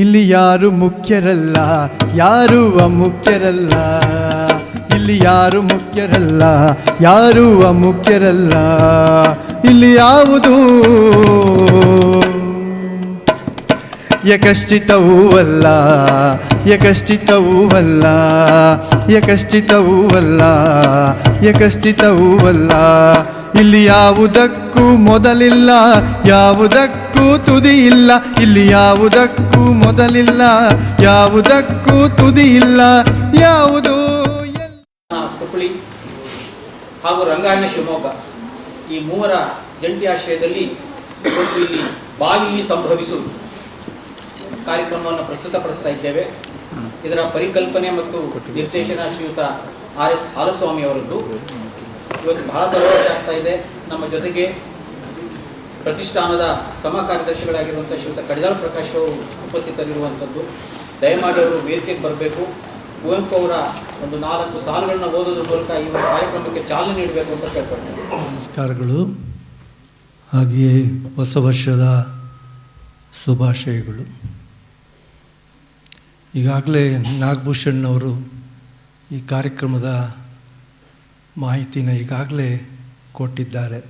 ಇಲ್ಲಿ ಯಾರು ಮುಖ್ಯರಲ್ಲ, ಯಾರು ಅಮುಖ್ಯರಲ್ಲ. ಇಲ್ಲಿ ಯಾರು ಮುಖ್ಯರಲ್ಲ, ಯಾರು ಅಮುಖ್ಯರಲ್ಲ. ಇಲ್ಲಿ ಯಾವುದು ಯಕಶ್ಚಿತವೂ ಅಲ್ಲ, ಯಕಶ್ಚಿತವೂ ಅಲ್ಲ, ಯಕಶ್ಚಿತವೂ ಅಲ್ಲ, ಯಕಶ್ಚಿತವೂ ಅಲ್ಲ. ಇಲ್ಲಿ ಯಾವುದಕ್ಕೂ ಮೊದಲಿಲ್ಲ, ಯಾವುದಕ್ಕೂ ತುದಿ ಇಲ್ಲ. ಇಲ್ಲಿ ಯಾವುದಕ್ಕೂ ಮೊದಲಿಲ್ಲ, ಯಾವುದಕ್ಕೂ ತುದಿ ಇಲ್ಲ. ಯಾವುದು ಹುಬ್ಬಳ್ಳಿ ಹಾಗೂ ರಂಗಾಯಣ ಶಿವಮೊಗ್ಗ ಈ ಮೂವರ ಜಂಟಿ ಆಶ್ರಯದಲ್ಲಿ ಇವತ್ತು ಇಲ್ಲಿ ಬಾಗಿಲಿ ಸಂಭವಿಸುವುದು ಕಾರ್ಯಕ್ರಮವನ್ನು ಪ್ರಸ್ತುತಪಡಿಸ್ತಾ ಇದ್ದೇವೆ. ಇದರ ಪರಿಕಲ್ಪನೆ ಮತ್ತು ನಿರ್ದೇಶನ ಶ್ರೀಯುತ RS ಹಾಲಸ್ವಾಮಿ ಅವರದ್ದು. ಇವತ್ತು ಬಹಳ ಸಂತೋಷ ಆಗ್ತಾ ಇದೆ. ನಮ್ಮ ಜೊತೆಗೆ ಪ್ರತಿಷ್ಠಾನದ ಸಮ ಕಾರ್ಯದರ್ಶಿಗಳಾಗಿರುವಂಥ ಶ್ರೀಯುತ ಕಡಿದಾಳ್ ಪ್ರಕಾಶ್ ಅವರು ಉಪಸ್ಥಿತರಿರುವಂಥದ್ದು. ದಯಮಾಡಿ ಅವರು ವೇದಿಕೆಗೆ ಬರಬೇಕು. ಕುವೆಂಪು ಅವರ ಒಂದು 4 ಸಾಲುಗಳನ್ನು ಓದೋದ್ರ ಮೂಲಕ ಈ ಒಂದು ಕಾರ್ಯಕ್ರಮಕ್ಕೆ ಚಾಲನೆ ನೀಡಬೇಕು ಅಂತ ಕೇಳ್ಕೊಳ್ತೇನೆ. ನಮಸ್ಕಾರಗಳು. ಹಾಗೆಯೇ ಹೊಸ ವರ್ಷದ ಶುಭಾಶಯಗಳು. ಈಗಾಗಲೇ ನಾಗಭೂಷಣ್ ಅವರು ಈ ಕಾರ್ಯಕ್ರಮದ ಮಾಹಿತಿನ ಈಗಾಗಲೇ ಕೊಟ್ಟಿದ್ದಾರೆ.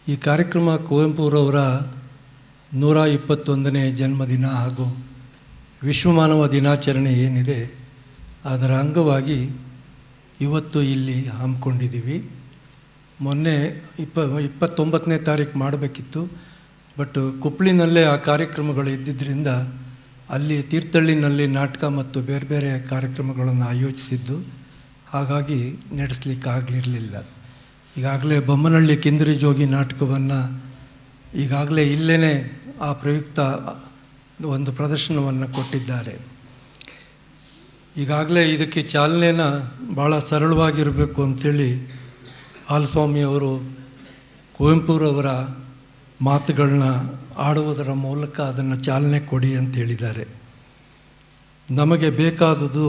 ಈ ಕಾರ್ಯಕ್ರಮ ಕುವೆಂಪುರವರ 121ನೇ ಜನ್ಮದಿನ ಹಾಗೂ ವಿಶ್ವಮಾನವ ದಿನಾಚರಣೆ ಏನಿದೆ ಅದರ ಅಂಗವಾಗಿ ಇವತ್ತು ಇಲ್ಲಿ ಹಮ್ಮಿಕೊಂಡಿದ್ದೀವಿ. ಮೊನ್ನೆ 29ನೇ ತಾರೀಕು ಮಾಡಬೇಕಿತ್ತು, ಬಟ್ ಕುಪ್ಪಳಿನಲ್ಲೇ ಆ ಕಾರ್ಯಕ್ರಮಗಳು ಇದ್ದಿದ್ದರಿಂದ ಅಲ್ಲಿ ತೀರ್ಥಹಳ್ಳಿನಲ್ಲಿ ನಾಟಕ ಮತ್ತು ಬೇರೆ ಬೇರೆ ಕಾರ್ಯಕ್ರಮಗಳನ್ನು ಆಯೋಜಿಸಿದ್ದು, ಹಾಗಾಗಿ ನಡೆಸಲಿಕ್ಕಾಗಲಿರಲಿಲ್ಲ. ಈಗಾಗಲೇ ಬೊಮ್ಮನಹಳ್ಳಿ ಕಿಂದರಿ ಜೋಗಿ ನಾಟಕವನ್ನು ಈಗಾಗಲೇ ಇಲ್ಲೇ ಆ ಪ್ರಯುಕ್ತ ಒಂದು ಪ್ರದರ್ಶನವನ್ನು ಕೊಟ್ಟಿದ್ದಾರೆ. ಈಗಾಗಲೇ ಇದಕ್ಕೆ ಚಾಲನೆನ ಭಾಳ ಸರಳವಾಗಿರಬೇಕು ಅಂಥೇಳಿ ಹಾಲಸ್ವಾಮಿಯವರು ಕುವೆಂಪುರವರ ಮಾತುಗಳನ್ನ ಆಡುವುದರ ಮೂಲಕ ಅದನ್ನು ಚಾಲನೆ ಕೊಡಿ ಅಂತ ಹೇಳಿದ್ದಾರೆ. ನಮಗೆ ಬೇಕಾದುದು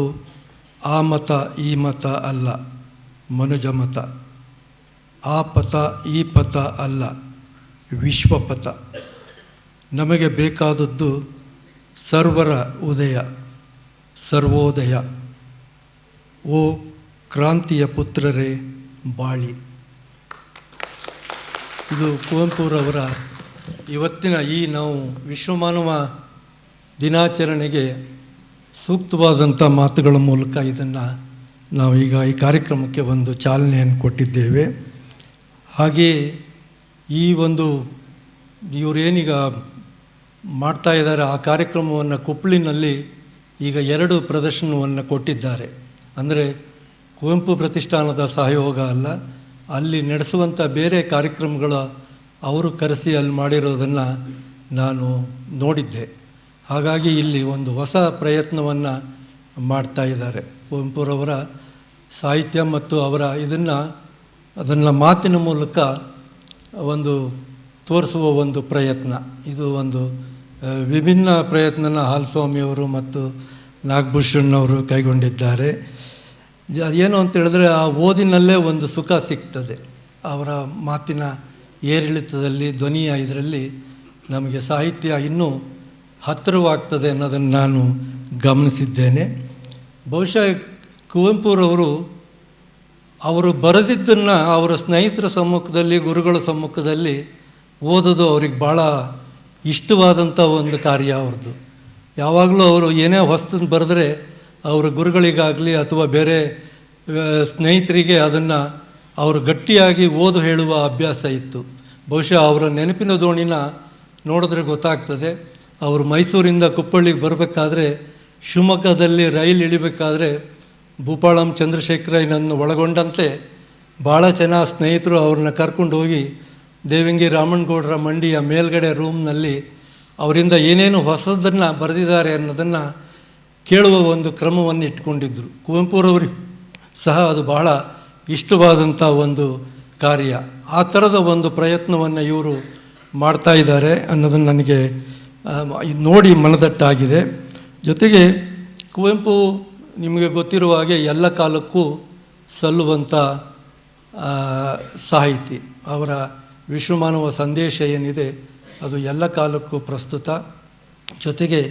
ಆ ಮತ ಈ ಮತ ಅಲ್ಲ, ಮನುಜ ಮತ. ಆ ಪಥ ಈ ಪಥ ಅಲ್ಲ, ವಿಶ್ವಪಥ. ನಮಗೆ ಬೇಕಾದದ್ದು ಸರ್ವರ ಉದಯ, ಸರ್ವೋದಯ. ಓ ಕ್ರಾಂತಿಯ ಪುತ್ರರೇ ಬಾಳಿ. ಇದು ಕುವೆಂಪುರವರ ಇವತ್ತಿನ ಈ ನಾವು ವಿಶ್ವಮಾನವ ದಿನಾಚರಣೆಗೆ ಸೂಕ್ತವಾದಂಥ ಮಾತುಗಳ ಮೂಲಕ ಇದನ್ನು ನಾವೀಗ ಈ ಕಾರ್ಯಕ್ರಮಕ್ಕೆ ಒಂದು ಚಾಲನೆಯನ್ನು ಕೊಟ್ಟಿದ್ದೇವೆ. ಹಾಗೆಯೇ ಈ ಒಂದು ಇವರೇನೀಗ ಮಾಡ್ತಾ ಇದ್ದಾರೆ ಆ ಕಾರ್ಯಕ್ರಮವನ್ನು ಕುಪ್ಪಳಿನಲ್ಲಿ ಈಗ 2 ಪ್ರದರ್ಶನವನ್ನು ಕೊಟ್ಟಿದ್ದಾರೆ. ಅಂದರೆ ಕುವೆಂಪು ಪ್ರತಿಷ್ಠಾನದ ಸಹಯೋಗ ಅಲ್ಲ, ಅಲ್ಲಿ ನಡೆಸುವಂಥ ಬೇರೆ ಕಾರ್ಯಕ್ರಮಗಳ ಅವರು ಕರೆಸಿ ಅಲ್ಲಿ ಮಾಡಿರೋದನ್ನು ನಾನು ನೋಡಿದ್ದೆ. ಹಾಗಾಗಿ ಇಲ್ಲಿ ಒಂದು ಹೊಸ ಪ್ರಯತ್ನವನ್ನು ಮಾಡ್ತಾ ಇದ್ದಾರೆ. ಕುವೆಂಪುರವರ ಸಾಹಿತ್ಯ ಮತ್ತು ಅವರ ಅದನ್ನು ಮಾತಿನ ಮೂಲಕ ಒಂದು ತೋರಿಸುವ ಒಂದು ಪ್ರಯತ್ನ. ಇದು ಒಂದು ವಿಭಿನ್ನ ಪ್ರಯತ್ನನ ಹಾಲಸ್ವಾಮಿಯವರು ಮತ್ತು ನಾಗಭೂಷಣ್ ಅವರು ಕೈಗೊಂಡಿದ್ದಾರೆ. ಏನು ಅಂತ ಹೇಳಿದ್ರೆ ಆ ಓದಿನಲ್ಲೇ ಒಂದು ಸುಖ ಸಿಗ್ತದೆ. ಅವರ ಮಾತಿನ ಏರಿಳಿತದಲ್ಲಿ, ಧ್ವನಿಯ ಇದರಲ್ಲಿ ನಮಗೆ ಸಾಹಿತ್ಯ ಇನ್ನೂ ಹತ್ತಿರವಾಗ್ತದೆ ಅನ್ನೋದನ್ನು ನಾನು ಗಮನಿಸಿದ್ದೇನೆ. ಬಹುಶಃ ಕುವೆಂಪುರವರು ಅವರು ಬರೆದಿದ್ದನ್ನು ಅವರ ಸ್ನೇಹಿತರ ಸಮ್ಮುಖದಲ್ಲಿ, ಗುರುಗಳ ಸಮ್ಮುಖದಲ್ಲಿ ಓದೋದು ಅವ್ರಿಗೆ ಭಾಳ ಇಷ್ಟವಾದಂಥ ಒಂದು ಕಾರ್ಯ ಅವ್ರದ್ದು. ಯಾವಾಗಲೂ ಅವರು ಏನೇ ಹೊಸದನ್ನು ಬರೆದ್ರೆ ಅವರ ಗುರುಗಳಿಗಾಗಲಿ ಅಥವಾ ಬೇರೆ ಸ್ನೇಹಿತರಿಗೆ ಅದನ್ನು ಅವರು ಗಟ್ಟಿಯಾಗಿ ಓದು ಹೇಳುವ ಅಭ್ಯಾಸ ಇತ್ತು. ಬಹುಶಃ ಅವರ ನೆನಪಿನ ದೋಣಿನ ನೋಡಿದ್ರೆ ಗೊತ್ತಾಗ್ತದೆ. ಅವರು ಮೈಸೂರಿಂದ ಕುಪ್ಪಳ್ಳಿಗೆ ಬರಬೇಕಾದ್ರೆ ಶಿವಮೊಗ್ಗದಲ್ಲಿ ರೈಲು ಇಳಿಬೇಕಾದ್ರೆ ಭೂಪಾಳಂ ಚಂದ್ರಶೇಖರಯ್ಯನನ್ನು ಒಳಗೊಂಡಂತೆ ಭಾಳ ಜನ ಸ್ನೇಹಿತರು ಅವ್ರನ್ನ ಕರ್ಕೊಂಡು ಹೋಗಿ ದೇವಂಗಿ ರಾಮಣ್ಣಗೌಡರ ಮಂಡಿಯ ಮೇಲ್ಗಡೆ ರೂಮ್ನಲ್ಲಿ ಅವರಿಂದ ಏನೇನು ಹೊಸದನ್ನು ಬರೆದಿದ್ದಾರೆ ಅನ್ನೋದನ್ನು ಕೇಳುವ ಒಂದು ಕ್ರಮವನ್ನು ಇಟ್ಕೊಂಡಿದ್ದರು. ಕುವೆಂಪುರವರಿಗೆ ಸಹ ಅದು ಬಹಳ ಇಷ್ಟವಾದಂಥ ಒಂದು ಕಾರ್ಯ. ಆ ಥರದ ಒಂದು ಪ್ರಯತ್ನವನ್ನು ಇವರು ಮಾಡ್ತಾ ಇದ್ದಾರೆ ಅನ್ನೋದನ್ನು ನನಗೆ ನೋಡಿ ಮನದಟ್ಟಾಗಿದೆ. ಜೊತೆಗೆ ಕುವೆಂಪು ನಿಮಗೆ ಗೊತ್ತಿರುವ ಹಾಗೆ ಎಲ್ಲ ಕಾಲಕ್ಕೂ ಸಲ್ಲುವಂಥ ಸಾಹಿತಿ. ಅವರ ವಿಶ್ವಮಾನವ ಸಂದೇಶ ಏನಿದೆ ಅದು ಎಲ್ಲ ಕಾಲಕ್ಕೂ ಪ್ರಸ್ತುತ. ಜೊತೆಗೆ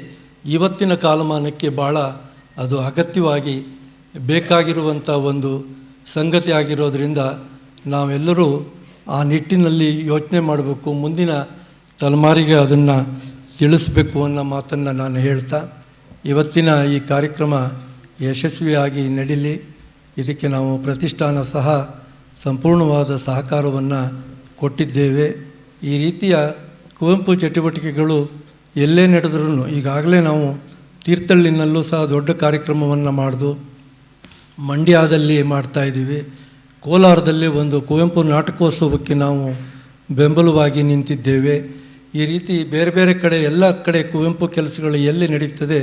ಇವತ್ತಿನ ಕಾಲಮಾನಕ್ಕೆ ಭಾಳ ಅದು ಅಗತ್ಯವಾಗಿ ಬೇಕಾಗಿರುವಂಥ ಒಂದು ಸಂಗತಿ ಆಗಿರೋದರಿಂದ ನಾವೆಲ್ಲರೂ ಆ ನಿಟ್ಟಿನಲ್ಲಿ ಯೋಚನೆ ಮಾಡಬೇಕು, ಮುಂದಿನ ತಲೆಮಾರಿಗೆ ಅದನ್ನು ತಿಳಿಸ್ಬೇಕು ಅನ್ನೋ ಮಾತನ್ನು ನಾನು ಹೇಳ್ತಾ, ಇವತ್ತಿನ ಈ ಕಾರ್ಯಕ್ರಮ ಯಶಸ್ವಿಯಾಗಿ ನಡೀಲಿ, ಇದಕ್ಕೆ ನಾವು ಪ್ರತಿಷ್ಠಾನ ಸಹ ಸಂಪೂರ್ಣವಾದ ಸಹಕಾರವನ್ನು ಕೊಟ್ಟಿದ್ದೇವೆ. ಈ ರೀತಿಯ ಕುವೆಂಪು ಚಟುವಟಿಕೆಗಳು ಎಲ್ಲೇ ನಡೆದ್ರೂ, ಈಗಾಗಲೇ ನಾವು ತೀರ್ಥಹಳ್ಳಿನಲ್ಲೂ ಸಹ ದೊಡ್ಡ ಕಾರ್ಯಕ್ರಮವನ್ನು ಮಾಡಿದು, ಮಂಡ್ಯದಲ್ಲಿ ಮಾಡ್ತಾಯಿದ್ದೀವಿ, ಕೋಲಾರದಲ್ಲಿ ಒಂದು ಕುವೆಂಪು ನಾಟಕೋತ್ಸವಕ್ಕೆ ನಾವು ಬೆಂಬಲವಾಗಿ ನಿಂತಿದ್ದೇವೆ. ಈ ರೀತಿ ಬೇರೆ ಬೇರೆ ಕಡೆ ಎಲ್ಲ ಕಡೆ ಕುವೆಂಪು ಕೆಲಸಗಳು ಎಲ್ಲಿ ನಡೀತದೆ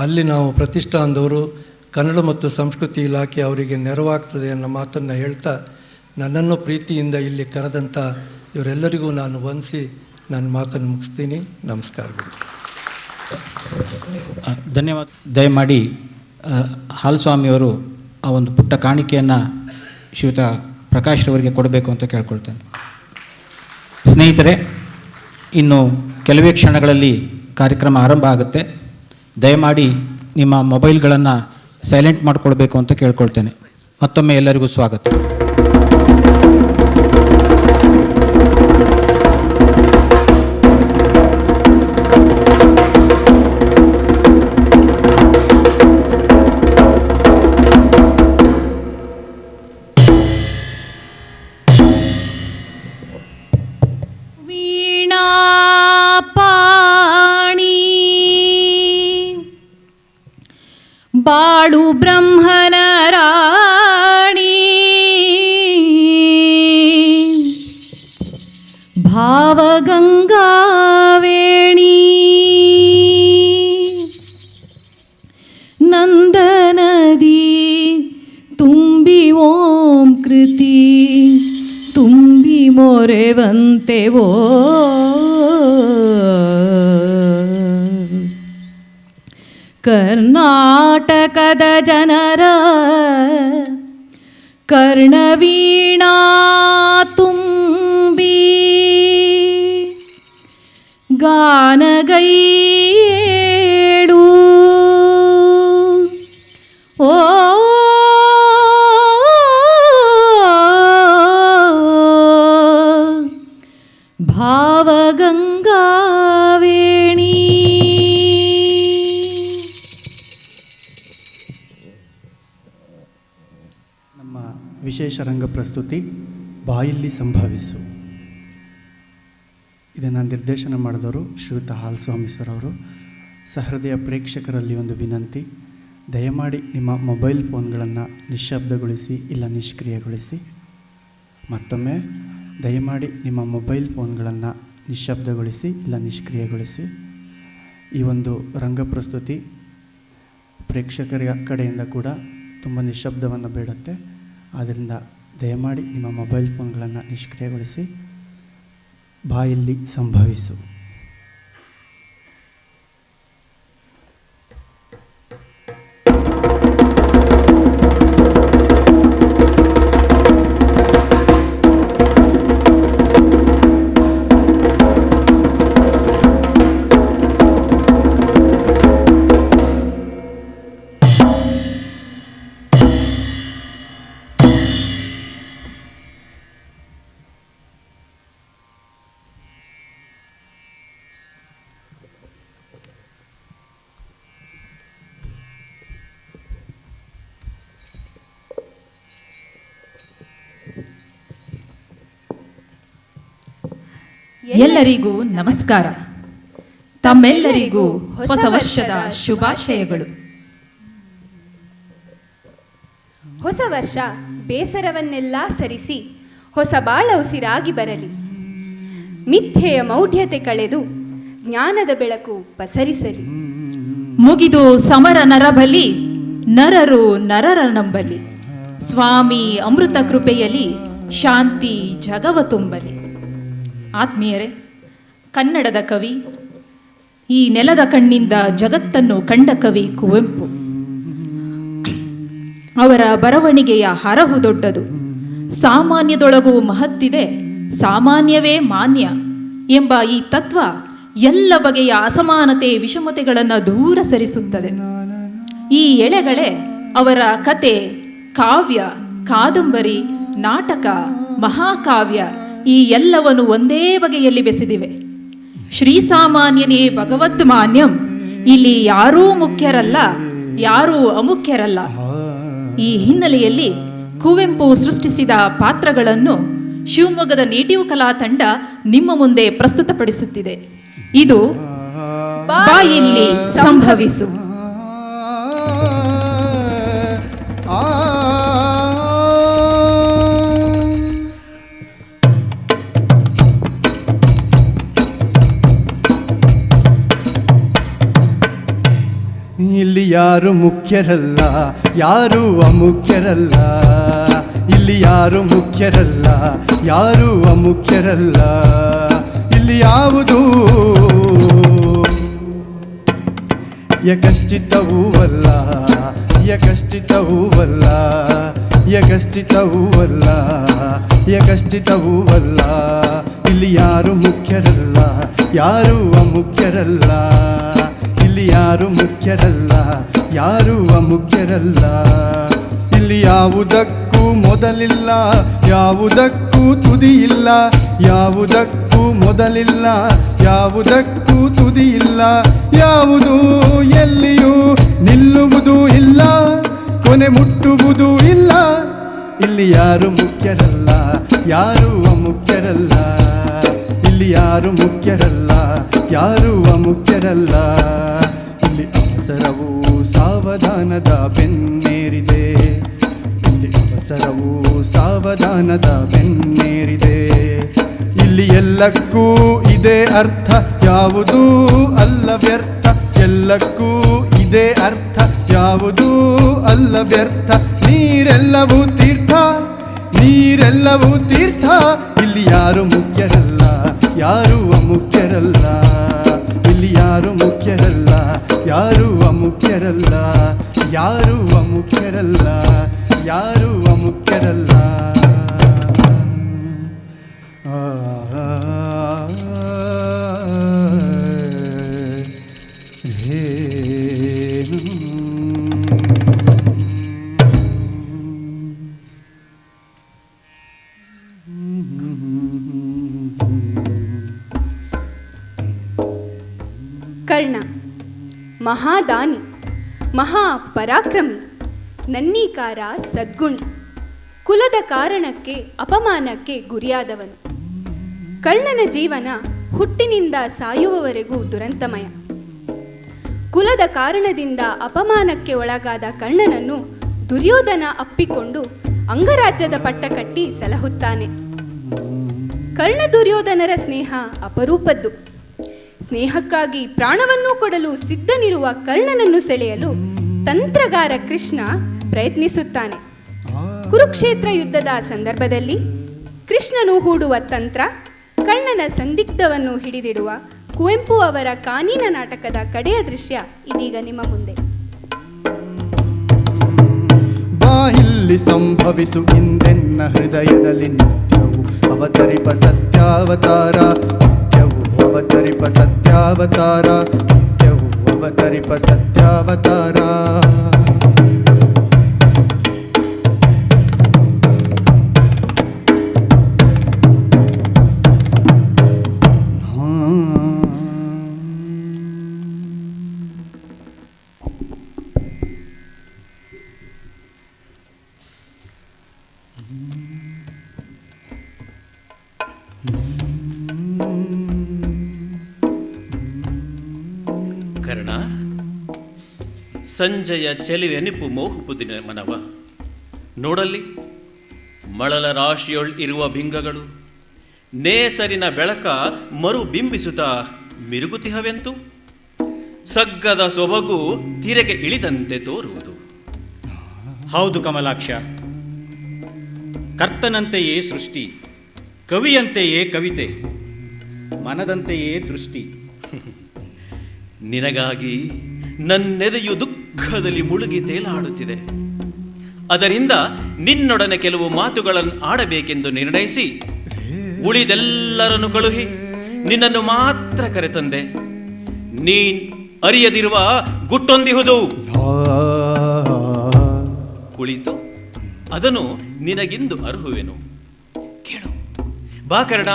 ಅಲ್ಲಿ ನಾವು ಪ್ರತಿಷ್ಠಾನದವರು, ಕನ್ನಡ ಮತ್ತು ಸಂಸ್ಕೃತಿ ಇಲಾಖೆ ಅವರಿಗೆ ನೆರವಾಗ್ತದೆ ಅನ್ನೋ ಮಾತನ್ನು ಹೇಳ್ತಾ, ನನ್ನನ್ನು ಪ್ರೀತಿಯಿಂದ ಇಲ್ಲಿ ಕರೆದಂಥ ಇವರೆಲ್ಲರಿಗೂ ನಾನು ವಂದಿಸಿ ನನ್ನ ಮಾತನ್ನು ಮುಗಿಸ್ತೀನಿ. ನಮಸ್ಕಾರಗಳು. ಧನ್ಯವಾದ. ದಯಮಾಡಿ ಹಾಲಸ್ವಾಮಿಯವರು ಆ ಒಂದು ಪುಟ್ಟ ಕಾಣಿಕೆಯನ್ನು ಶ್ರೀಯುತ ಪ್ರಕಾಶ್ ರವರಿಗೆ ಕೊಡಬೇಕು ಅಂತ ಕೇಳ್ಕೊಳ್ತೇನೆ. ಸ್ನೇಹಿತರೆ, ಇನ್ನು ಕೆಲವೇ ಕ್ಷಣಗಳಲ್ಲಿ ಕಾರ್ಯಕ್ರಮ ಆರಂಭ ಆಗುತ್ತೆ. ದಯಮಾಡಿ ನಿಮ್ಮ ಮೊಬೈಲ್ಗಳನ್ನು ಸೈಲೆಂಟ್ ಮಾಡಿಕೊಳ್ಬೇಕು ಅಂತ ಕೇಳ್ಕೊಳ್ತೇನೆ. ಮತ್ತೊಮ್ಮೆ ಎಲ್ಲರಿಗೂ ಸ್ವಾಗತ. ಬಾಳು ಬ್ರಹ್ಮನ ರಾಣಿ, ಭಾವಗಂಗಾವೇಣಿ, ನಂದನದಿ ತುಂಬಿ ಓಂ ಕೃತಿ ತುಂಬಿ ಮೊರೆವಂತೆ ಓ ಕರ್ನಾಟಕದ ಜನರ ಕರ್ಣವೀಣಾ ತುಂಬಿ ಗಾನಗೈಡು ಓ ಭಾವಗಂಗಾವೇಣಿ. ನಮ್ಮ ವಿಶೇಷ ರಂಗ ಪ್ರಸ್ತುತಿ ಬಾಯಲ್ಲಿ ಸಂಭವಿಸು. ಇದನ್ನು ನಿರ್ದೇಶನ ಮಾಡಿದವರು ಶ್ರೀಯುತ ಹಾಲಸ್ವಾಮಿ ಸರ್ ಅವರು. ಸಹೃದಯ ಪ್ರೇಕ್ಷಕರಲ್ಲಿ ಒಂದು ವಿನಂತಿ, ದಯಮಾಡಿ ನಿಮ್ಮ ಮೊಬೈಲ್ ಫೋನ್ಗಳನ್ನು ನಿಶ್ಶಬ್ದಗೊಳಿಸಿ ಇಲ್ಲ ನಿಷ್ಕ್ರಿಯಗೊಳಿಸಿ. ಮತ್ತೊಮ್ಮೆ ದಯಮಾಡಿ ನಿಮ್ಮ ಮೊಬೈಲ್ ಫೋನ್ಗಳನ್ನು ನಿಶ್ಶಬ್ದಗೊಳಿಸಿ ಇಲ್ಲ ನಿಷ್ಕ್ರಿಯಗೊಳಿಸಿ. ಈ ಒಂದು ರಂಗ ಪ್ರಸ್ತುತಿ ಪ್ರೇಕ್ಷಕರ ಕಡೆಯಿಂದ ಕೂಡ ತುಂಬ ನಿಶ್ಶಬ್ದವನ್ನು ಬೇಡುತ್ತೆ. ಆದ್ದರಿಂದ ದಯಮಾಡಿ ನಿಮ್ಮ ಮೊಬೈಲ್ ಫೋನ್ಗಳನ್ನು ನಿಷ್ಕ್ರಿಯಗೊಳಿಸಿ. ಬಾಯಲ್ಲಿ ಸಂಭವಿಸು. ಎಲ್ಲರಿಗೂ ನಮಸ್ಕಾರ. ತಮ್ಮೆಲ್ಲರಿಗೂ ಹೊಸ ವರ್ಷದ ಶುಭಾಶಯಗಳು. ಹೊಸ ವರ್ಷ ಬೇಸರವನ್ನೆಲ್ಲ ಸರಿಸಿ ಹೊಸ ಬಾಳ ಉಸಿರಾಗಿ ಬರಲಿ. ಮಿಥ್ಯೆಯ ಮೌಢ್ಯತೆ ಕಳೆದು ಜ್ಞಾನದ ಬೆಳಕು ಪಸರಿಸಲಿ. ಮುಗಿದು ಸಮರ ನರಬಲಿ, ನರರು ನರರ ನಂಬಲಿ. ಸ್ವಾಮಿ ಅಮೃತ ಕೃಪೆಯಲ್ಲಿ ಶಾಂತಿ ಜಗವ ತುಂಬಲಿ. ಆತ್ಮೀಯರೇ, ಕನ್ನಡದ ಕವಿ, ಈ ನೆಲದ ಕಣ್ಣಿಂದ ಜಗತ್ತನ್ನು ಕಂಡ ಕವಿ ಕುವೆಂಪು. ಅವರ ಬರವಣಿಗೆಯ ಹರಹು ದೊಡ್ಡದು. ಸಾಮಾನ್ಯದೊಳಗೂ ಮಹತ್ತಿದೆ, ಸಾಮಾನ್ಯವೇ ಮಾನ್ಯ ಎಂಬ ಈ ತತ್ವ ಎಲ್ಲ ಬಗೆಯ ಅಸಮಾನತೆ ವಿಷಮತೆಗಳನ್ನು ದೂರ ಸರಿಸುತ್ತದೆ. ಈ ಎಳೆಗಳೇ ಅವರ ಕತೆ, ಕಾವ್ಯ, ಕಾದಂಬರಿ, ನಾಟಕ, ಮಹಾಕಾವ್ಯ ಈ ಎಲ್ಲವನ್ನು ಒಂದೇ ಬಗೆಯಲ್ಲಿ ಬೆಸೆದಿವೆ. ಶ್ರೀಸಾಮಾನ್ಯನೇ ಭಗವದ್ ಮಾನ್ಯಂ, ಇಲ್ಲಿ ಯಾರೂ ಮುಖ್ಯರಲ್ಲ, ಯಾರೂ ಅಮುಖ್ಯರಲ್ಲ. ಈ ಹಿನ್ನೆಲೆಯಲ್ಲಿ ಕುವೆಂಪು ಸೃಷ್ಟಿಸಿದ ಪಾತ್ರಗಳನ್ನು ಶಿವಮೊಗ್ಗದ ನೇಟಿವ್ ಕಲಾ ತಂಡ ನಿಮ್ಮ ಮುಂದೆ ಪ್ರಸ್ತುತಪಡಿಸುತ್ತಿದೆ. ಇದು ಬಾಯಲ್ಲಿ ಸಂಭವಿಸು. ಇಲ್ಲಿ ಯಾರು ಮುಖ್ಯರಲ್ಲ, ಯಾರು ಅಮುಖ್ಯರಲ್ಲ. ಇಲ್ಲಿ ಯಾರು ಮುಖ್ಯರಲ್ಲ, ಯಾರು ಅಮುಖ್ಯರಲ್ಲ. ಇಲ್ಲಿ ಯಾವುದು ಯಕಶ್ಚಿತವೂ ಅಲ್ಲ, ಯಕಶ್ಚಿತವೂ ಅಲ್ಲ, ಯಕಶ್ಚಿತವೂ ಅಲ್ಲ, ಯಕಶ್ಚಿತವೂ ಅಲ್ಲ. ಇಲ್ಲಿ ಯಾರು ಮುಖ್ಯರಲ್ಲ, ಯಾರು ಅಮುಖ್ಯರಲ್ಲ. ಇಲ್ಲಿ ಯಾರು ಮುಖ್ಯರಲ್ಲ, ಯಾರು ಅಮುಖ್ಯರಲ್ಲ. ಇಲ್ಲಿ ಯಾವುದಕ್ಕೂ ಮೊದಲಿಲ್ಲ, ಯಾವುದಕ್ಕೂ ತುದಿಯಿಲ್ಲ. ಯಾವುದಕ್ಕೂ ಮೊದಲಿಲ್ಲ, ಯಾವುದಕ್ಕೂ ತುದಿಯಿಲ್ಲ. ಯಾವುದು ಎಲ್ಲಿಯೂ ನಿಲ್ಲುವುದು ಇಲ್ಲ, ಕೊನೆ ಮುಟ್ಟುವುದು ಇಲ್ಲ. ಇಲ್ಲಿ ಯಾರು ಮುಖ್ಯರಲ್ಲ, ಯಾರು ಅಮುಖ್ಯರಲ್ಲ. ಇಲ್ಲಿ ಯಾರು ಮುಖ್ಯರಲ್ಲ, ಯಾರು ಅಮುಖ್ಯರಲ್ಲ. ಇಲ್ಲಿ ಅವಸರವು ಸಾವಧಾನದ ಬೆನ್ನೇರಿದೆ. ಇಲ್ಲಿ ಅವಸರವು ಸಾವಧಾನದ ಬೆನ್ನೇರಿದೆ. ಇಲ್ಲಿ ಎಲ್ಲಕ್ಕೂ ಇದೇ ಅರ್ಥ, ಯಾವುದೂ ಅಲ್ಲ ವ್ಯರ್ಥ. ಎಲ್ಲಕ್ಕೂ ಇದೇ ಅರ್ಥ, ಯಾವುದೂ ಅಲ್ಲ ವ್ಯರ್ಥ. ನೀರೆಲ್ಲವೂ ತೀರ್ಥ, ನೀರೆಲ್ಲವೂ ತೀರ್ಥ. ಇಲ್ಲಿ ಯಾರು ಮುಖ್ಯರಲ್ಲ, ಯಾರು ಅಮುಖ್ಯರಲ್ಲ. ಇಲ್ಲಿ ಯಾರು ಮುಖ್ಯರಲ್ಲ, ಯಾರು ಅಮುಖ್ಯರಲ್ಲ. ಯಾರು ಅಮುಖ್ಯರಲ್ಲ, ಯಾರು ಅಮುಖ್ಯರಲ್ಲ. ಕರ್ಣ ಮಹಾದಾನಿ, ಮಹಾಪರಾಕ್ರಮಿ, ನನ್ನೀಕಾರ ಸದ್ಗುಣಿ, ಕುಲದ ಕಾರಣಕ್ಕೆ ಅಪಮಾನಕ್ಕೆ ಗುರಿಯಾದವನು. ಕರ್ಣನ ಜೀವನ ಹುಟ್ಟಿನಿಂದ ಸಾಯುವವರೆಗೂ ದುರಂತಮಯ. ಕುಲದ ಕಾರಣದಿಂದ ಅಪಮಾನಕ್ಕೆ ಒಳಗಾದ ಕರ್ಣನನ್ನು ದುರ್ಯೋಧನ ಅಪ್ಪಿಕೊಂಡು ಅಂಗರಾಜ್ಯದ ಪಟ್ಟ ಕಟ್ಟಿ ಸಲಹುತ್ತಾನೆ. ಕರ್ಣ ದುರ್ಯೋಧನರ ಸ್ನೇಹ ಅಪರೂಪದ್ದು. ಸ್ನೇಹಕ್ಕಾಗಿ ಪ್ರಾಣವನ್ನೂ ಕೊಡಲು ಸಿದ್ಧನಿರುವ ಕರ್ಣನನ್ನು ಸೆಳೆಯಲು ತಂತ್ರಗಾರ ಕೃಷ್ಣ ಪ್ರಯತ್ನಿಸುತ್ತಾನೆ. ಕುರುಕ್ಷೇತ್ರ ಯುದ್ಧದ ಸಂದರ್ಭದಲ್ಲಿ ಕೃಷ್ಣನು ಹೂಡುವ ತಂತ್ರ ಕರ್ಣನ ಸಂದಿಗ್ಧವನ್ನು ಹಿಡಿದಿಡುವ ಕುವೆಂಪು ಅವರ ಕಾನೀನ ನಾಟಕದ ಕಡೆಯ ದೃಶ್ಯ ಇದೀಗ ನಿಮ್ಮ ಮುಂದೆ. ಬಾಯಿಲ್ಲಿ ಸಂಭವಿಸು ಇಂದೆನ್ನ ಹೃದಯದಲ್ಲಿ ನಿತ್ಯವು ಅವತರಿಪ ಸತ್ಯಾವತಾರ. ನಿತ್ಯವು ಅವತರಿಪ ಸತ್ಯಾವತಾರ. ನಿತ್ಯವು ಅವತರಿಪ ಸತ್ಯಾವತಾರ. ಕರ್ಣ, ಸಂಜೆಯ ಚೆಲುವೆನಿಪು ಮೋಹುಪುದಿನ ಮನವ ನೋಡಲ್ಲಿ ಮಳಲ ರಾಶಿಯೊಳ್ ಇರುವ ಬಿಂಗಗಳು ನೇಸರಿನ ಬೆಳಕ ಮರು ಬಿಂಬಿಸುತ್ತ ಮಿರುಗುತಿಹವೆಂತು ಸಗ್ಗದ ಸೊಬಗು ತಿರೆಗೆ ಇಳಿದಂತೆ ತೋರುವುದು. ಹೌದು ಕಮಲಾಕ್ಷ, ಕರ್ತನಂತೆಯೇ ಸೃಷ್ಟಿ, ಕವಿಯಂತೆಯೇ ಕವಿತೆ, ಮನದಂತೆಯೇ ದೃಷ್ಟಿ. ನಿನಗಾಗಿ ನನ್ನೆದೆಯು ದುಃಖದಲ್ಲಿ ಮುಳುಗಿ ತೇಲಾಡುತ್ತಿದೆ. ಅದರಿಂದ ನಿನ್ನೊಡನೆ ಕೆಲವು ಮಾತುಗಳನ್ನು ಆಡಬೇಕೆಂದು ನಿರ್ಣಯಿಸಿ ಉಳಿದೆಲ್ಲರನ್ನು ಕಳುಹಿ ನಿನ್ನನ್ನು ಮಾತ್ರ ಕರೆತಂದೆ. ನೀನ್ ಅರಿಯದಿರುವ ಗುಟ್ಟೊಂದಿಹುದು. ಕುಳಿತು ಅದನ್ನು ನಿನಗಿಂದು ಅರ್ಹುವೆನು. ಕೇಳು, ಬಾ ಕರ್ಣ,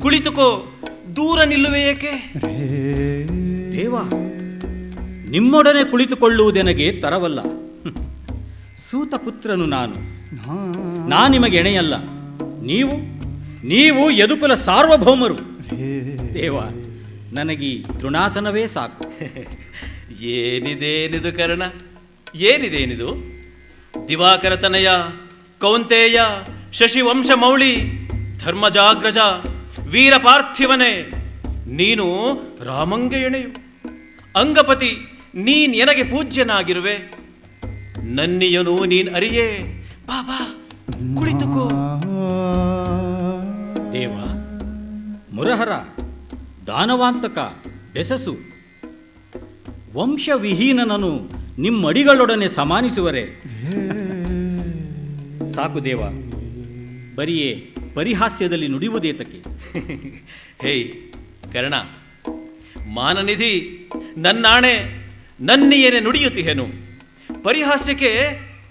ಕುಳಿತುಕೋ. ದೂರ ನಿಲ್ಲುವೆ ಏಕೆ? ದೇವ, ನಿಮ್ಮೊಡನೆ ಕುಳಿತುಕೊಳ್ಳುವುದೆನಗೆ ತರವಲ್ಲ. ಸೂತ ಪುತ್ರನು ನಾ ನಿಮಗೆ ಎಣೆಯಲ್ಲ. ನೀವು ಯದುಕುಲ ಸಾರ್ವಭೌಮರು. ದೇವ, ನನಗೀ ತೃಣಾಸನವೇ ಸಾಕು. ಏನಿದೇನಿದು ಕರ್ಣ, ಏನಿದೇನಿದು? ದಿವಾಕರತನಯ, ಕೌಂತೇಯ, ಶಶಿವಂಶ ಮೌಳಿ, ಧರ್ಮಜಾಗ್ರಜ, ವೀರ ಪಾರ್ಥಿವನೇ, ನೀನು ರಾಮಂಗೆ ಎಣೆಯು. ಅಂಗಪತಿ, ನೀನ್ ಎನಗೆ ಪೂಜ್ಯನಾಗಿರುವೆ. ನನ್ನಿಯನು ನೀನ್ ಅರಿಯೇ. ಬಾಬಾ, ಕುಳಿತುಕೋ. ದೇವ, ಮುರಹರ, ದಾನವಾಂತಕ, ಬೆಸಸು, ವಂಶವಿಹೀನನನು ನಿಮ್ಮಡಿಗಳೊಡನೆ ಸಮಾನಿಸುವರೆ? ಸಾಕು ದೇವ, ಬರಿಯೇ ಪರಿಹಾಸ್ಯದಲ್ಲಿ ನುಡಿಯುವುದೇತಕ್ಕೆ? ಹೇಯ್ ಕರ್ಣ, ಮಾನನಿಧಿ, ನನ್ನಾಣೆ, ನನ್ನಿಯನೆ ನುಡಿಯುತ್ತಿಹೆನು. ಪರಿಹಾಸ್ಯಕ್ಕೆ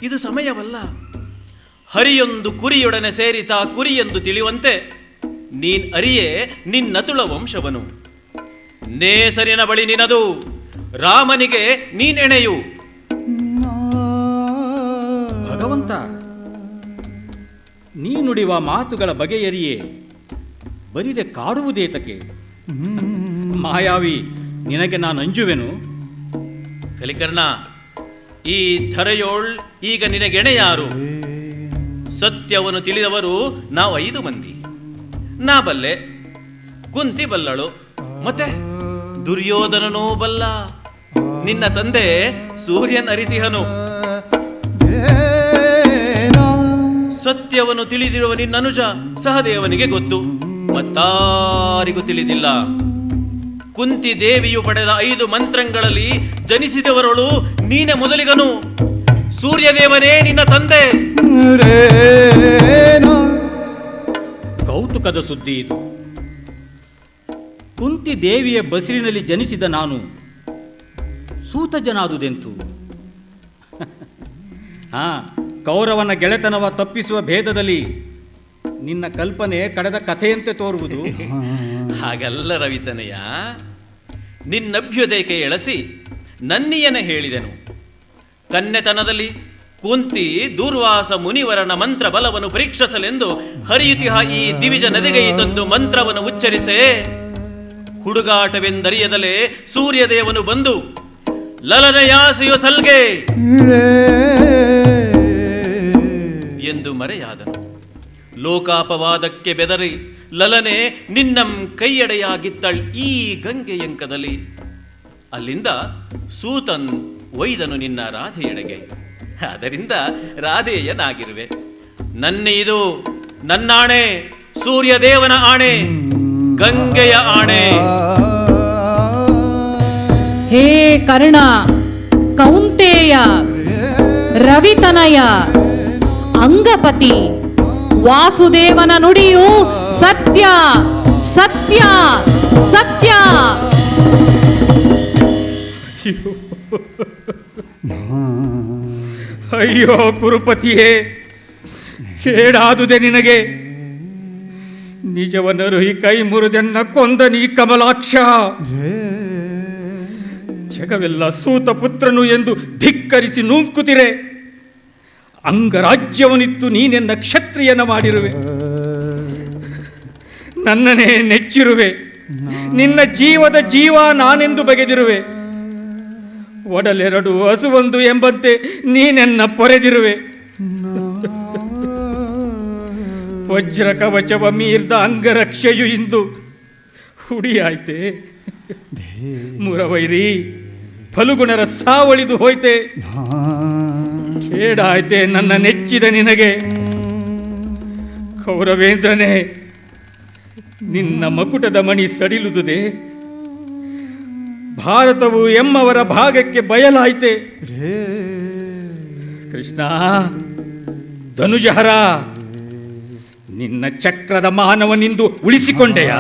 ಇದು ಸಮಯವಲ್ಲ. ಹರಿಯೊಂದು ಕುರಿಯೊಡನೆ ಸೇರಿತ ಕುರಿಯೆಂದು ತಿಳಿಯುವಂತೆ ನೀನ್ ಅರಿಯೇ ನಿನ್ನತುಳ ವಂಶವನು. ನೇಸರಿನ ಬಳಿ ನಿನದು, ರಾಮನಿಗೆ ನೀನೆಣೆಯು. ಭಗವಂತ, ನೀ ನುಡಿವ ಮಾತುಗಳ ಬಗೆಯರಿಯೇ ಬರಿದೆ ಕಾಡುವುದೇತಕ್ಕೆ? ಮಾಯಾವಿ, ನಿನಗೆ ನಾನು ಅಂಜುವೆನು? ಕಲಿಕರ್ಣ, ಈ ಧರೆಯೋಳ್ ಈಗ ನಿನಗೆಣೆಯಾರು? ಸತ್ಯವನ್ನು ತಿಳಿದವರು ನಾವು 5 ಮಂದಿ. ನಾ ಬಲ್ಲೆ, ಕುಂತಿ ಬಲ್ಲಳು, ಮತ್ತೆ ದುರ್ಯೋಧನನೂ ಬಲ್ಲ. ನಿನ್ನ ತಂದೆ ಸೂರ್ಯನ್ ಅರಿತಿಹನು. ಸತ್ಯವನ್ನು ತಿಳಿದಿರುವ ನಿನ್ನ ಅನುಜ ಸಹದೇವನಿಗೆ ಗೊತ್ತು, ಮತ್ತಾರಿಗೂ ತಿಳಿದಿಲ್ಲ. ಕುಂತಿ ದೇವಿಯು ಪಡೆದ 5 ಮಂತ್ರಗಳಲ್ಲಿ ಜನಿಸಿದವರಳು ನೀನೆ ಮೊದಲಿಗನು. ಸೂರ್ಯದೇವನೇ ನಿನ್ನ ತಂದೆ. ಕೌತುಕದ ಸುದ್ದಿ ಇದು. ಕುಂತಿ ದೇವಿಯ ಬಸಿರಿನಲ್ಲಿ ಜನಿಸಿದ ನಾನು ಸೂತಜನಾದುದೆಂತು? ಕೌರವನ ಗೆಳೆತನವ ತಪ್ಪಿಸುವ ಭೇದದಲ್ಲಿ ನಿನ್ನ ಕಲ್ಪನೆ ಕಳೆದ ಕಥೆಯಂತೆ ತೋರುವುದು. ಹಾಗಲ್ಲ ರವಿತನಯ, ನಿನ್ನಭ್ಯುದಯಕ್ಕೆ ಎಳಸಿ ನನ್ನಿಯನ ಹೇಳಿದೆನು. ಕನ್ನೆತನದಲ್ಲಿ ಕುಂತಿ ದೂರ್ವಾಸ ಮುನಿವರನ ಮಂತ್ರ ಬಲವನ್ನು ಪರೀಕ್ಷಿಸಲೆಂದು ಹರಿಯುತಿಹ ಈ ದಿವಿಜ ನದಿಗೆ ತಂದು ಮಂತ್ರವನ್ನು ಉಚ್ಚರಿಸೆ. ಹುಡುಗಾಟವೆಂದರಿಯದಲೇ ಸೂರ್ಯದೇವನು ಬಂದು ಲಲನೆಯಾಸೆಯು ಸಲ್ಗೆ ಎಂದು ಮರೆಯಾದನು. ಲೋಕಾಪವಾದಕ್ಕೆ ಬೆದರಿ ಲಲನೆ ನಿನ್ನಂ ಕೈಯಡೆಯಾಗಿದ್ದಳ್ ಈ ಗಂಗೆಯಂಕದಲ್ಲಿ. ಅಲ್ಲಿಂದ ಸೂತನ್ ಒಯ್ದನು ನಿನ್ನ ರಾಧೆಯೆಡೆಗೆ. ಅದರಿಂದ ರಾಧೇಯನಾಗಿರುವೆ. ಇದು ನನ್ನಾಣೆ, ಸೂರ್ಯದೇವನ ಆಣೆ, ಗಂಗೆಯ ಆಣೆ. ಹೇ ಕರ್ಣ, ಕೌಂತೇಯ, ರವಿತನಯ, ಅಂಗಪತಿ, ವಾಸುದೇವನ ನುಡಿಯು ಸತ್ಯ, ಸತ್ಯ, ಸತ್ಯ. ಅಯ್ಯೋ ಕುರುಪತಿಯೇ, ಕೇಡಾದುದೆ ನಿನಗೆ. ನಿಜವನ್ನರು ಕೈ ಮುರಿದೆನ್ನ ಕೊಂದ ನೀ ಕಮಲಾಕ್ಷ. ಜಗವೆಲ್ಲ ಸೂತ ಪುತ್ರನು ಎಂದು ಧಿಕ್ಕರಿಸಿ ನೂಂಕುತ್ತಿರೆ. ಅಂಗರಾಜ್ಯವನಿತ್ತು ನೀನೆನ್ನ ಕ್ಷತ್ರಿಯನ ಮಾಡಿರುವೆ. ನನ್ನನ್ನೇ ನೆಚ್ಚಿರುವೆ. ನಿನ್ನ ಜೀವದ ಜೀವ ನಾನೆಂದು ಬಗೆದಿರುವೆ. ಒಡಲೆರಡು ಹಸುವೊಂದು ಎಂಬಂತೆ ನೀನೆನ್ನ ಪೊರೆದಿರುವೆ. ವಜ್ರ ಕವಚವ ಮೀರ್ದ ಅಂಗರಕ್ಷೆಯು ಇಂದು ಹುಡಿಯಾಯ್ತೆ. ಮುರವೈರಿ ಫಲುಗುಣರ ಸಾವಳಿದು ಹೋಯ್ತೆ. ಕೇಡಾಯ್ತೆ ನನ್ನ ನೆಚ್ಚಿದ ನಿನಗೆ. ಕೌರವೇಂದ್ರನೇ, ನಿನ್ನ ಮಕುಟದ ಮಣಿ ಸಡಿಲುದುದೆ. ಭಾರತವು ಎಮ್ಮವರ ಭಾಗಕ್ಕೆ ಬಯಲಾಯ್ತೆ. ಕೃಷ್ಣ ಧನುಜಹರ, ನಿನ್ನ ಚಕ್ರದ ಮಾನವನಿಂದು ಉಳಿಸಿಕೊಂಡೆಯ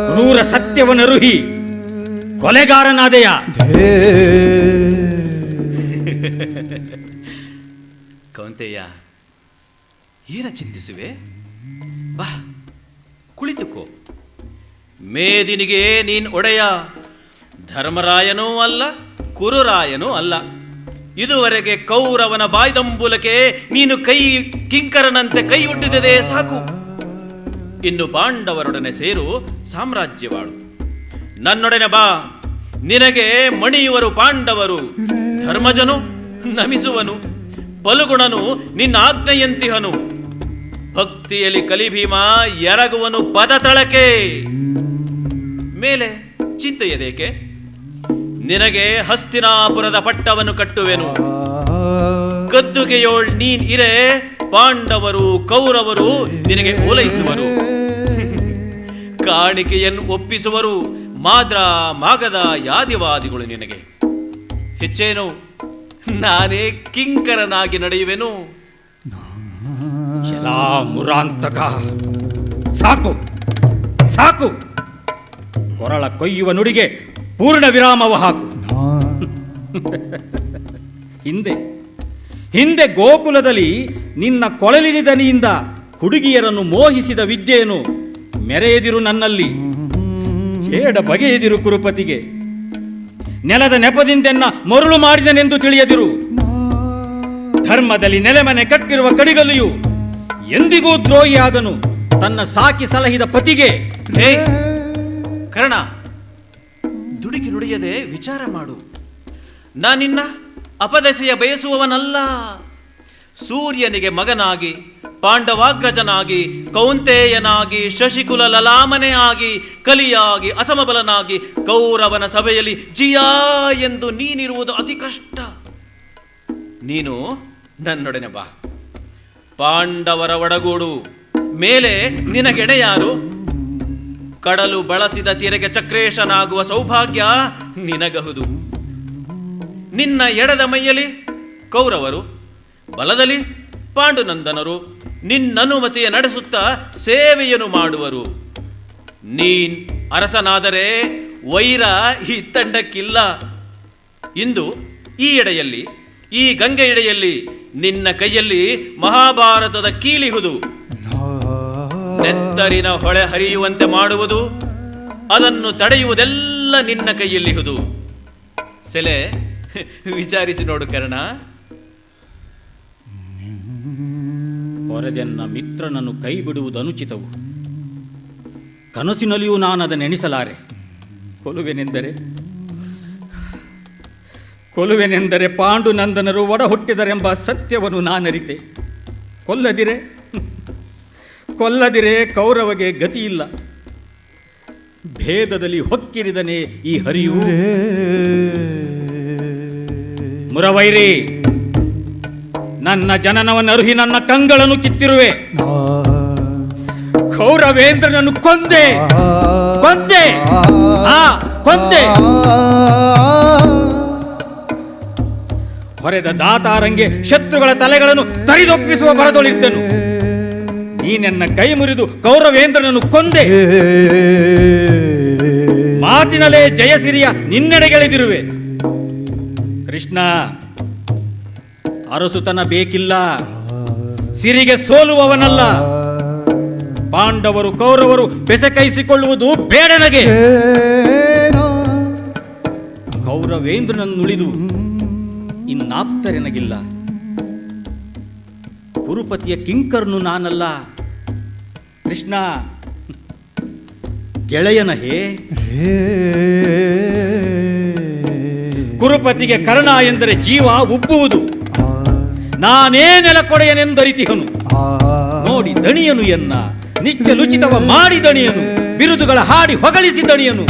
ಕ್ರೂರ ಸತ್ಯವನ್ನರುಹಿ ಕೊಲೆಗಾರನಾದೆಯ. ಕೌಂತೆಯ, ಏನ ಚಿಂತಿಸುವೆ? ಬಾ, ಕುಳಿತುಕೋ. ಮೇದಿನಿಗೆ ನೀನ್ ಒಡೆಯ, ಧರ್ಮರಾಯನೂ ಅಲ್ಲ, ಕುರುರಾಯನೂ ಅಲ್ಲ. ಇದುವರೆಗೆ ಕೌರವನ ಬಾಯ್ದಂಬುಲಕ್ಕೆ ನೀನು ಕಿಂಕರನಂತೆ ಕೈ ಒಡ್ಡಿದೆ ಸಾಕು. ಇನ್ನು ಪಾಂಡವರೊಡನೆ ಸೇರು, ಸಾಮ್ರಾಜ್ಯವಾಳು. ನನ್ನೊಡನೆ ಬಾ, ನಿನಗೆ ಮಣಿಯುವರು ಪಾಂಡವರು. ಧರ್ಮಜನು ನಮಿಸುವನು, ಫಲುಗುಣನು ನಿನ್ನ ಆಜ್ಞೆಯಂತಿಹನು. ಭಕ್ತಿಯಲ್ಲಿ ಕಲಿಭೀಮ ಎರಗುವನು ಪದತಳಕೆ. ಮೇಲೆ ಚಿಂತೆಯದೇಕೆ? ನಿನಗೆ ಹಸ್ತಿನಾಪುರದ ಪಟ್ಟವನ್ನು ಕಟ್ಟುವೆನು. ಗದ್ದುಗೆಯೋಳ್ ನೀನ್ ಇರೆ, ಪಾಂಡವರು ಕೌರವರು ನಿನಗೆ ಓಲೈಸುವರು. ಕಾಣಿಕೆಯನ್ನು ಒಪ್ಪಿಸುವರು ಮಾದ್ರ ಮಾಗದ ಯಾದಿವಾದಿಗಳು ನಿನಗೆ. ಹೆಚ್ಚೇನು, ನಾನೇ ಕಿಂಕರನಾಗಿ ನಡೆಯುವೆನು. ಎಲ್ಲಾ ಮುರಾಂತಕ, ಸಾಕು ಸಾಕು. ಕೊರಳ ಕೊಯ್ಯುವ ನುಡಿಗೆ ಪೂರ್ಣ ವಿರಾಮವ ಹಾಕು. ಹಿಂದೆ ಗೋಕುಲದಲ್ಲಿ ನಿನ್ನ ಕೊಳಲಿನ ದನಿಯಿಂದ ಹುಡುಗಿಯರನ್ನು ಮೋಹಿಸಿದ ವಿದ್ಯೆಯನ್ನು ಮೆರೆಯದಿರು ನನ್ನಲ್ಲಿ. ಬೇಡ ಬಗೆಯದಿರು ಕುರುಪತಿಗೆ. ನೆಲದ ನೆಪದಿಂದೆನ್ನ ಮರುಳು ಮಾಡಿದನೆಂದು ತಿಳಿಯದಿರು. ಧರ್ಮದಲ್ಲಿ ನೆಲೆಮನೆ ಕಟ್ಟಿರುವ ಕಡಿಗಲ್ಲಿಯು ಎಂದಿಗೂ ದ್ರೋಹಿಯಾಗನು ತನ್ನ ಸಾಕಿ ಸಲಹಿದ ಪತಿಗೆ. ಹೇ ಕರ್ಣ, ದುಡುಕಿ ನುಡಿಯದೆ ವಿಚಾರ ಮಾಡು. ನಾನಿನ್ನ ಅಪದೆಸೆಯ ಬಯಸುವವನಲ್ಲ. ಸೂರ್ಯನಿಗೆ ಮಗನಾಗಿ, ಪಾಂಡವಾಗ್ರಜನಾಗಿ, ಕೌಂತೆಯನಾಗಿ, ಶಶಿಕುಲ ಲಲಾಮನೆ ಆಗಿ, ಕಲಿಯಾಗಿ, ಅಸಮಬಲನಾಗಿ ಕೌರವನ ಸಭೆಯಲ್ಲಿ ಜಿಯಾ ಎಂದು ನೀನಿರುವುದು ಅತಿ ಕಷ್ಟ. ನೀನು ನನ್ನೊಡನೆ ಬಾ, ಪಾಂಡವರ ಒಡಗೂಡು. ಮೇಲೆ ನಿನಗೆಡೆಯಾರು? ಕಡಲು ಬಳಸಿದ ತೀರೆಗೆ ಚಕ್ರೇಶನಾಗುವ ಸೌಭಾಗ್ಯ ನಿನಗಹುದು. ನಿನ್ನ ಎಡದ ಮೈಯಲ್ಲಿ ಕೌರವರು, ಬಲದಲ್ಲಿ ಪಾಂಡುನಂದನರು ನಿನ್ನನುಮತಿಯ ನಡೆಸುತ್ತಾ ಸೇವೆಯನ್ನು ಮಾಡುವರು. ನೀನ್ ಅರಸನಾದರೆ ವೈರ ಈ ತಂಡಕ್ಕಿಲ್ಲ. ಇಂದು ಈ ಎಡೆಯಲ್ಲಿ, ಈ ಗಂಗೆ ಎಡೆಯಲ್ಲಿ ನಿನ್ನ ಕೈಯಲ್ಲಿ ಮಹಾಭಾರತದ ಕೀಲಿಹುದು. ನೆತ್ತರಿನ ಹೊಳೆ ಹರಿಯುವಂತೆ ಮಾಡುವುದು, ಅದನ್ನು ತಡೆಯುವುದೆಲ್ಲ ನಿನ್ನ ಕೈಯಲ್ಲಿಹುದು. ಸೆಲೆ, ವಿಚಾರಿಸಿ ನೋಡು ಕರ್ಣ. ಹೊರದೆನ್ನ ಮಿತ್ರನನ್ನು ಕೈ ಬಿಡುವುದು ಅನುಚಿತವು. ಕನಸಿನಲ್ಲಿಯೂ ನಾನು ಅದನ್ನು ಎಣಿಸಲಾರೆ. ಕೊಲುವೆನೆಂದರೆ ಪಾಂಡುನಂದನರು ಒಡ ಹುಟ್ಟಿದರೆಂಬ ಸತ್ಯವನ್ನು ನಾನರಿತೆ. ಕೊಲ್ಲದಿರೆ ಕೌರವಗೆ ಗತಿಯಿಲ್ಲ. ಭೇದದಲ್ಲಿ ಹೊಕ್ಕಿರಿದನೆ ಈ ಹರಿಯು. ಮುರವೈರಿ, ನನ್ನ ಜನನವನ್ನು ಅರುಹಿ ನನ್ನ ಕಂಗಳನ್ನು ಕಿತ್ತಿರುವೆ. ಕೌರವೇಂದ್ರನನ್ನು ಕೊಂದೆ. ಹೊರೆದ ದಾತಾರಂಗೆ ಶತ್ರುಗಳ ತಲೆಗಳನ್ನು ತರಿದೊಪ್ಪಿಸುವ ಬರದೊಳಿದ್ದನು. ನೀನೆನ್ನ ಕೈ ಮುರಿದು ಕೌರವೇಂದ್ರನನ್ನು ಕೊಂದೆ. ಮಾತಿನಲ್ಲೇ ಜಯಸಿರಿಯ ನಿನ್ನೆಡೆಗೆಳೆದಿರುವೆ. ಕೃಷ್ಣ, ಅರಸುತನ ಬೇಕಿಲ್ಲ, ಸಿರಿಗೆ ಸೋಲುವವನಲ್ಲ. ಪಾಂಡವರು ಕೌರವರು ಬೆಸಕೈಸಿಕೊಳ್ಳುವುದು ಬೇಡನಗೆ. ಕೌರವೇಂದ್ರನನ್ನುಳಿದು ಇನ್ನಾಪ್ತರೆನಗಿಲ್ಲ. ಕುರುಪತಿಯ ಕಿಂಕರ್ನು ನಾನಲ್ಲ. ಕೃಷ್ಣ, ಗೆಳೆಯನ ಹೇ. ಕುರುಪತಿಗೆ ಕರ್ಣ ಎಂದರೆ ಜೀವ ಉಬ್ಬುವುದು. ನಾನೇ ನೆಲಕೊಡೆಯನೆಂದರಿತಿಹನು. ನೋಡಿ ದಣಿಯನು ಎನ್ನ ನಿಚ್ಚಲುಚಿತವ ಮಾಡಿ ದಣಿಯನು. ಬಿರುದುಗಳ ಹಾಡಿ ಹೊಗಳಿಸಿ ದಣಿಯನು.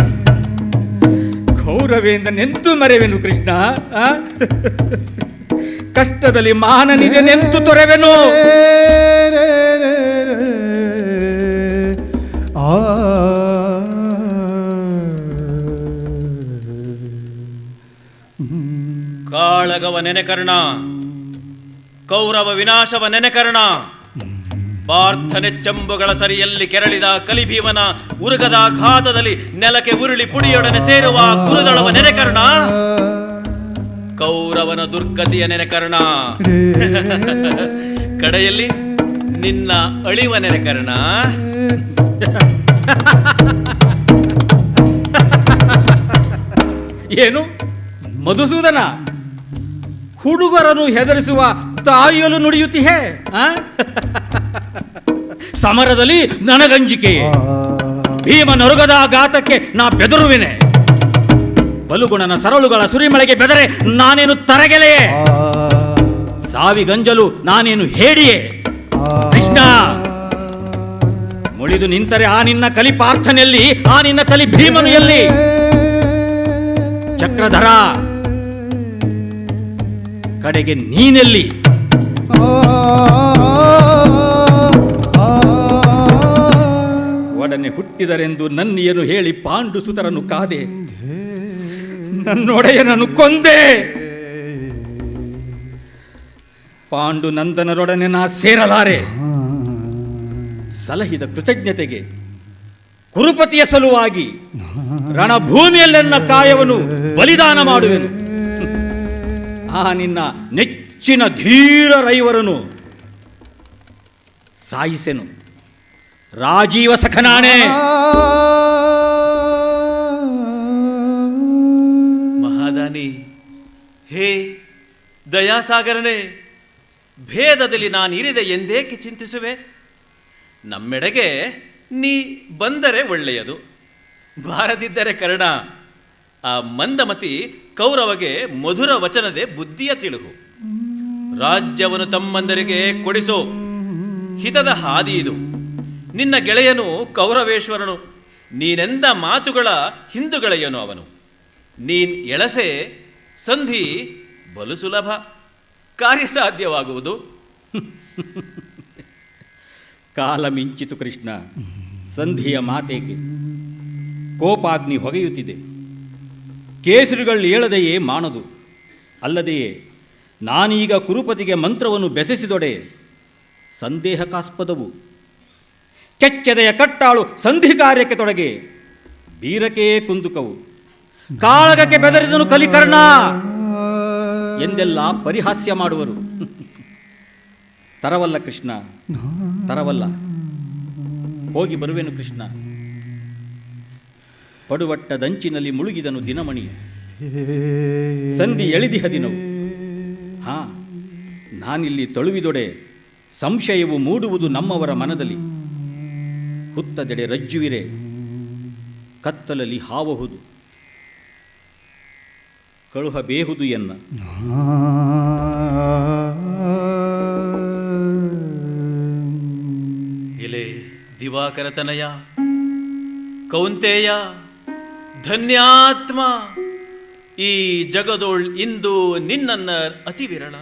ಕೌರವೇಂದ್ರನೆಂತು ಮರೆವೆನು ಕೃಷ್ಣ. ಕಷ್ಟದಲ್ಲಿ ಮಾನನಿಜನೆಂತು ತೊರೆವೆನು. ಕಾಳಗವ ನೆನೆಕರ್ಣ, ಕೌರವ ವಿನಾಶವ ನೆನೆಕರ್ಣ. ಪಾರ್ಥನೆಚ್ಚಂಬುಗಳ ಸರಿಯಲ್ಲಿ ಕೆರಳಿದ ಕಲಿಭೀಮನ ಉರುಗದ ಘಾತದಲ್ಲಿ ನೆಲಕ್ಕೆ ಉರುಳಿ ಪುಡಿಯೊಡನೆ ಸೇರುವ ಕುರುದಳವ ನೆನೆಕರ್ಣ, ಕೌರವನ ದುರ್ಗತಿಯ ನೆನೆಕರ್ಣ, ಕಡೆಯಲ್ಲಿ ನಿನ್ನ ಅಳಿವ ನೆನೆಕರ್ಣ. ಏನು ಮಧುಸೂದನ, ಹುಡುಗರನ್ನು ಹೆದರಿಸುವ ತಾಯಿಯಲು ನುಡಿಯುತ್ತೀಹೇ? ಸಮರದಲ್ಲಿ ನನಗಂಜಿಕೆ, ಭೀಮ ನೊರಗದ ಘಾತಕ್ಕೆ ನಾ ಬೆದರುವೆನೆ. ಬಲುಗುಣನ ಸರಳುಗಳ ಸುರಿಮಳೆಗೆ ಬೆದರೆ ನಾನೇನು ತರಗೆಲೆಯೇ? ಸಾವಿಗಂಜಲು ನಾನೇನು ಹೇಡಿಯೇ? ಕೃಷ್ಣ, ಮುಳಿದು ನಿಂತರೆ ಆ ನಿನ್ನ ಕಲಿ ಪಾರ್ಥನೆಲ್ಲಿ, ಆ ನಿನ್ನ ಕಲಿ ಭೀಮನು ಎಲ್ಲಿ? ಚಕ್ರಧರ, ಕಡೆಗೆ ನೀನೆಲ್ಲಿ? ಒಡನೆ ಹುಟ್ಟಿದರೆಂದು ನನ್ನಿಯನು ಹೇಳಿ ಪಾಂಡು ಸುತರನ್ನು ಕಾದೆ, ನನ್ನೊಡೆಯನನ್ನು ಕೊಂದೆ. ಪಾಂಡು ನಂದನರೊಡನೆ ನಾ ಸೇರಲಾರೆ. ಸಲಹಿದ ಕೃತಜ್ಞತೆಗೆ ಕುರುಪತಿಯ ಸಲುವಾಗಿ ರಣಭೂಮಿಯಲ್ಲೆನ್ನ ಕಾಯವನ್ನು ಬಲಿದಾನ ಮಾಡುವೆನು. ಆ ನಿನ್ನ ನೆಚ್ಚಿನ ಧೀರ ರೈವರನು ಸಾಯಿಸೆನು. ರಾಜೀವ ಸಖನಾಣೆ. ಮಹಾದಾನಿ, ಹೇ ದಯಾಸಾಗರನೇ, ಭೇದದಲ್ಲಿ ನಾನಿರಿದೆ ಎಂದೇಕೆ ಚಿಂತಿಸುವೆ? ನಮ್ಮೆಡೆಗೆ ನೀ ಬಂದರೆ ಒಳ್ಳೆಯದು, ಬಾರದಿದ್ದರೆ ಕರ್ಣ. ಆ ಮಂದಮತಿ ಕೌರವಗೆ ಮಧುರ ವಚನದೆ ಬುದ್ಧಿಯ ತಿಳುಹು. ರಾಜ್ಯವನ್ನು ತಮ್ಮಂದರಿಗೆ ಕೊಡಿಸು, ಹಿತದ ಹಾದಿ ಇದು. ನಿನ್ನ ಗೆಳೆಯನು ಕೌರವೇಶ್ವರನು, ನೀನೆಂದ ಮಾತುಗಳ ಹಿಂದುಗೆಳೆಯನು ಅವನು. ನೀನ್ ಎಳಸೆ ಸಂಧಿ ಬಲು ಸುಲಭ, ಕಾರ್ಯಸಾಧ್ಯವಾಗುವುದು. ಕಾಲ ಮಿಂಚಿತು ಕೃಷ್ಣ, ಸಂಧಿಯ ಮಾತೇಕೆ? ಕೋಪಾಗ್ನಿ ಹೊಗೆಯುತ್ತಿದೆ, ಕೇಸರಿಗಳು ಏಳದೆಯೇ ಮಾನದು. ಅಲ್ಲದೆಯೇ ನಾನೀಗ ಕುರುಪತಿಗೆ ಮಂತ್ರವನ್ನು ಬೆಸೆಸಿದೊಡೆ ಸಂದೇಹಕಾಸ್ಪದವು. ಕೆಚ್ಚೆದೆಯ ಕಟ್ಟಾಳು ಸಂಧಿ ಕಾರ್ಯಕ್ಕೆ ತೊಡಗೆ, ಬೀರಕೇ ಕುಂದುಕವು. ಕಾಳಗಕ್ಕೆ ಬೆದರಿದನು ಕಲಿಕರ್ಣ ಎಂದೆಲ್ಲ ಪರಿಹಾಸ್ಯ ಮಾಡುವರು. ತರವಲ್ಲ ಕೃಷ್ಣ, ತರವಲ್ಲ. ಹೋಗಿ ಬರುವೆನು ಕೃಷ್ಣ. ಪಡುವಟ್ಟದಂಚಿನಲ್ಲಿ ಮುಳುಗಿದನು ದಿನಮಣಿ, ಸಂಧಿ ಎಳಿದಿಹ ದಿನವು. ನಾನಿಲ್ಲಿ ತಳುವಿದೊಡೆ ಸಂಶಯವು ಮೂಡುವುದು ನಮ್ಮವರ ಮನದಲ್ಲಿ. ಹುತ್ತದೆಡೆ ರಜ್ಜುವಿರೆ, ಕತ್ತಲಲ್ಲಿ ಹಾವಹುದು, ಕಳುಹ ಬೇಹುದು ಎನ್ನ. ಎಲೆ ದಿವಾಕರತನಯ, ಕೌಂತೆಯ, ಧನ್ಯಾತ್ಮ, ಈ ಜಗದೋಳ್ ಇಂದು ನಿನ್ನನ್ನ ಅತಿ ವಿರಳ.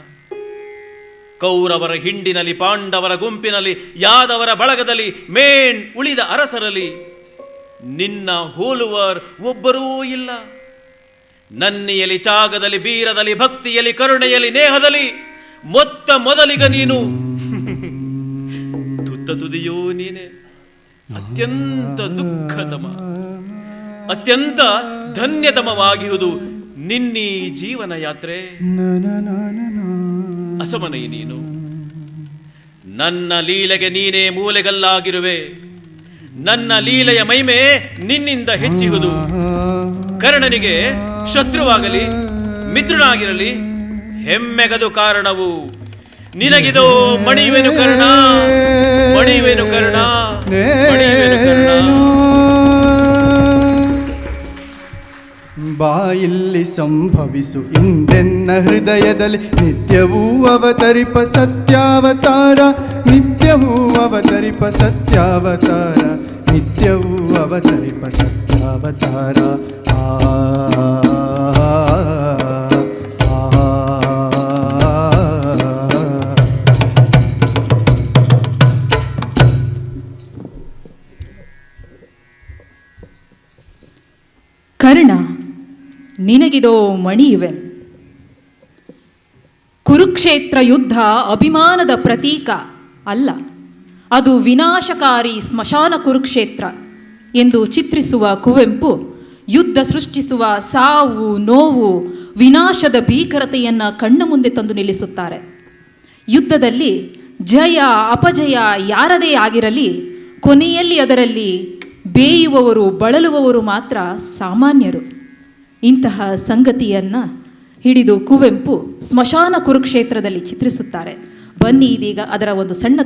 ಕೌರವರ ಹಿಂಡಿನಲ್ಲಿ, ಪಾಂಡವರ ಗುಂಪಿನಲ್ಲಿ, ಯಾದವರ ಬಳಗದಲ್ಲಿ, ಮೇಣ್ ಉಳಿದ ಅರಸರಲ್ಲಿ ನಿನ್ನ ಹೋಲುವರ್ ಒಬ್ಬರೂ ಇಲ್ಲ. ನನ್ನಿಯಲಿ, ಚಾಗದಲ್ಲಿ, ಬೀರದಲ್ಲಿ, ಭಕ್ತಿಯಲ್ಲಿ, ಕರುಣೆಯಲ್ಲಿ, ನೇಹದಲ್ಲಿ ಮೊತ್ತ ಮೊದಲಿಗ ನೀನು. ತುತ್ತ ತುದಿಯೋ ನೀನೆ. ಅತ್ಯಂತ ದುಃಖತಮ, ಅತ್ಯಂತ ಧನ್ಯತಮವಾಗಿರುವುದು ನಿನ್ನೀ ಜೀವನ ಯಾತ್ರೆ. ಅಸಮನೈ ನೀನು. ನನ್ನ ಲೀಲೆಗೆ ನೀನೇ ಮೂಲೆಗಲ್ಲಾಗಿರುವೆ. ನನ್ನ ಲೀಲೆಯ ಮಹಿಮೆ ನಿನ್ನಿಂದ ಹೆಚ್ಚಿಹುದು. ಕರ್ಣನಿಗೆ ಶತ್ರುವಾಗಲಿ ಮಿತ್ರನಾಗಿರಲಿ ಹೆಮ್ಮೆಗದು ಕಾರಣವು. ನಿನಗಿದೋ ಮಣಿಯುವೆನು ಕರ್ಣ, ಮಣಿಯುವೆನು ಕರ್ಣ, ಮಣಿಯುವೆನು ಕರ್ಣ. ಬಾಯಿಲ್ಲಿ ಸಂಭವಿಸು ಇಂದೆನ್ನ ಹೃದಯದಲ್ಲಿ, ನಿತ್ಯವೂ ಅವತರಿಪ ಸತ್ಯಾವತಾರ, ನಿತ್ಯವೂ ಅವತರಿಪ ಸತ್ಯಾವತಾರ, ನಿತ್ಯವೂ ಅವತರಿಪ ಸತ್ಯಾವತಾರ. ಕರ್ಣ, ನಿನಗಿದೋ ಮಣಿಯುವೆನು. ಕುರುಕ್ಷೇತ್ರ ಯುದ್ಧ ಅಭಿಮಾನದ ಪ್ರತೀಕ ಅಲ್ಲ, ಅದು ವಿನಾಶಕಾರಿ ಸ್ಮಶಾನ ಕುರುಕ್ಷೇತ್ರ ಎಂದು ಚಿತ್ರಿಸುವ ಕುವೆಂಪು ಯುದ್ಧ ಸೃಷ್ಟಿಸುವ ಸಾವು, ನೋವು, ವಿನಾಶದ ಭೀಕರತೆಯನ್ನು ಕಣ್ಣ ಮುಂದೆ ತಂದು ನಿಲ್ಲಿಸುತ್ತಾರೆ. ಯುದ್ಧದಲ್ಲಿ ಜಯ ಅಪಜಯ ಯಾರದೇ ಆಗಿರಲಿ, ಕೊನೆಯಲ್ಲಿ ಅದರಲ್ಲಿ ಬೇಯುವವರು, ಬಳಲುವವರು ಮಾತ್ರ ಸಾಮಾನ್ಯರು. ಇಂತಹ ಸಂಗತಿಯನ್ನು ಹಿಡಿದು ಕುವೆಂಪು ಸ್ಮಶಾನ ಕುರುಕ್ಷೇತ್ರದಲ್ಲಿ ಚಿತ್ರಿಸುತ್ತಾರೆ. ಬನ್ನಿ ಇದೀಗ ಅದರ ಒಂದು ಸಣ್ಣ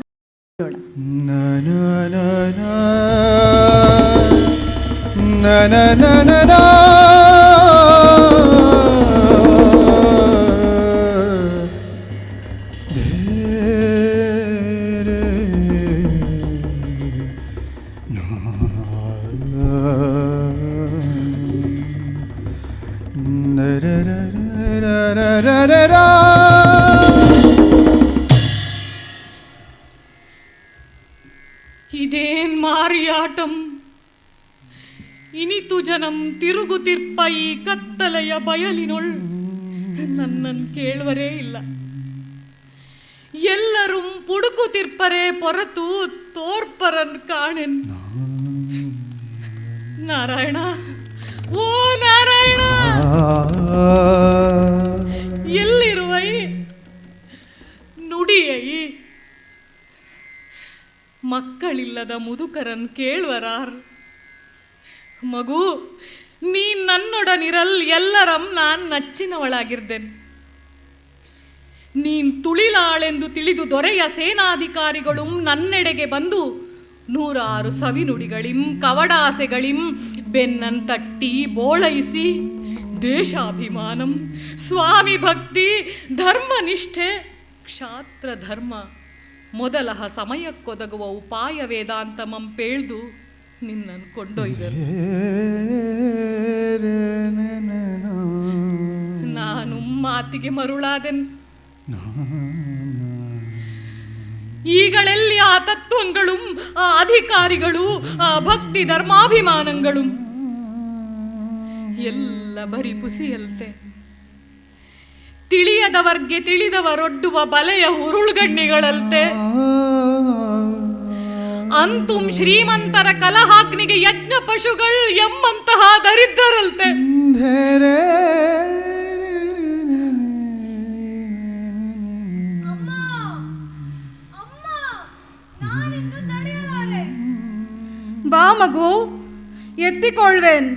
ಇದೇನ್ ಮಾರಿಯಾಟಂ, ಇನಿತು ಜನಂ ತಿರುಗುತಿರ್ಪ ಈ ಕತ್ತಲೆಯ ಬಯಲಿನೊಳ್ ನನ್ನನ್ ಕೇಳುವರೇ ಇಲ್ಲ. ಎಲ್ಲರೂ ಪುಡುಕುತಿರ್ಪರೆ ಪೊರತು ತೋರ್ಪರನ್ ಕಾಣೆನ್. ನಾರಾಯಣ, ಓ ನಾರಾಯಣ, ಎಲ್ಲಿರುವೈ? ನುಡಿಯೈ. ಮಕ್ಕಳಿಲ್ಲದ ಮುದುಕರನ್ ಕೇಳುವರಾರ್. ಮಗು, ನೀ ನನ್ನೊಡನಿರಲ್ ಎಲ್ಲರಂ ನಾನ್ ನಚ್ಚಿನವಳಾಗಿರ್ದೆನ್. ನೀನ್ ತುಳಿಲಾಳೆಂದು ತಿಳಿದು ದೊರೆಯ ಸೇನಾಧಿಕಾರಿಗಳು ನನ್ನೆಡೆಗೆ ಬಂದು 106 ಸವಿನುಡಿಗಳಿಂ ಕವಡಾಸೆಗಳಿಂ ಬೆನ್ನನ್ ತಟ್ಟಿ ಬೋಳೈಸಿ ದೇಶಾಭಿಮಾನಂ, ಸ್ವಾಮಿ ಭಕ್ತಿ, ಧರ್ಮನಿಷ್ಠೆ, ಕ್ಷಾತ್ರ ಧರ್ಮ ಮೊದಲಹ ಸಮಯಕ್ಕೊದಗುವ ಉಪಾಯ ವೇದಾಂತಮಂ ಪೇಳ್ದು ನಿನ್ನನ್ನು ಕೊಂಡೊಯ್ದರು. ನಾನು ಮಾತಿಗೆ ಮರುಳಾದೆನ್. ಈಗಳೆಲ್ಲಿ ಆ ತತ್ವಗಳು, ಆ ಅಧಿಕಾರಿಗಳು, ಆ ಭಕ್ತಿ ಧರ್ಮಾಭಿಮಾನಗಳು ಎಲ್ಲ ಬರಿ ಪುಸಿಯಲ್ತೆ. ತಿಳಿಯದವರ್ಗೆ ತಿಳಿದವರೊಡ್ಡುವ ಬಲೆಯ ಉರುಳುಗಣ್ಣಿಗಳಲ್ತೆ. ಅಂತುಂ ಶ್ರೀಮಂತರ ಕಲಹಾಗ್ನಿಗೆ ಯಜ್ಞ ಪಶುಗಳು ಎಂಬಂತಹ ದರಿದ್ರರಲ್ತೆ. ಬಾ ಮಗು, ಎತ್ತಿಕೊಳ್ವೇನ್.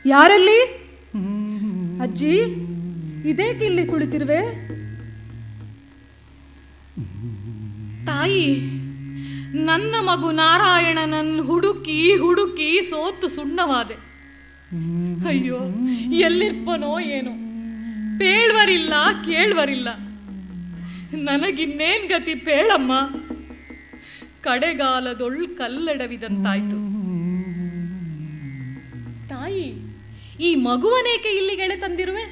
ಯಾರಲ್ಲಿ? ಅಜ್ಜಿ, ಇದೇಕೆ ಇಲ್ಲಿ ಕುಳಿತಿರುವೆ? ತಾಯಿ, ನನ್ನ ಮಗು ನಾರಾಯಣನನ್ನು ಹುಡುಕಿ ಹುಡುಕಿ ಸೋತು ಸುಣ್ಣವಾದೆ. ಅಯ್ಯೋ, ಎಲ್ಲಿರ್ಪನೋ ಏನೋ, ಪೇಳ್ವರಿಲ್ಲ ಕೇಳ್ವರಿಲ್ಲ. ನನಗಿನ್ನೇನ್ ಗತಿ ಪೇಳಮ್ಮ. ಕಡೆಗಾಲದೊಳ್ ಕಲ್ಲಡವಿದಂತಾಯ್ತು. ತಾಯಿ, ಈ ಮಗುವನೇಕೆ ಇಲ್ಲಿಗೆಳೆ ತಂದಿರುವೆ?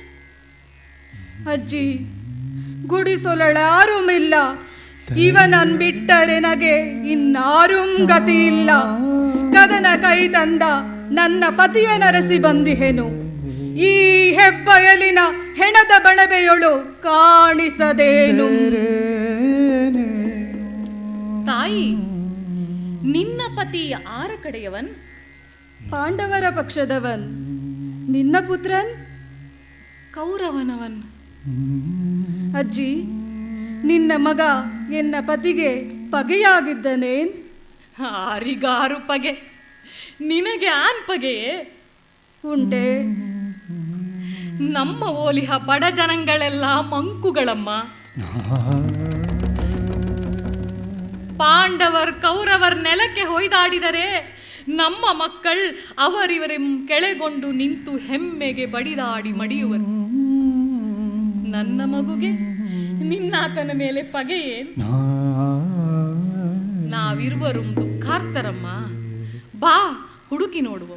ಅಜ್ಜಿ, ಗುಡಿಸೊಲಳಾರುಮಿಲ್ಲ. ಇವನನ್ ಬಿಟ್ಟರೆ ನಗೆ ಇನ್ನಾರುಂ ಗತಿ ಇಲ್ಲ. ಕದನ ಕೈ ತಂದ ನನ್ನ ಪತಿಯ ನರಸಿ ಬಂದಿಹೆನು. ಈ ಹೆಬ್ಬಯಲಿನ ಹೆಣದ ಬಣಬೆಯೊಳು ಕಾಣಿಸದೇನು. ತಾಯಿ, ನಿನ್ನ ಪತಿ ಆರ ಕಡೆಯವನ್? ಪಾಂಡವರ ಪಕ್ಷದವನ್. ನಿನ್ನ ಪುತ್ರನ್? ಕೌರವನವನ್. ಅಜ್ಜಿ, ನಿನ್ನ ಮಗ ಎನ್ನ ಪತಿಗೆ ಪಗೆಯಾಗಿದ್ದನೇನ್? ಆರಿಗಾರು ಪಗೆ, ನಿನಗೆ ಆನ್ ಪಗೆಯೇ ಉಂಟೆ? ನಮ್ಮ ಓಲಿಹ ಬಡ ಜನಗಳೆಲ್ಲ ಮಂಕುಗಳಮ್ಮ. ಪಾಂಡವರ್ ಕೌರವರ್ ನೆಲಕ್ಕೆ ಹೊಯ್ದಾಡಿದರೆ ನಮ್ಮ ಮಕ್ಕಳು ಅವರಿವರಂ ಕೆಳೆಗೊಂಡು ನಿಂತು ಹೆಮ್ಮೆಗೆ ಬಡಿದಾಡಿ ಮಡಿಯುವರು. ನನ್ನ ಮಗುಗೆ ನಿನ್ನಾತನ ಮೇಲೆ ಪಗೆಯೇನ್? ನಾವಿರುವರು ದುಃಖಾರ್ತರಮ್ಮ. ಬಾ, ಹುಡುಕಿ ನೋಡುವ.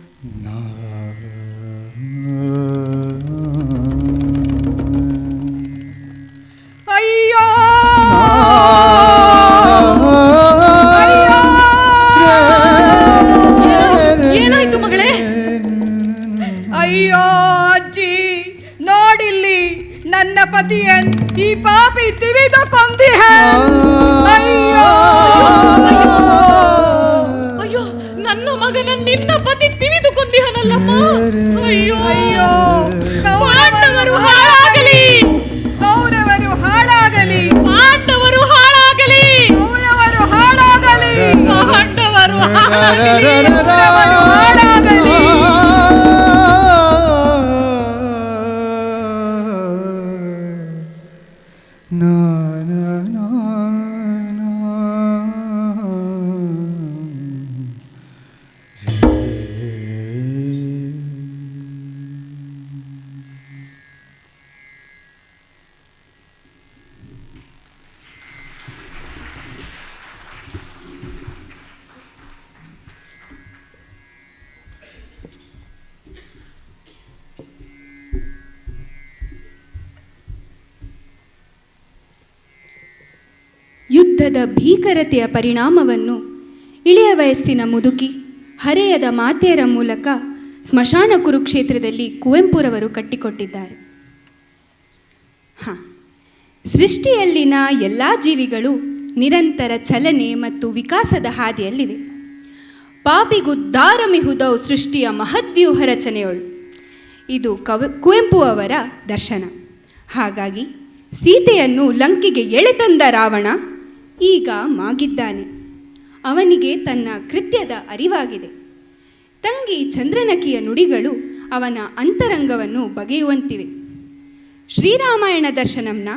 ಅಯ್ಯೋ, ಏನಾಯ್ತು ಮಗಳೇ? ಅಯ್ಯೋ ಅಜ್ಜಿ, ನೋಡಿಲ್ಲಿ ನನ್ನ ಪತಿಯನ್ ಈ ಪಾಪಿ ತಿವಿದು ಕೊಂದಿಹ. ಅಯ್ಯೋ ಅಯ್ಯೋ ಅಯ್ಯೋ ಪಾಂಡವರು ಹಾಳಾಗಲಿ, ಕೌರವರು ಹಾಳಾಗಲಿ, ಪಾಂಡವರು ಹಾಳಾಗಲಿ, ಕೌರವರು ಹಾಳಾಗಲಿ, ಪಾಂಡವರು ಹಾಳಾಗಲಿ. ಕೌರವರು ಹಾಳಾಗಲಿ. ನಾ ನಾ ನಾ ನಾ. ಯುದ್ಧದ ಭೀಕರತೆಯ ಪರಿಣಾಮವನ್ನು ಇಳೆಯ ವಯಸ್ಸಿನ ಮುದುಕಿ ಹರೆಯದ ಮಾತೆಯರ ಮೂಲಕ ಸ್ಮಶಾನ ಕುರುಕ್ಷೇತ್ರದಲ್ಲಿ ಕುವೆಂಪುರವರು ಕಟ್ಟಿಕೊಟ್ಟಿದ್ದಾರೆ. ಸೃಷ್ಟಿಯಲ್ಲಿನ ಎಲ್ಲ ಜೀವಿಗಳು ನಿರಂತರ ಚಲನೆ ಮತ್ತು ವಿಕಾಸದ ಹಾದಿಯಲ್ಲಿವೆ. ಪಾಪಿಗುದ್ದಾರಮಿಹುದೌ ಸೃಷ್ಟಿಯ ಮಹದ್ವ್ಯೂಹ ರಚನೆಯೊಳು. ಇದು ಕುವೆಂಪು ಅವರ ದರ್ಶನ. ಹಾಗಾಗಿ ಸೀತೆಯನ್ನು ಲಂಕೆಗೆ ಎಳೆತಂದ ರಾವಣ ಈಗ ಮಾಗಿದ್ದಾನೆ. ಅವನಿಗೆ ತನ್ನ ಕೃತ್ಯದ ಅರಿವಾಗಿದೆ. ತಂಗಿ ಚಂದ್ರನಕಿಯ ನುಡಿಗಳು ಅವನ ಅಂತರಂಗವನ್ನು ಬಗೆಯುವಂತಿವೆ. ಶ್ರೀರಾಮಾಯಣ ದರ್ಶನಂನ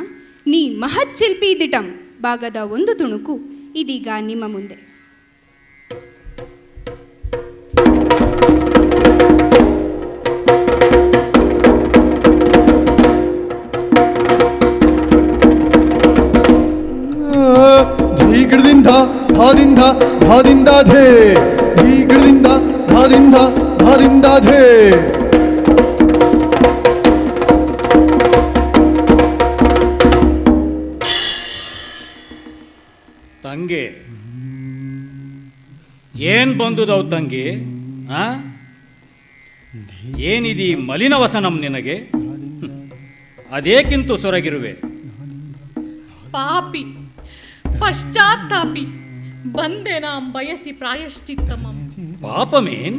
ನೀ ಮಹಚ್ಚಿಲ್ಪಿ ದಿಟಂ ಭಾಗದ ಒಂದು ತುಣುಕು ಇದೀಗ ನಿಮ್ಮ ಮುಂದೆ. ಧೀಗಿಡದಿಂದ ಭಾದಿಂದ ಭಾದಿಂದ ಧೇ, ಧೀಗಿಡದಿಂದ ಭಾದಿಂದ ಭಾದಿಂದ ಧೇ. ತಂಗಿ ಏನ್ ಬಂದುದವು ತಂಗಿ? ಏನಿದಿ ಮಲಿನ ವಸನಂ ನಿನಗೆ? ಅದೇಕಿಂತು ಸೊರಗಿರುವೆ? ಪಾಪಿ ಪಶ್ಚಾತ್ತಾಪಿ ಬಂದೆ ನಾಂ ಬಯಸಿ ಪ್ರಾಯಶ್ಚಿತ್ತಮಂ. ಪಾಪಮೇನ್?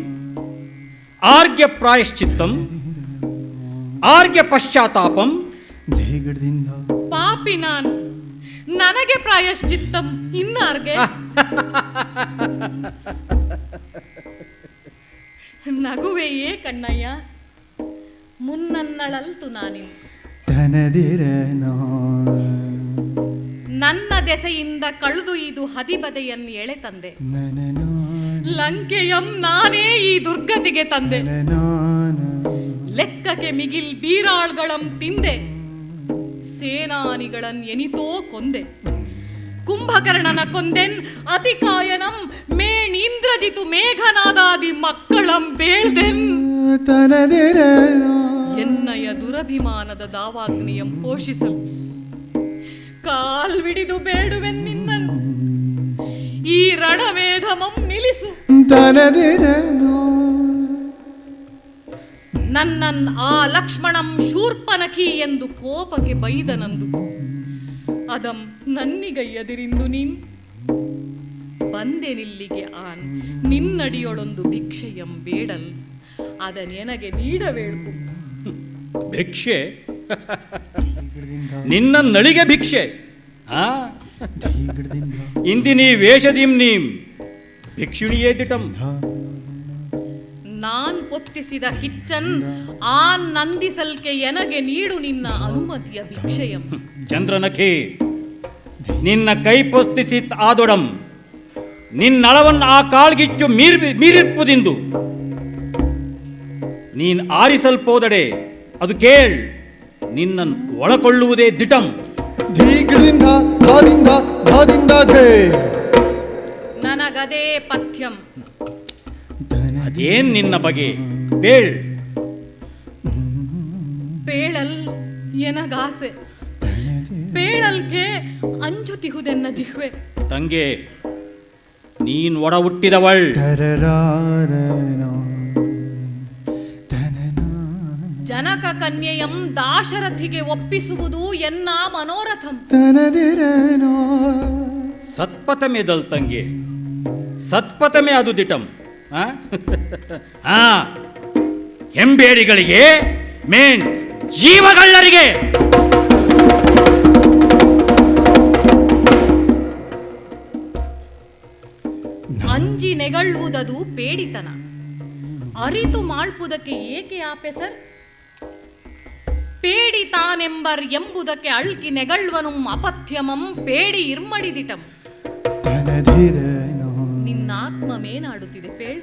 ಆರ್ಗ್ಯ ಪ್ರಾಯಶ್ಚಿತ್ತಂ, ಆರ್ಗ್ಯ ಪಶ್ಚಾತ್ತಾಪಂ. ಧೀಗಿಡದಿಂದ ಪಾಪಿ ನಾನು, ನನಗೆ ಪ್ರಾಯಶ್ಚಿತ್ತಂ ಇನ್ನಾರ್ಗೆ? ನಗುವೆಯೇ ಕಣ್ಣಯ್ಯ, ಮುನ್ನನ್ನಳಲ್ತು ನಾನಿನ್ ತನದಿರನೋ. ನನ್ನ ದೆಸೆಯಿಂದ ಕಳೆದು ಇದು ಹದಿಬದೆಯನ್ನು ಎಳೆ ತಂದೆ. ಲಂಕೆಯಂ ನಾನೇ ಈ ದುರ್ಗತಿಗೆ ತಂದೆ. ಲೆಕ್ಕಕ್ಕೆ ಮಿಗಿಲ್ ಬೀರಾಳ್ಗಳಂ ತಿಂದೆ, ಸೇನಾನಿಗಳನ್ ಎನಿತೋ ಕೊಂದೆ. ಕುಂಭಕರ್ಣನ ಕೊಂದೆನ್ ಅತಿಕಾಯನಂ, ಮೇಣೀಂದ್ರಜಿತು ಮೇಘನಾದಾದಿ ಮಕ್ಕಳಂ ಬೇಳ್ದೆನ್. ಎನ್ನಯ ದುರಭಿಮಾನದ ದಾವಾಗ್ನಿಯಂ ಪೋಷಿಸಲು ಕಾಲ್ವಿಡಿದು ಬೇಡುವೆನ್ ನಿನ್ನನ್. ಈ ರಣವೇಧಮಂ ನಿಲ್ಲಿಸು. ನನ್ನನ್ ಆ ಲಕ್ಷ್ಮಣಂ ಶೂರ್ಪನಖಿ ಎಂದು ಕೋಪಕ್ಕೆ ಬೈದನಂದು. ಅದಂ ನನ್ನಿಗೈಯದಿರಿಂದು ನೀನ್ ಬಂದೆನಿಲ್ಲಿಗೆ ಆನ್. ನಿನ್ನಡಿಯೊಳೊಂದು ಭಿಕ್ಷೆಯಂ ಬೇಡಲ್, ಅದನೆನಗೆ ನೀಡಬೇಳ್ಕು. ಭಿಕ್ಷೆ? ನಿನ್ನ ನಳಿಗೆ ಭಿಕ್ಷೆ? ಇಂದಿನೀ ವೇಷದಿಂ ನೀಂ ಭಿಕ್ಷುಣಿಯೇ ದಿಟಂ. ನಾನ್ ಪೊತ್ತಿಸಿದ ಕಿಚ್ಚನ್ ಆ ನಂದಿಸಲ್ಕೆ ಎನಗೆ ನೀಡು ನಿನ್ನ ಅನುಮತಿಯ ಭಿಕ್ಷೆಯಂ. ಚಂದ್ರನಖಿ, ನಿನ್ನ ಕೈ ಪೊತ್ತಿಸಿತ್ ಆದೊಡಂ ನಿನ್ನಳವನ್ನು ಆ ಕಾಳ್ಗಿಚ್ಚು ಮೀರಿಪ್ಪುದಿಂದು ನೀನ್ ಆರಿಸಲ್ಪೋದಡೆ ಅದು ಕೇಳ್ ನಿನ್ನ ಒಳಕೊಳ್ಳುವುದೇ ದಿಟಂ. ಧೀಗಿಡದಿಂದ ಭಾದಿಂದ ಭಾದಿಂದ ಧೇ. ನನಗದೇ ಪಥ್ಯಂ. ಅದೇನ್ ನಿನ್ನ ಬಗೆ? ಬೇಳ್. ಪೇಳಲ್ ಎನಗಾಸೆ, ಪೇಳಲ್ಗೆ ಅಂಜುತಿಹುದೆನ್ನ ಜಿಹ್ವೆ. ತಂಗೆ, ನೀನ್ ಒಡ ಹುಟ್ಟಿದವಳ್. ಜನಕ ಕನ್ಯೆಯಂ ದಾಶರಥಿಗೆ ಒಪ್ಪಿಸುವುದು ಎನ್ನ ಮನೋರಥಂ. ಸತ್ಪಥಮೆ ದಲ್ ತಂಗೆ, ಸತ್ಪಥಮೆ ಅದು ದಿಟಂ. ಹೆಂಬೇಡಿಗಳಿಗೆ ಮೇನ್ ಜೀವಗಳ್ಳರಿಗೆ. ಅಂಜಿ ನೆಗಳುವುದದು ಪೇಡಿತನ, ಅರಿತು ಮಾಳ್ಪುದಕ್ಕೆ ಏಕೆ ಆಪೆಸರ್? ಪೇಡಿ ತಾನೆಂಬರ್ ಎಂಬುದಕ್ಕೆ ಅಳ್ಕಿ ನೆಗಳ್ವನು ಅಪಥ್ಯಮಂ ಪೇಡಿ ಇರ್ಮಡಿದಿಟಂ. ನಿನ್ನ ಆತ್ಮಮೇನಾಡುತ್ತಿದೆ ಪೇಳ್?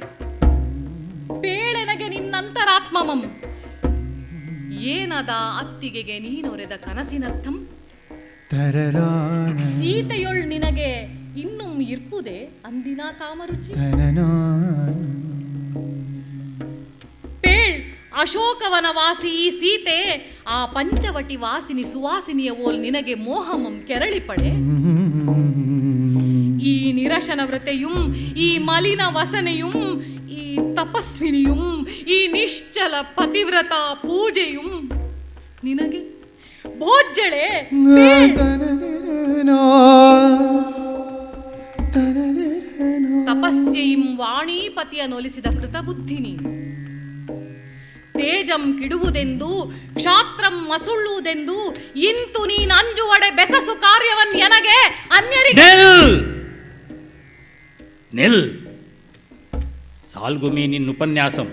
ಪೇಳೆನಗೆ ನಿನ್ನಂತರಾತ್ಮಮಂ. ಏನದ ಅತ್ತಿಗೆಗೆ ನೀನೊರೆದ ಕನಸಿನರ್ಥಂ? ಸೀತೆಯೊಳ್ ನಿನಗೆ ಇನ್ನೂ ಇರ್ಪುದೆ ಅಂದಿನ ಕಾಮರುಚಿ? ಪೇಳ್ ಅಶೋಕವನ ವಾಸಿ ಸೀತೆ ಆ ಪಂಚವಟಿ ವಾಸಿನಿ ಸುವಾಸಿನಿಯ ಓಲ್ ನಿನಗೆ ಮೋಹಮಂ ಕೆರಳಿಪಡೆ. ಈ ನಿರಶನ ವ್ರತೆಯುಂ ಈ ಮಲಿನ ವಸನೆಯುಂ ಈ ತಪಸ್ವಿನಿಯುಂ ಈ ನಿಶ್ಚಲ ಪತಿವ್ರತ ಪೂಜೆಯುಂ ನಿನಗೆ ಭೋಜ್ಜಳೆ. ತಪಸ್ಯೆಯಿಂ ವಾಣೀಪತಿಯ ನೊಲಿಸಿದ ಕೃತಬುದ್ಧಿನಿ. ತೇಜಂ ಕಿಡುವುದೆಂದು ಕ್ಷಾತ್ರಂ ಮಸುಳುವುದೆಂದು ಇಂತು ನೀನ್ ಅಂಜುವಡೆ ಬೆಸಸು ಕಾರ್ಯವನ್ ಎನಗೆ ಅನ್ಯರಿಗೆ. ನೆಲ್ ಸಾಲ್ಗುಮಿ ನಿನ್ ಉಪನ್ಯಾಸಂ.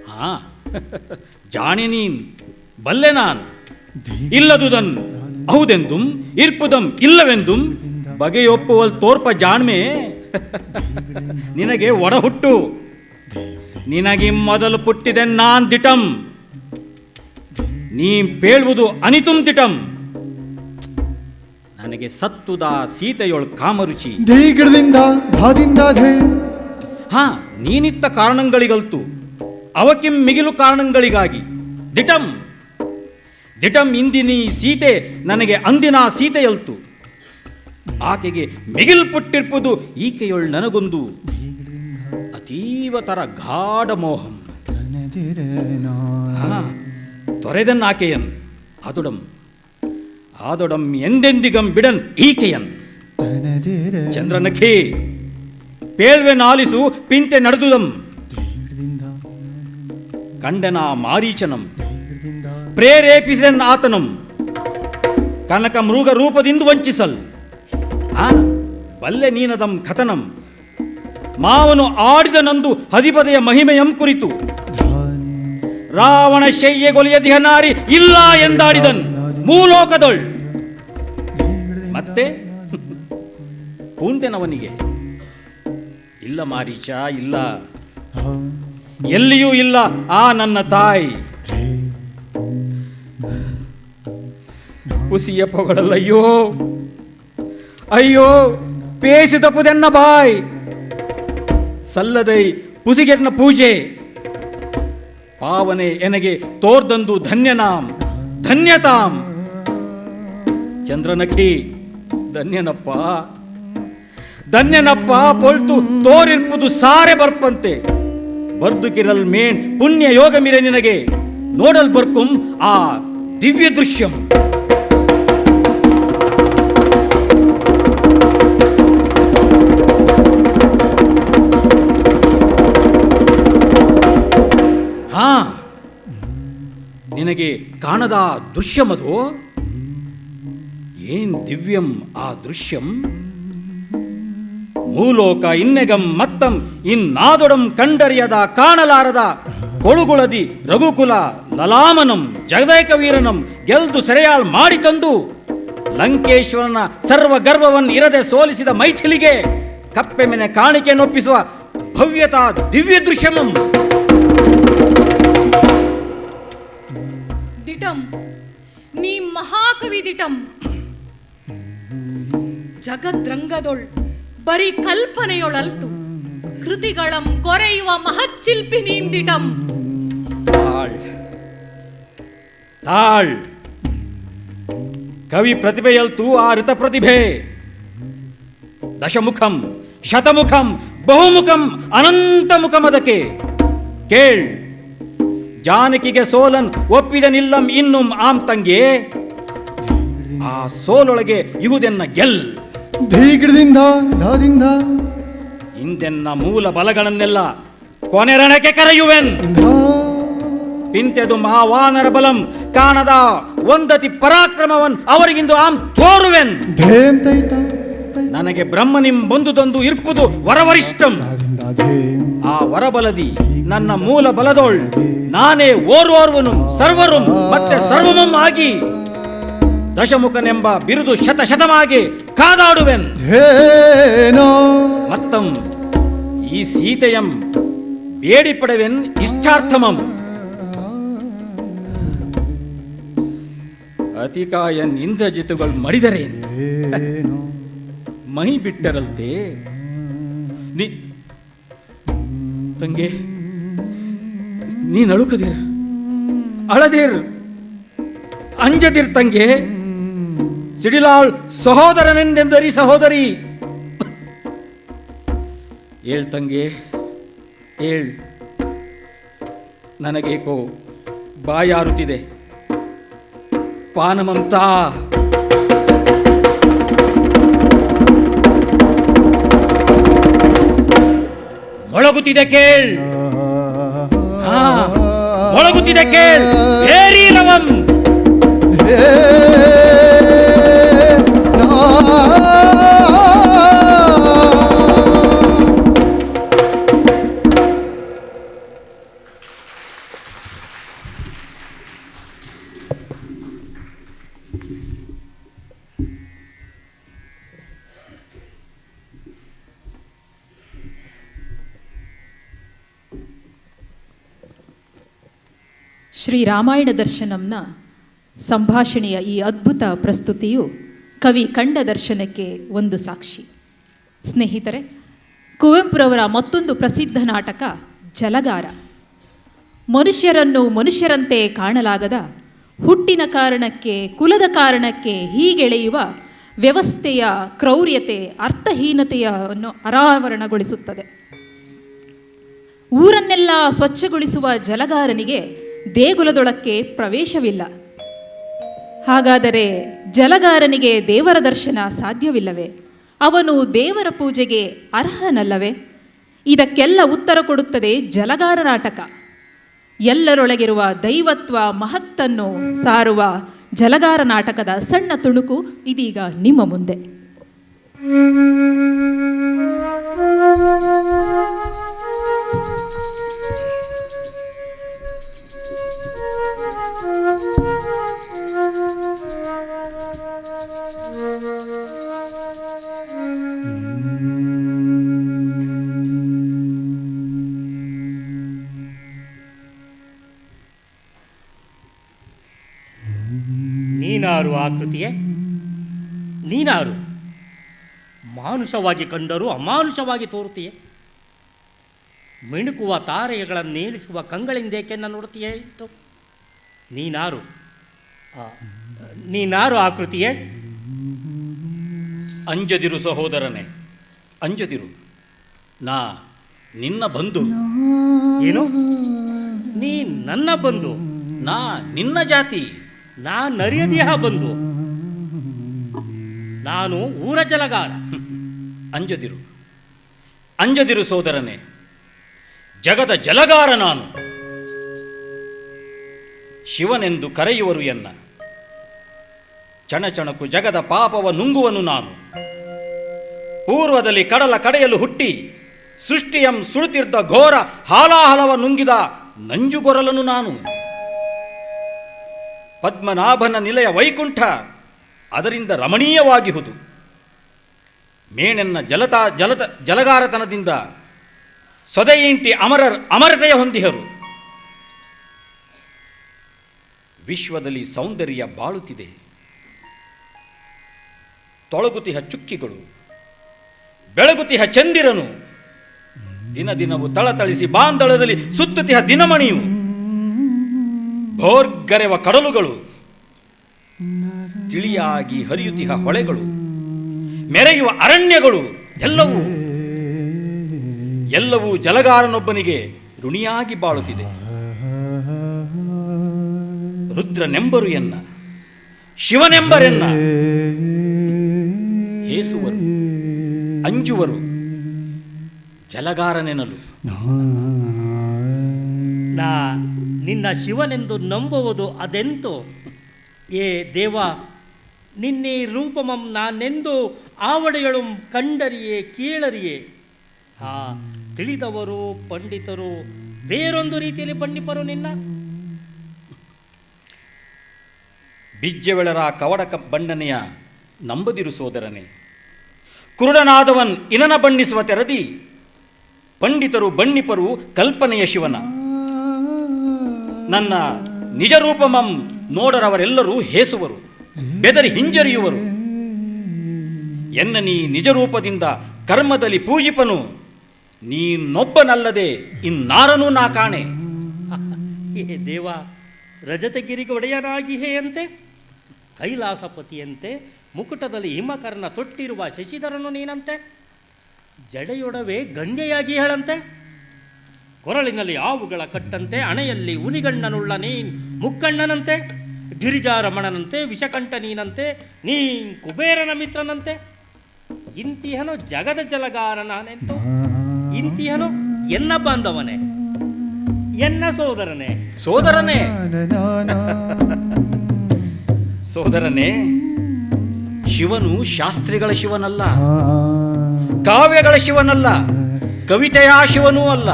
ಹಾ ಜಾಣೆ ನೀನ್ ಬಲ್ಲೆ ನಾನ್. ಇಲ್ಲದುದನ್ ಹೌದೆಂದುಂ ಇರ್ಪುದಂ ಇಲ್ಲವೆಂದುಂ ಬಗೆಯೊಪ್ಪುವಲ್ ತೋರ್ಪ ಜಾಣ್ಮೆ ನಿನಗೆ ಒಡಹುಟ್ಟು. ನಿನಗೆ ಮೊದಲು ಪುಟ್ಟಿದೆ ನಾನ್ ದಿಟಂ, ನೀ ಪೇಳುವುದು ಅನಿತುಂ ದಿಟಂ. ನನಗೆ ಸತ್ತುದ ಸೀತೆಯೊಳ್ ಕಾಮರುಚಿ. ಹಾ ನೀನಿತ್ತ ಕಾರಣಗಳಿಗಲ್ತು ಅವಕಿಂ ಮಿಗಿಲು ಕಾರಣಗಳಿಗಾಗಿ ದಿಟಂ ದಿಟಂ. ಇಂದಿನ ಸೀತೆ ನನಗೆ ಅಂದಿನ ಸೀತೆಯಲ್ತು. ಆಕೆಗೆ ಮಿಗಿಲ್ಪುಟ್ಟಿರ್ಪುದು ಈಕೆಯೊಳ್ ನನಗೊಂದು ಅತೀವತರ ಗಾಢ ಮೋಹಂ. ತೊರೆದನ್ ಆಕೆಯನ್ ಆದೊಡಂ ಆದೊಡಂ ಎಂದೆಂದಿಗಂ ಬಿಡನ್ ಈಕೆಯನ್. ಚಂದ್ರನಖಿ ಪೇಳ್ವೆ ನಾಲಿಸು ಪಿಂತೆ ನಡೆದುದಂ. ಕಂಡನ ಮಾರೀಚನಂ ಪ್ರೇರೇಪಿಸನ್ ಆತನಂ ಕನಕ ಮೃಗ ರೂಪದಿಂದ ವಂಚಿಸಲ್. ಬಲ್ಲೆ ನೀನದಂ ಕಥನಂ ಮಾವನು ಆಡಿದನಂದು ಹದಿಪದೆಯ ಮಹಿಮೆಯಂ ಕುರಿತು. ರಾವಣ ಶಯ್ಯೆಗೊಲಿಯ ದಿಹನಾರಿ ಇಲ್ಲ ಎಂದಾಡಿದನ್ ಮೂಲೋಕದೊಳ್. ಮತ್ತೆ ಪೂಂತೆನವನಿಗೆ ಇಲ್ಲ ಮಾರೀಚ ಇಲ್ಲ, ಎಲ್ಲಿಯೂ ಇಲ್ಲ ಆ ನನ್ನ ತಾಯಿ. ಕುಸಿಯ ಪೊಗಳಲ್ಲಯ್ಯೋ ಅಯ್ಯೋ ಪೇಸಿ ತಪ್ಪುದೆನ್ನ ಬಾಯ್ ಸಲ್ಲದೈ ಪುಸಿಗೆನ್ನ ಪೂಜೆ. ಪಾವನೆ ಎನಗೆ ತೋರ್ದಂದು ಧನ್ಯನಾಂ ಧನ್ಯತಾಂ. ಚಂದ್ರನಖಿ ಧನ್ಯನಪ್ಪ ಧನ್ಯನಪ್ಪ ಪೊಳ್ತು ತೋರಿರ್ಪುದು ಸಾರೆ ಬರ್ಪಂತೆ. ಬರ್ದುಕಿರಲ್ ಮೇಣ್ ಪುಣ್ಯ ಯೋಗ ಮಿರೆ ನಿನಗೆ ನೋಡಲ್ ಬರ್ಕುಂ ಆ ದಿವ್ಯ ದೃಶ್ಯಂ. ಹಾ ನಿನಗೆ ಕಾಣದ ದೃಶ್ಯಮದು ಏನ್ ದಿವ್ಯಂ ಆ ದೃಶ್ಯಂ. ಮೂಲೋಕ ಇನ್ನೆಗಂ ಮತ್ತಂ ಇನ್ನಾದೊಡಂ ಕಂಡರಿಯದ ಕಾಣಲಾರದ ಕೊಳುಗುಳದಿ ರಘುಕುಲ ಲಲಾಮನಂ ಜಗದೈಕ ವೀರನಂ ಗೆಲ್ದು ಸೆರೆಯಾಳ್ ಮಾಡಿ ತಂದು ಲಂಕೇಶ್ವರನ ಸರ್ವ ಗರ್ವವನ್ನು ಇರದೆ ಸೋಲಿಸಿದ ಮೈಥಿಲಿಗೆ ಕಪ್ಪೆ ಮೆನೆ ಕಾಣಿಕೆ ನೊಪ್ಪಿಸುವ ಭವ್ಯತಾ ದಿವ್ಯ ದೃಶ್ಯಮಂ. ದಿಟಂ ನೀ ಮಹಾಕವಿ ದಿಟಂ. ಜಗದ್ರಂಗದೊಳ್ ಬರೀ ಕಲ್ಪನೆಯೊಳಲ್ತು ಕೃತಿಗಳಂ ಕೊರೆಯುವ ಮಹಚ್ಚಿಲ್ಪಿ ನೀಂದಿಟಂ. ತಾಳ್ ತಾಳ್ ಕವಿ ಪ್ರತಿಭೆಯಲ್ತು ಆ ಋತ ಪ್ರತಿಭೆ. ದಶಮುಖಂ ಶತಮುಖಂ ಬಹುಮುಖಂ ಅನಂತ ಮುಖಮದಕ್ಕೆ ಕೇಳ್. ಜಾನಕಿಗೆ ಸೋಲನ್ ಒಪ್ಪಿದನಿಲ್ಲಂ ಇನ್ನುಂ ಆಂ ತಂಗೆ. ಆ ಸೋಲೊಳಗೆ ಇಹುದೆನ್ನ ಗೆಲ್. ಧೀಗಿಡದಿಂದ ಧಾದಿಂದ ಹಿಂದೆನ್ನ ಮೂಲ ಬಲಗಳನ್ನೆಲ್ಲ ಕೊನೆರಣಕ್ಕೆ ಕರೆಯುವೆನ್. ಪಿಂತೆದು ಮಹಾವಾನರ ಬಲಂ ಕಾಣದ ಒಂದತಿ ಪರಾಕ್ರಮವನ್ ಅವರಿಗಿಂದು ಆಂ ತೋರುವೆನ್. ಧೇಂ ತೈತ ನನಗೆ ಬ್ರಹ್ಮನಿಂ ಬಂದುದೊಂದು ಇರ್ಪುದು ವರವರಿಷ್ಠಂ. ಧಾದಿಂದ ಧೇಂ ಆ ವರಬಲದಿ ನನ್ನ ಮೂಲ ಬಲದೋಳ್ ನಾನೇ ಓರ್ವನು ಸರ್ವರುಂ ಮತ್ತೆ ಸರ್ವಮಂ ಆಗಿ ದಶಮುಖನೆಂಬ ಬಿರುದು ಶತಶತಮಾಗಿ ಕಾದಾಡುವೆನ್. ಧೇನೋ ಮತ್ತಂ ಈ ಸೀತೆಯಂ ಬೇಡಿ ಪಡೆವೆನ್ ಇಷ್ಟಾರ್ಥಮಂ. ಅತಿಕಾಯನ್ ಇಂದ್ರಜಿತುಗಳು ಮಡಿದರೇನ್ ಮಹಿ ಬಿಟ್ಟರಲ್ತೆ. ತಂಗೆ ನೀನ್ ಅಳುಕದಿರ್, ಅಳದಿರ್, ಅಂಜದಿರ್ ತಂಗೆ. ಸಿಡಿಲಾಳ್ ಸಹೋದರನೆಂದೆಂದರಿ ಸಹೋದರಿ. ಏಳ್ ತಂಗೆ ಏಳ್. ನನಗೇಕೋ ಬಾಯಾರುತ್ತಿದೆ. ಪಾನಮಂತ ಮೊಳಗುತ್ತಿದೆ ಕೇಳ್. ಮೊಳಗುತ್ತಿದೆ ಕೇಳ್. ಹೇರೀರವಂ ಶ್ರೀ ರಾಮಾಯಣ ದರ್ಶನಂನ ಸಂಭಾಷಣೆಯ ಈ ಅದ್ಭುತ ಪ್ರಸ್ತುತಿಯು ಕವಿ ಕಂಡ ದರ್ಶನಕ್ಕೆ ಒಂದು ಸಾಕ್ಷಿ. ಸ್ನೇಹಿತರೆ, ಕುವೆಂಪುರವರ ಮತ್ತೊಂದು ಪ್ರಸಿದ್ಧ ನಾಟಕ ಜಲಗಾರ. ಮನುಷ್ಯರನ್ನು ಮನುಷ್ಯರಂತೆ ಕಾಣಲಾಗದ, ಹುಟ್ಟಿನ ಕಾರಣಕ್ಕೆ ಕುಲದ ಕಾರಣಕ್ಕೆ ಹೀಗೆಳೆಯುವ ವ್ಯವಸ್ಥೆಯ ಕ್ರೌರ್ಯತೆ ಅರ್ಥಹೀನತೆಯನ್ನು ಅನಾವರಣಗೊಳಿಸುತ್ತದೆ. ಊರನ್ನೆಲ್ಲ ಸ್ವಚ್ಛಗೊಳಿಸುವ ಜಲಗಾರನಿಗೆ ದೇಗುಲದೊಳಕ್ಕೆ ಪ್ರವೇಶವಿಲ್ಲ. ಹಾಗಾದರೆ ಜಲಗಾರನಿಗೆ ದೇವರ ದರ್ಶನ ಸಾಧ್ಯವಿಲ್ಲವೇ? ಅವನು ದೇವರ ಪೂಜೆಗೆ ಅರ್ಹನಲ್ಲವೇ? ಇದಕ್ಕೆಲ್ಲ ಉತ್ತರ ಕೊಡುತ್ತದೆ ಜಲಗಾರ ನಾಟಕ. ಎಲ್ಲರೊಳಗಿರುವ ದೈವತ್ವ ಮಹತ್ತನ್ನು ಸಾರುವ ಜಲಗಾರ ನಾಟಕದ ಸಣ್ಣ ತುಣುಕು ಇದೀಗ ನಿಮ್ಮ ಮುಂದೆ. ನೀನಾರು ಆಕೃತಿಯೇ? ನೀನಾರು ಮಾನುಷವಾಗಿ ಕಂಡರೂ ಅಮಾನುಷವಾಗಿ ತೋರುತ್ತೀಯೇ? ಮಿಣುಕುವ ತಾರೆಗಳನ್ನೇಳಿಸುವ ಕಂಗಳಿಂದೇಕೆ ನೋಡುತ್ತೀಯೇ ಇತ್ತು? ನೀನಾರು ಆಕೃತಿಯೇ? ಅಂಜದಿರು ಸಹೋದರನೇ, ಅಂಜದಿರು. ನಾ ನಿನ್ನ ಬಂಧು. ಏನು? ನೀ ನನ್ನ ಬಂಧು? ನಾ ನಿನ್ನ ಜಾತಿ. ನಾ ನರಿಯದಿಹ ಬಂಧು. ನಾನು ಊರ ಜಲಗಾರ. ಅಂಜದಿರು, ಅಂಜದಿರು ಸೋದರನೇ. ಜಗದ ಜಲಗಾರ ನಾನು. ಶಿವನೆಂದು ಕರೆಯುವರು ಎನ್ನ. ಚಣಚಣಕು ಜಗದ ಪಾಪವ ನುಂಗುವನು ನಾನು. ಪೂರ್ವದಲ್ಲಿ ಕಡಲ ಕಡೆಯಲು ಹುಟ್ಟಿ ಸೃಷ್ಟಿಯಂ ಸುಳುತ್ತಿದ್ದ ಘೋರ ಹಾಲಾಹಲವ ನುಂಗಿದ ನಂಜುಗೊರಲನು ನಾನು. ಪದ್ಮನಾಭನ ನಿಲಯ ವೈಕುಂಠ ಅದರಿಂದ ರಮಣೀಯವಾಗಿಹುದು. ಮೇಣೆನ್ನ ಜಲಗಾರತನದಿಂದ ಸೊದೆಯಿಂಟಿ ಅಮರತೆಯ ಹೊಂದಿಹರು. ವಿಶ್ವದಲ್ಲಿ ಸೌಂದರ್ಯ ಬಾಳುತ್ತಿದೆ. ತೊಳಗುತಿಹ ಚುಕ್ಕಿಗಳು, ಬೆಳಗುತಿಹ ಚಂದಿರನು, ದಿನ ದಿನವೂ ತಳತಳಿಸಿ ಬಾಂದಳದಲ್ಲಿ ಸುತ್ತುತಿಹ ದಿನಮಣಿಯು, ಭೋರ್ಗರೆವ ಕಡಲುಗಳು, ತಿಳಿಯಾಗಿ ಹರಿಯುತಿಹ ಹೊಳೆಗಳು, ಮೆರೆಯುವ ಅರಣ್ಯಗಳು ಎಲ್ಲವೂ ಜಲಗಾರನೊಬ್ಬನಿಗೆ ಋಣಿಯಾಗಿ ಬಾಳುತ್ತಿದೆ. ರುದ್ರನೆಂಬರು ಎನ್ನ, ಶಿವನೆಂಬರೆನ್ನ ಹೇಸುವರು, ಅಂಜುವರು, ಜಲಗಾರನೆನಲು. ನಿನ್ನ ಶಿವನೆಂದು ನಂಬುವುದು ಅದೆಂತೋ? ಏ ದೇವ, ನಿನ್ನೆ ರೂಪಮಂ ನಾನೆಂದು ಆವಡೆಗಳು ಕಂಡರಿಯೇ ಕೇಳರಿಯೇ. ತಿಳಿದವರು ಪಂಡಿತರು ಬೇರೊಂದು ರೀತಿಯಲ್ಲಿ ಬಣ್ಣಿಪರು ನಿನ್ನ. ಬಿಜ್ಜೆವೆಳರ ಕವಡಕ ಬಣ್ಣನೆಯ ನಂಬದಿರು ಸೋದರನೇ. ಕುರುಡನಾದವನ್ ಇನನ ಬಣ್ಣಿಸುವ ತೆರದಿ, ಪಂಡಿತರು ಬಣ್ಣಿಪರು ಕಲ್ಪನೆಯ ಶಿವನ. ನನ್ನ ನಿಜ ರೂಪಮಂ ನೋಡರವರೆಲ್ಲರೂ ಹೇಸುವರು, ಬೆದರಿ ಹಿಂಜರಿಯುವರು. ಎನ್ನ ನೀ ನಿಜ ರೂಪದಿಂದ ಕರ್ಮದಲ್ಲಿ ಪೂಜಿಪನು, ನೀನೊಬ್ಬನಲ್ಲದೆ ಇನ್ನಾರನೂ ನಾ ಕಾಣೆ. ಏ ದೇವ, ರಜತಗಿರಿಗೆ ಒಡೆಯನಾಗಿಯಂತೆ, ಕೈಲಾಸಪತಿಯಂತೆ, ಮುಕುಟದಲ್ಲಿ ಹಿಮಕರ್ಣ ತೊಟ್ಟಿರುವ ಶಶಿಧರನು ನೀನಂತೆ, ಜಡೆಯೊಡವೆ ಗಂಗೆಯಾಗಿ ಹೇಳಂತೆ, ಕೊರಳಿನಲ್ಲಿ ಆವುಗಳ ಕಟ್ಟಂತೆ, ಹಣೆಯಲ್ಲಿ ಉನಿಗಣ್ಣನುಳ್ಳ ನೀನ್ ಮುಕ್ಕಣ್ಣನಂತೆ, ಗಿರಿಜಾರಮಣನಂತೆ, ವಿಷಕಂಠ ನೀನಂತೆ, ನೀನ್ ಕುಬೇರನ ಮಿತ್ರನಂತೆ. ಇಂತಿಹನು ಜಗದ ಜಲಗಾರ ನಾನೆಂತು, ಇಂತಿಹನು ಎನ್ನ ಬಾಂಧವನೇ, ಎನ್ನ ಸೋದರನೇ. ಸೋದರನೇ ಸೋದರನೇ, ಶಿವನು ಶಾಸ್ತ್ರಿಗಳ ಶಿವನಲ್ಲ, ಕಾವ್ಯಗಳ ಶಿವನಲ್ಲ, ಕವಿತೆಯ ಶಿವನೂ ಅಲ್ಲ.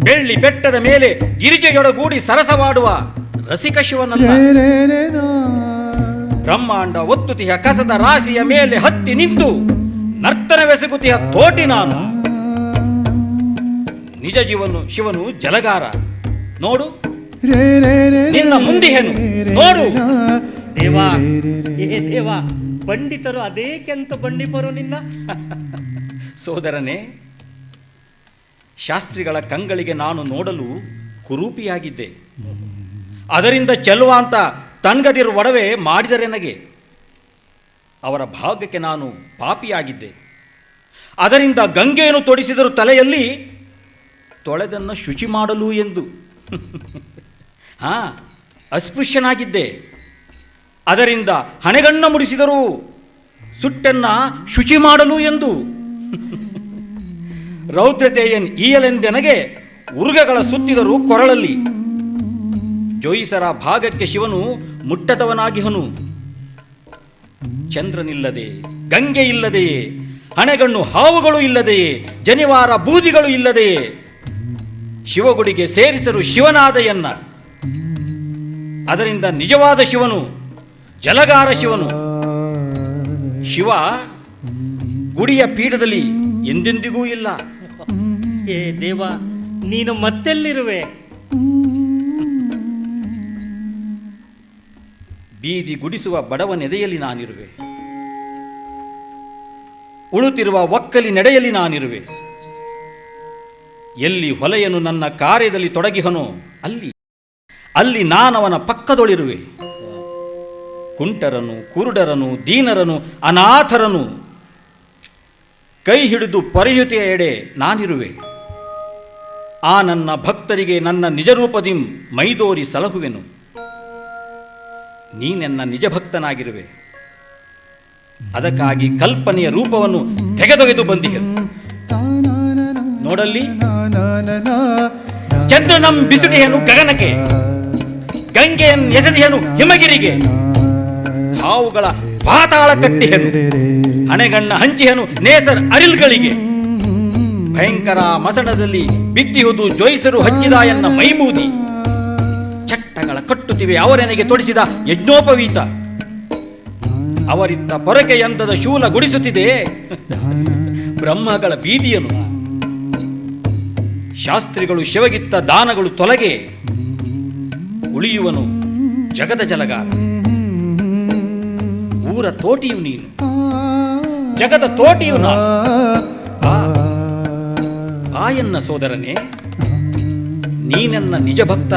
ಬೆಳ್ಳಿ ಬೆಟ್ಟದ ಮೇಲೆ ಗಿರಿಜೆಯೊಡಗೂಡಿ ಸರಸವಾಡುವ ರಸಿಕ ಶಿವನಲ್ಲ. ಬ್ರಹ್ಮಾಂಡ ಒತ್ತುತಿಯ ಕಸದ ರಾಶಿಯ ಮೇಲೆ ಹತ್ತಿ ನಿಂತು ನರ್ತನವೆಸಗುತಿಯ ತೋಟಿ ನಾನು. ನಿಜ ಶಿವನು ಜಲಗಾರ ನೋಡು, ನಿನ್ನ ಮುಂದಿಹೆನು ನೋಡು. ದೇವ, ಏ ದೇವ, ಪಂಡಿತರು ಅದೇಕೆಂತ ಬಣ್ಣಿಪರು ನಿನ್ನ. ಸೋದರನೇ, ಶಾಸ್ತ್ರಿಗಳ ಕಂಗಳಿಗೆ ನಾನು ನೋಡಲು ಕುರೂಪಿಯಾಗಿದ್ದೆ. ಅದರಿಂದ ಚೆಲ್ಲುವ ಅಂತ ತನ್ಗದಿರು ಒಡವೆ ಮಾಡಿದರೆ ನನಗೆ ಅವರ ಭಾಗ್ಯಕ್ಕೆ ನಾನು ಪಾಪಿಯಾಗಿದ್ದೆ. ಅದರಿಂದ ಗಂಗೆಯನ್ನು ತೊಡಿಸಿದರು ತಲೆಯಲ್ಲಿ, ತೊಳೆದನ್ನು ಶುಚಿ ಮಾಡಲು ಎಂದು. ಅಸ್ಪೃಶ್ಯನಾಗಿದ್ದೆ. ಅದರಿಂದ ಹಣೆಗಣ್ಣ ಮುಡಿಸಿದರು ಸುಟ್ಟನ್ನ ಶುಚಿ ಮಾಡಲು ಎಂದು. ರೌದ್ರತೆಯನ್ ಈಯಲೆಂದೆನಗೆ ಉರುಗಗಳ ಸುತ್ತಿದರು ಕೊರಳಲ್ಲಿ. ಜೋಯಿಸರ ಭಾಗಕ್ಕೆ ಶಿವನು ಮುಟ್ಟದವನಾಗಿಹನು. ಚಂದ್ರನಿಲ್ಲದೆ, ಗಂಗೆ ಇಲ್ಲದೆಯೇ, ಹಣೆಗಣ್ಣು ಹಾವುಗಳು ಇಲ್ಲದೆಯೇ, ಜನಿವಾರ ಬೂದಿಗಳು ಇಲ್ಲದೆಯೇ ಶಿವಗುಡಿಗೆ ಸೇರಿಸರು ಶಿವನಾದಯನ್ನ. ಅದರಿಂದ ನಿಜವಾದ ಶಿವನು ಜಲಗಾರ ಶಿವನು. ಶಿವ ಗುಡಿಯ ಪೀಠದಲ್ಲಿ ಎಂದೆಂದಿಗೂ ಇಲ್ಲ. ಏ ದೇವ, ನೀನು ಮತ್ತೆಲ್ಲಿರುವೆ? ಬೀದಿ ಗುಡಿಸುವ ಬಡವನೆದೆಯಲ್ಲಿ ನಾನಿರುವೆ. ಉಳುತ್ತಿರುವ ಒಕ್ಕಲಿ ನಡೆಯಲ್ಲಿ ನಾನಿರುವೆ. ಎಲ್ಲಿ ಹೊಲೆಯನು ನನ್ನ ಕಾರ್ಯದಲ್ಲಿ ತೊಡಗಿಹನೋ ಅಲ್ಲಿ ನಾನವನ ಪಕ್ಕದೊಳಿರುವೆ. ಕುಂಟರನು, ಕುರುಡರನು, ದೀನರನು, ಅನಾಥರನು ಕೈ ಹಿಡಿದು ಪೊರೆಯುತೆಯ ಎಡೆ ನಾನಿರುವೆ. ಆ ನನ್ನ ಭಕ್ತರಿಗೆ ನನ್ನ ನಿಜರೂಪದಿಂ ಮೈದೋರಿ ಸಲಹುವೆನು. ನೀನೆನ್ನ ನಿಜ ಭಕ್ತನಾಗಿರುವೆ. ಅದಕ್ಕಾಗಿ ಕಲ್ಪನೆಯ ರೂಪವನ್ನು ತೆಗೆದೊಗೆದು ಬಂದಿಹೆನು. ನೋಡಲ್ಲಿ, ಚಂದ್ರನಂ ಬಿಸುಡಿಹೆನು ಗಗನಕ್ಕೆ, ಗಂಗೆಯನ್ನು ಎಸೆದಿಹೆನು ಹಿಮಗಿರಿಗೆ, ಹಾವುಗಳ ಪಾತಾಳ ಕಟ್ಟಿಹೆನು, ಹಣೆಗಣ್ಣ ಹಂಚಿಹೆನು ನೇಸರ್ ಅರಿಲ್ಗಳಿಗೆ. ಭಯಂಕರ ಮಸಣದಲ್ಲಿ ಬಿದ್ದಿಹುದು ಜೋಯಿಸರು ಹಚ್ಚಿದ ಎನ್ನ ಮೈಮೂದಿ. ಚಟ್ಟಗಳ ಕಟ್ಟುತ್ತಿವೆ ಅವರೆನೆಗೆ ತೊಡಿಸಿದ ಯಜ್ಞೋಪವೀತ. ಅವರಿತ್ತ ಪೊರಕೆಯಂತದ ಶೂಲ ಗುಡಿಸುತ್ತಿದೆ ಬ್ರಹ್ಮಗಳ ಬೀದಿಯನು. ಶಾಸ್ತ್ರಿಗಳು ಶಿವಗಿತ್ತ ದಾನಗಳು ತೊಲಗೆ, ಉಳಿಯುವನು ಜಗದ ಜಲಗಾರ. ಊರ ತೋಟಿಯು ನೀನು, ಜಗದ ತೋಟಿಯು ನಾನು. ಆಯನ್ನ ಸೋದರನೇ, ನೀನೆನ್ನ ನಿಜ ಭಕ್ತ.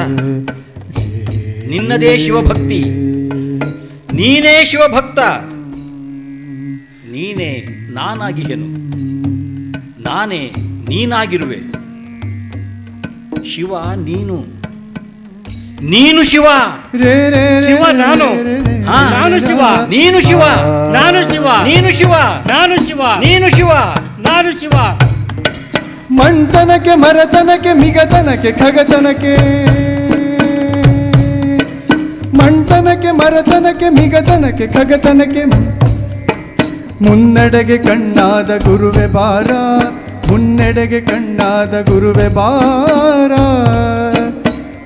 ನಿನ್ನದೇ ಶಿವಭಕ್ತಿ, ನೀನೇ ಶಿವಭಕ್ತ. ನೀನೇ ನಾನಾಗಿಹೆನು, ನಾನೇ ನೀನಾಗಿರುವೆ. ಶಿವ ನೀನು, ನೀನು ಶಿವ. ಶಿವ ನಾನು, ನಾನು ಶಿವ. ನೀನು ಶಿವ, ನಾನು ಶಿವ. ನೀನು ಶಿವ, ನಾನು ಶಿವ. ನೀನು ಶಿವ, ನಾನು ಶಿವ. ಮಣ್ತನಕ್ಕೆ ಮರತನಕ್ಕೆ ಮಿಗತನಕ್ಕೆ ಖಗತನಕ್ಕೆ ಮಣ್ತನಕ್ಕೆ ಮರತನಕ್ಕೆ ಮಿಗತನಕ್ಕೆ ಖಗತನಕ್ಕೆ ಮುನ್ನಡೆಗೆ ಕಣ್ಣಾದ ಗುರುವೆ ಬಾರ ಮುನ್ನಡೆಗೆ ಕಣ್ಣಾದ ಗುರುವೆ ಬಾರ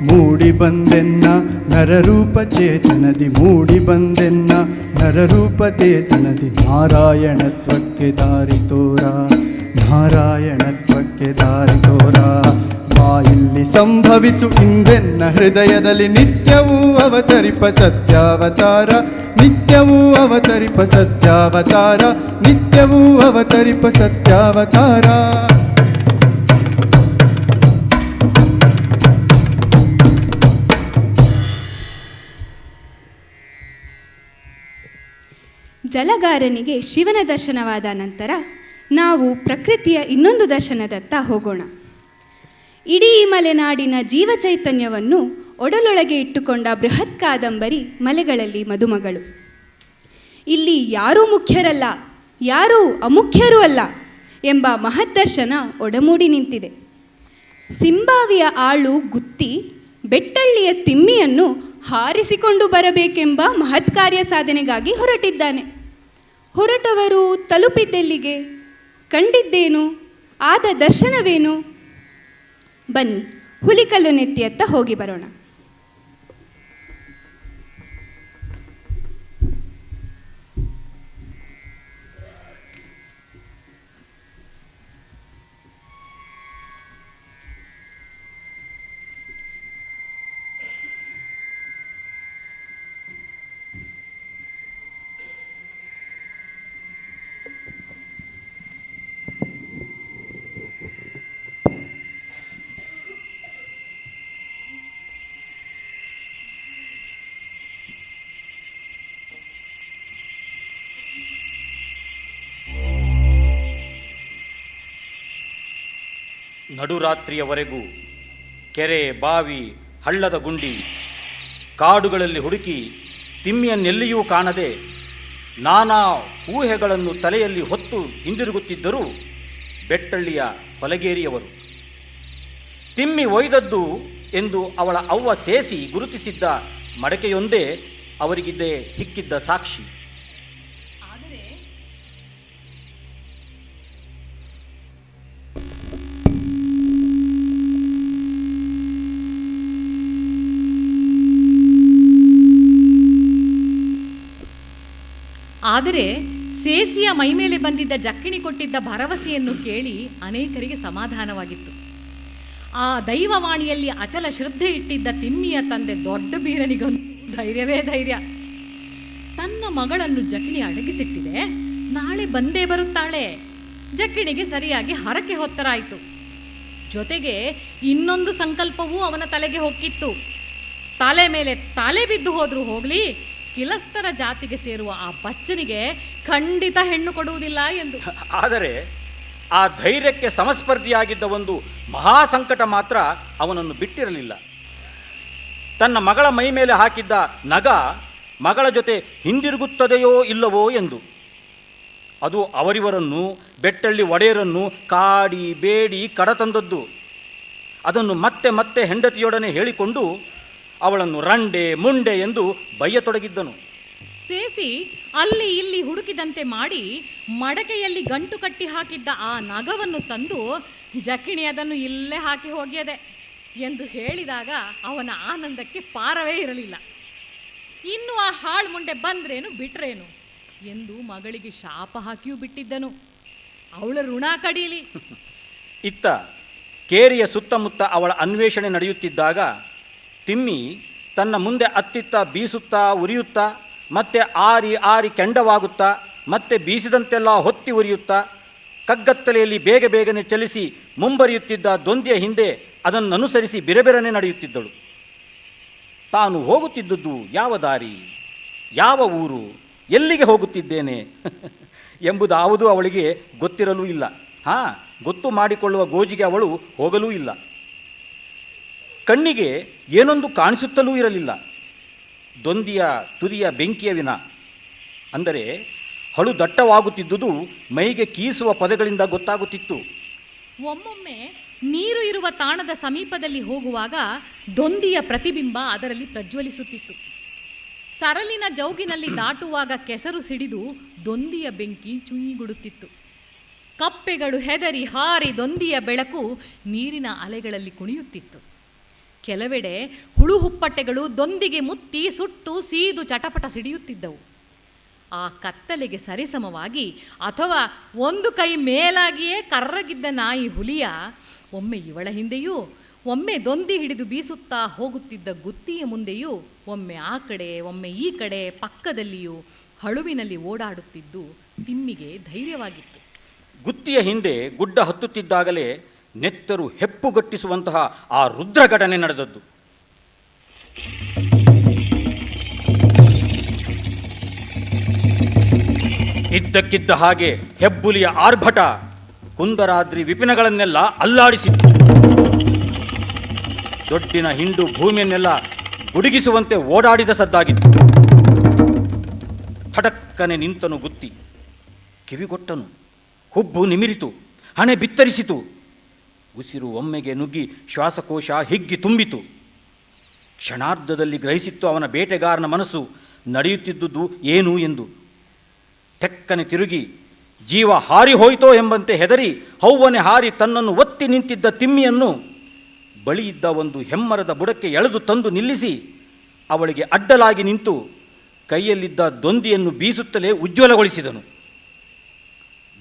ಮೂಡಿ ಬಂದೆನ್ನ ನರರೂಪ ಚೇತನದಿ ಮೂಡಿ ಬಂದೆನ್ನ ನರರೂಪ ಚೇತನದಿ ನಾರಾಯಣತ್ವಕ್ಕೆ ದಾರಿ ತೋರ ನಾರಾಯಣತ್ವಕ್ಕೆ ದಾರಿ ತೋರ ಬಾಯಲ್ಲಿ ಸಂಭವಿಸು ಇಂದೆನ್ನ ಹೃದಯದಲ್ಲಿ ನಿತ್ಯವೂ ಅವತರಿಪ ಸತ್ಯಾವತಾರ ನಿತ್ಯವೂ ಅವತರಿಪ ಸತ್ಯಾವತಾರ ನಿತ್ಯವೂ ಅವತರಿಪ ಸತ್ಯಾವತಾರ. ಜಲಗಾರನಿಗೆ ಶಿವನ ದರ್ಶನವಾದ ನಂತರ ನಾವು ಪ್ರಕೃತಿಯ ಇನ್ನೊಂದು ದರ್ಶನದತ್ತ ಹೋಗೋಣ. ಇಡೀ ಮಲೆನಾಡಿನ ಜೀವಚೈತನ್ಯವನ್ನು ಒಡಲೊಳಗೆ ಇಟ್ಟುಕೊಂಡ ಬೃಹತ್ ಕಾದಂಬರಿ ಮಲೆಗಳಲ್ಲಿ ಮದುಮಗಳು. ಇಲ್ಲಿ ಯಾರೂ ಮುಖ್ಯರಲ್ಲ, ಯಾರೂ ಅಮುಖ್ಯರೂ ಅಲ್ಲ ಎಂಬ ಮಹದ್ದರ್ಶನ ಒಡಮೂಡಿ ನಿಂತಿದೆ. ಸಿಂಬಾವಿಯ ಆಳು ಗುತ್ತಿ ಬೆಟ್ಟಳ್ಳಿಯ ತಿಮ್ಮಿಯನ್ನು ಹಾರಿಸಿಕೊಂಡು ಬರಬೇಕೆಂಬ ಮಹತ್ ಕಾರ್ಯ ಸಾಧನೆಗಾಗಿ ಹೊರಟಿದ್ದಾನೆ. ಹೊರಟವರು ತಲುಪಿದ್ದೆಲ್ಲಿಗೆ? ಕಂಡಿದ್ದೇನು? ಆದ ದರ್ಶನವೇನು? ಬನ್ನಿ, ಹುಲಿಕಲ್ಲು ನೆತ್ತಿಯತ್ತ ಹೋಗಿ ಬರೋಣ. ನಡುರಾತ್ರಿಯವರೆಗೂ ಕೆರೆ, ಬಾವಿ, ಹಳ್ಳದ ಗುಂಡಿ, ಕಾಡುಗಳಲ್ಲಿ ಹುಡುಕಿ ತಿಮ್ಮಿಯನ್ನೆಲ್ಲಿಯೂ ಕಾಣದೆ ನಾನಾ ಊಹೆಗಳನ್ನು ತಲೆಯಲ್ಲಿ ಹೊತ್ತು ಹಿಂದಿರುಗುತ್ತಿದ್ದರೂ ಬೆಟ್ಟಳ್ಳಿಯ ಹೊಲಗೇರಿಯವರು ತಿಮ್ಮಿ ಒಯ್ದದ್ದು ಎಂದು ಅವಳ ಅವ್ವ ಸೇಸಿ ಗುರುತಿಸಿದ್ದ ಮಡಕೆಯೊಂದೇ ಅವರಿಗಿದ್ದೇ ಸಿಕ್ಕಿದ್ದ ಸಾಕ್ಷಿ. ಆದರೆ ಸೇಸಿಯ ಮೈಮೇಲೆ ಬಂದಿದ್ದ ಜಕ್ಕಿಣಿ ಕೊಟ್ಟಿದ್ದ ಭರವಸೆಯನ್ನು ಕೇಳಿ ಅನೇಕರಿಗೆ ಸಮಾಧಾನವಾಗಿತ್ತು. ಆ ದೈವವಾಣಿಯಲ್ಲಿ ಅಚಲ ಶ್ರದ್ಧೆ ಇಟ್ಟಿದ್ದ ತಿಮ್ಮಿಯ ತಂದೆ ದೊಡ್ಡ ಬೀರನಿಗೊಂದು ಧೈರ್ಯವೇ ಧೈರ್ಯ. ತನ್ನ ಮಗಳನ್ನು ಜಕ್ಕಿಣಿ ಅಡಗಿಸಿಟ್ಟಿದೆ, ನಾಳೆ ಬಂದೇ ಬರುತ್ತಾಳೆ. ಜಕ್ಕಿಣಿಗೆ ಸರಿಯಾಗಿ ಹರಕೆ ಹೊತ್ತರಾಯಿತು. ಜೊತೆಗೆ ಇನ್ನೊಂದು ಸಂಕಲ್ಪವೂ ಅವನ ತಲೆಗೆ ಹೊಕ್ಕಿತ್ತು. ತಲೆ ಮೇಲೆ ತಲೆ ಬಿದ್ದು ಹೋದ್ರೂ ಹೋಗಲಿ, ಕಿಲಸ್ತರ ಜಾತಿಗೆ ಸೇರುವ ಆ ಬಚ್ಚನಿಗೆ ಖಂಡಿತ ಹೆಣ್ಣು ಕೊಡುವುದಿಲ್ಲ ಎಂದು. ಆದರೆ ಆ ಧೈರ್ಯಕ್ಕೆ ಸಮಸ್ಪರ್ಧಿಯಾಗಿದ್ದ ಒಂದು ಮಹಾ ಸಂಕಟ ಮಾತ್ರ ಅವನನ್ನು ಬಿಟ್ಟಿರಲಿಲ್ಲ. ತನ್ನ ಮಗಳ ಮೈ ಮೇಲೆ ಹಾಕಿದ್ದ ನಗ ಮಗಳ ಜೊತೆ ಹಿಂದಿರುಗುತ್ತದೆಯೋ ಇಲ್ಲವೋ ಎಂದು. ಅದು ಅವರಿವರನ್ನು, ಬೆಟ್ಟಳ್ಳಿ ಒಡೆಯರನ್ನು ಕಾಡಿ ಬೇಡಿ ಕಡತಂದದ್ದು. ಅದನ್ನು ಮತ್ತೆ ಮತ್ತೆ ಹೆಂಡತಿಯೊಡನೆ ಹೇಳಿಕೊಂಡು ಅವಳನ್ನು ರಂಡೆ ಮುಂಡೆ ಎಂದು ಬಯ್ಯತೊಡಗಿದ್ದನು. ಸೇಸಿ ಅಲ್ಲಿ ಇಲ್ಲಿ ಹುಡುಕಿದಂತೆ ಮಾಡಿ ಮಡಕೆಯಲ್ಲಿ ಗಂಟು ಕಟ್ಟಿ ಹಾಕಿದ್ದ ಆ ನಗವನ್ನು ತಂದು ಜಕ್ಕಿಣಿ ಅದನ್ನು ಇಲ್ಲೇ ಹಾಕಿ ಹೋಗ್ಯದೆ ಎಂದು ಹೇಳಿದಾಗ ಅವನ ಆನಂದಕ್ಕೆ ಪಾರವೇ ಇರಲಿಲ್ಲ. ಇನ್ನು ಆ ಹಾಳು ಮುಂಡೆ ಬಂದ್ರೇನು ಬಿಟ್ರೇನು ಎಂದು ಮಗಳಿಗೆ ಶಾಪ ಹಾಕಿಯೂ ಬಿಟ್ಟಿದ್ದನು. ಅವಳ ಋಣ ಕಡೀಲಿ. ಇತ್ತ ಕೇರಿಯ ಸುತ್ತಮುತ್ತ ಅವಳ ಅನ್ವೇಷಣೆ ನಡೆಯುತ್ತಿದ್ದಾಗ ತಿಮ್ಮಿ ತನ್ನ ಮುಂದೆ ಅತ್ತಿತ್ತ ಬೀಸುತ್ತಾ ಉರಿಯುತ್ತಾ, ಮತ್ತೆ ಆರಿ ಆರಿ ಕೆಂಡವಾಗುತ್ತಾ, ಮತ್ತೆ ಬೀಸಿದಂತೆಲ್ಲ ಹೊತ್ತಿ ಉರಿಯುತ್ತಾ, ಕಗ್ಗತ್ತಲೆಯಲ್ಲಿ ಬೇಗ ಬೇಗನೆ ಚಲಿಸಿ ಮುಂಬರಿಯುತ್ತಿದ್ದ ದೊಂದಿಯ ಹಿಂದೆ ಅದನ್ನನುಸರಿಸಿ ಬಿರೆಬಿರನೆ ನಡೆಯುತ್ತಿದ್ದಳು. ತಾನು ಹೋಗುತ್ತಿದ್ದುದು ಯಾವ ದಾರಿ, ಯಾವ ಊರು, ಎಲ್ಲಿಗೆ ಹೋಗುತ್ತಿದ್ದೇನೆ ಎಂಬುದಾವುದೂ ಅವಳಿಗೆ ಗೊತ್ತಿರಲೂ ಇಲ್ಲ. ಗೊತ್ತು ಮಾಡಿಕೊಳ್ಳುವ ಗೋಜಿಗೆ ಅವಳು ಹೋಗಲೂ ಇಲ್ಲ. ಕಣ್ಣಿಗೆ ಏನೊಂದು ಕಾಣಿಸುತ್ತಲೂ ಇರಲಿಲ್ಲ, ದೊಂದಿಯ ತುದಿಯ ಬೆಂಕಿಯ ವಿನ. ಅಂದರೆ ಹಳು ದಟ್ಟವಾಗುತ್ತಿದ್ದುದು ಮೈಗೆ ಕೀಸುವ ಪದಗಳಿಂದ ಗೊತ್ತಾಗುತ್ತಿತ್ತು. ಒಮ್ಮೊಮ್ಮೆ ನೀರು ಇರುವ ತಾಣದ ಸಮೀಪದಲ್ಲಿ ಹೋಗುವಾಗ ದೊಂದಿಯ ಪ್ರತಿಬಿಂಬ ಅದರಲ್ಲಿ ಪ್ರಜ್ವಲಿಸುತ್ತಿತ್ತು. ಸರಳಿನ ಜೌಗಿನಲ್ಲಿ ದಾಟುವಾಗ ಕೆಸರು ಸಿಡಿದು ದೊಂದಿಯ ಬೆಂಕಿ ಚುಯ್ಯಿಗುಡುತ್ತಿತ್ತು. ಕಪ್ಪೆಗಳು ಹೆದರಿ ಹಾರಿ ದೊಂದಿಯ ಬೆಳಕು ನೀರಿನ ಅಲೆಗಳಲ್ಲಿ ಕುಣಿಯುತ್ತಿತ್ತು. ಕೆಲವೆಡೆ ಹುಳುಹುಪ್ಪಟೆಗಳು ದೊಂದಿಗೆ ಮುತ್ತಿ ಸುಟ್ಟು ಸೀದು ಚಟಪಟ ಸಿಡಿಯುತ್ತಿದ್ದವು. ಆ ಕತ್ತಲೆಗೆ ಸರಿಸಮವಾಗಿ ಅಥವಾ ಒಂದು ಕೈ ಮೇಲಾಗಿಯೇ ಕರ್ರಗಿದ್ದ ನಾಯಿ ಹುಲಿಯ ಒಮ್ಮೆ ಇವಳ ಹಿಂದೆಯೂ ಒಮ್ಮೆ ದೊಂದಿ ಹಿಡಿದು ಬೀಸುತ್ತಾ ಹೋಗುತ್ತಿದ್ದ ಗುತ್ತಿಯ ಮುಂದೆಯೂ ಒಮ್ಮೆ ಆ ಕಡೆ ಒಮ್ಮೆ ಈ ಕಡೆ ಪಕ್ಕದಲ್ಲಿಯೂ ಹಳುವಿನಲ್ಲಿ ಓಡಾಡುತ್ತಿದ್ದು ತಿಮ್ಮಿಗೆ ಧೈರ್ಯವಾಗಿತ್ತು. ಗುತ್ತಿಯ ಹಿಂದೆ ಗುಡ್ಡ ಹತ್ತುತ್ತಿದ್ದಾಗಲೇ ನೆತ್ತರು ಹೆಪ್ಪುಗಟ್ಟಿಸುವಂತಹ ಆ ರುದ್ರ ಘಟನೆ ನಡೆದದ್ದು. ಇದ್ದಕ್ಕಿದ್ದ ಹಾಗೆ ಹೆಬ್ಬುಲಿಯ ಆರ್ಭಟ ಕುಂದರಾದ್ರಿ ವಿಪಿನಗಳನ್ನೆಲ್ಲ ಅಲ್ಲಾಡಿಸಿತ್ತು. ದೊಡ್ಡಿನ ಹಿಂಡು ಭೂಮಿಯನ್ನೆಲ್ಲ ಗುಡುಗಿಸುವಂತೆ ಓಡಾಡಿದ ಸದ್ದಾಗಿತ್ತು. ಥಡಕ್ಕನೆ ನಿಂತನು ಗುತ್ತಿ. ಕಿವಿಗೊಟ್ಟನು. ಹುಬ್ಬು ನಿಮಿರಿತು, ಹಣೆ ಬಿತ್ತರಿಸಿತು. ಉಸಿರು ಒಮ್ಮೆಗೆ ನುಗ್ಗಿ ಶ್ವಾಸಕೋಶ ಹಿಗ್ಗಿ ತುಂಬಿತು. ಕ್ಷಣಾರ್ಧದಲ್ಲಿ ಗ್ರಹಿಸಿತ್ತು ಅವನ ಬೇಟೆಗಾರನ ಮನಸ್ಸು ನಡೆಯುತ್ತಿದ್ದುದು ಏನು ಎಂದು. ತೆಕ್ಕನೆ ತಿರುಗಿ ಜೀವ ಹಾರಿ ಹೋಯಿತೋ ಎಂಬಂತೆ ಹೆದರಿ ಹೌವನೆ ಹಾರಿ ತನ್ನನ್ನು ಒತ್ತಿ ನಿಂತಿದ್ದ ತಿಮ್ಮಿಯನ್ನು ಬಳಿಯಿದ್ದ ಒಂದು ಹೆಮ್ಮರದ ಬುಡಕ್ಕೆ ಎಳೆದು ತಂದು ನಿಲ್ಲಿಸಿ ಅವಳಿಗೆ ಅಡ್ಡಲಾಗಿ ನಿಂತು ಕೈಯಲ್ಲಿದ್ದ ದೊಂದಿಯನ್ನು ಬೀಸುತ್ತಲೇ ಉಜ್ವಲಗೊಳಿಸಿದನು.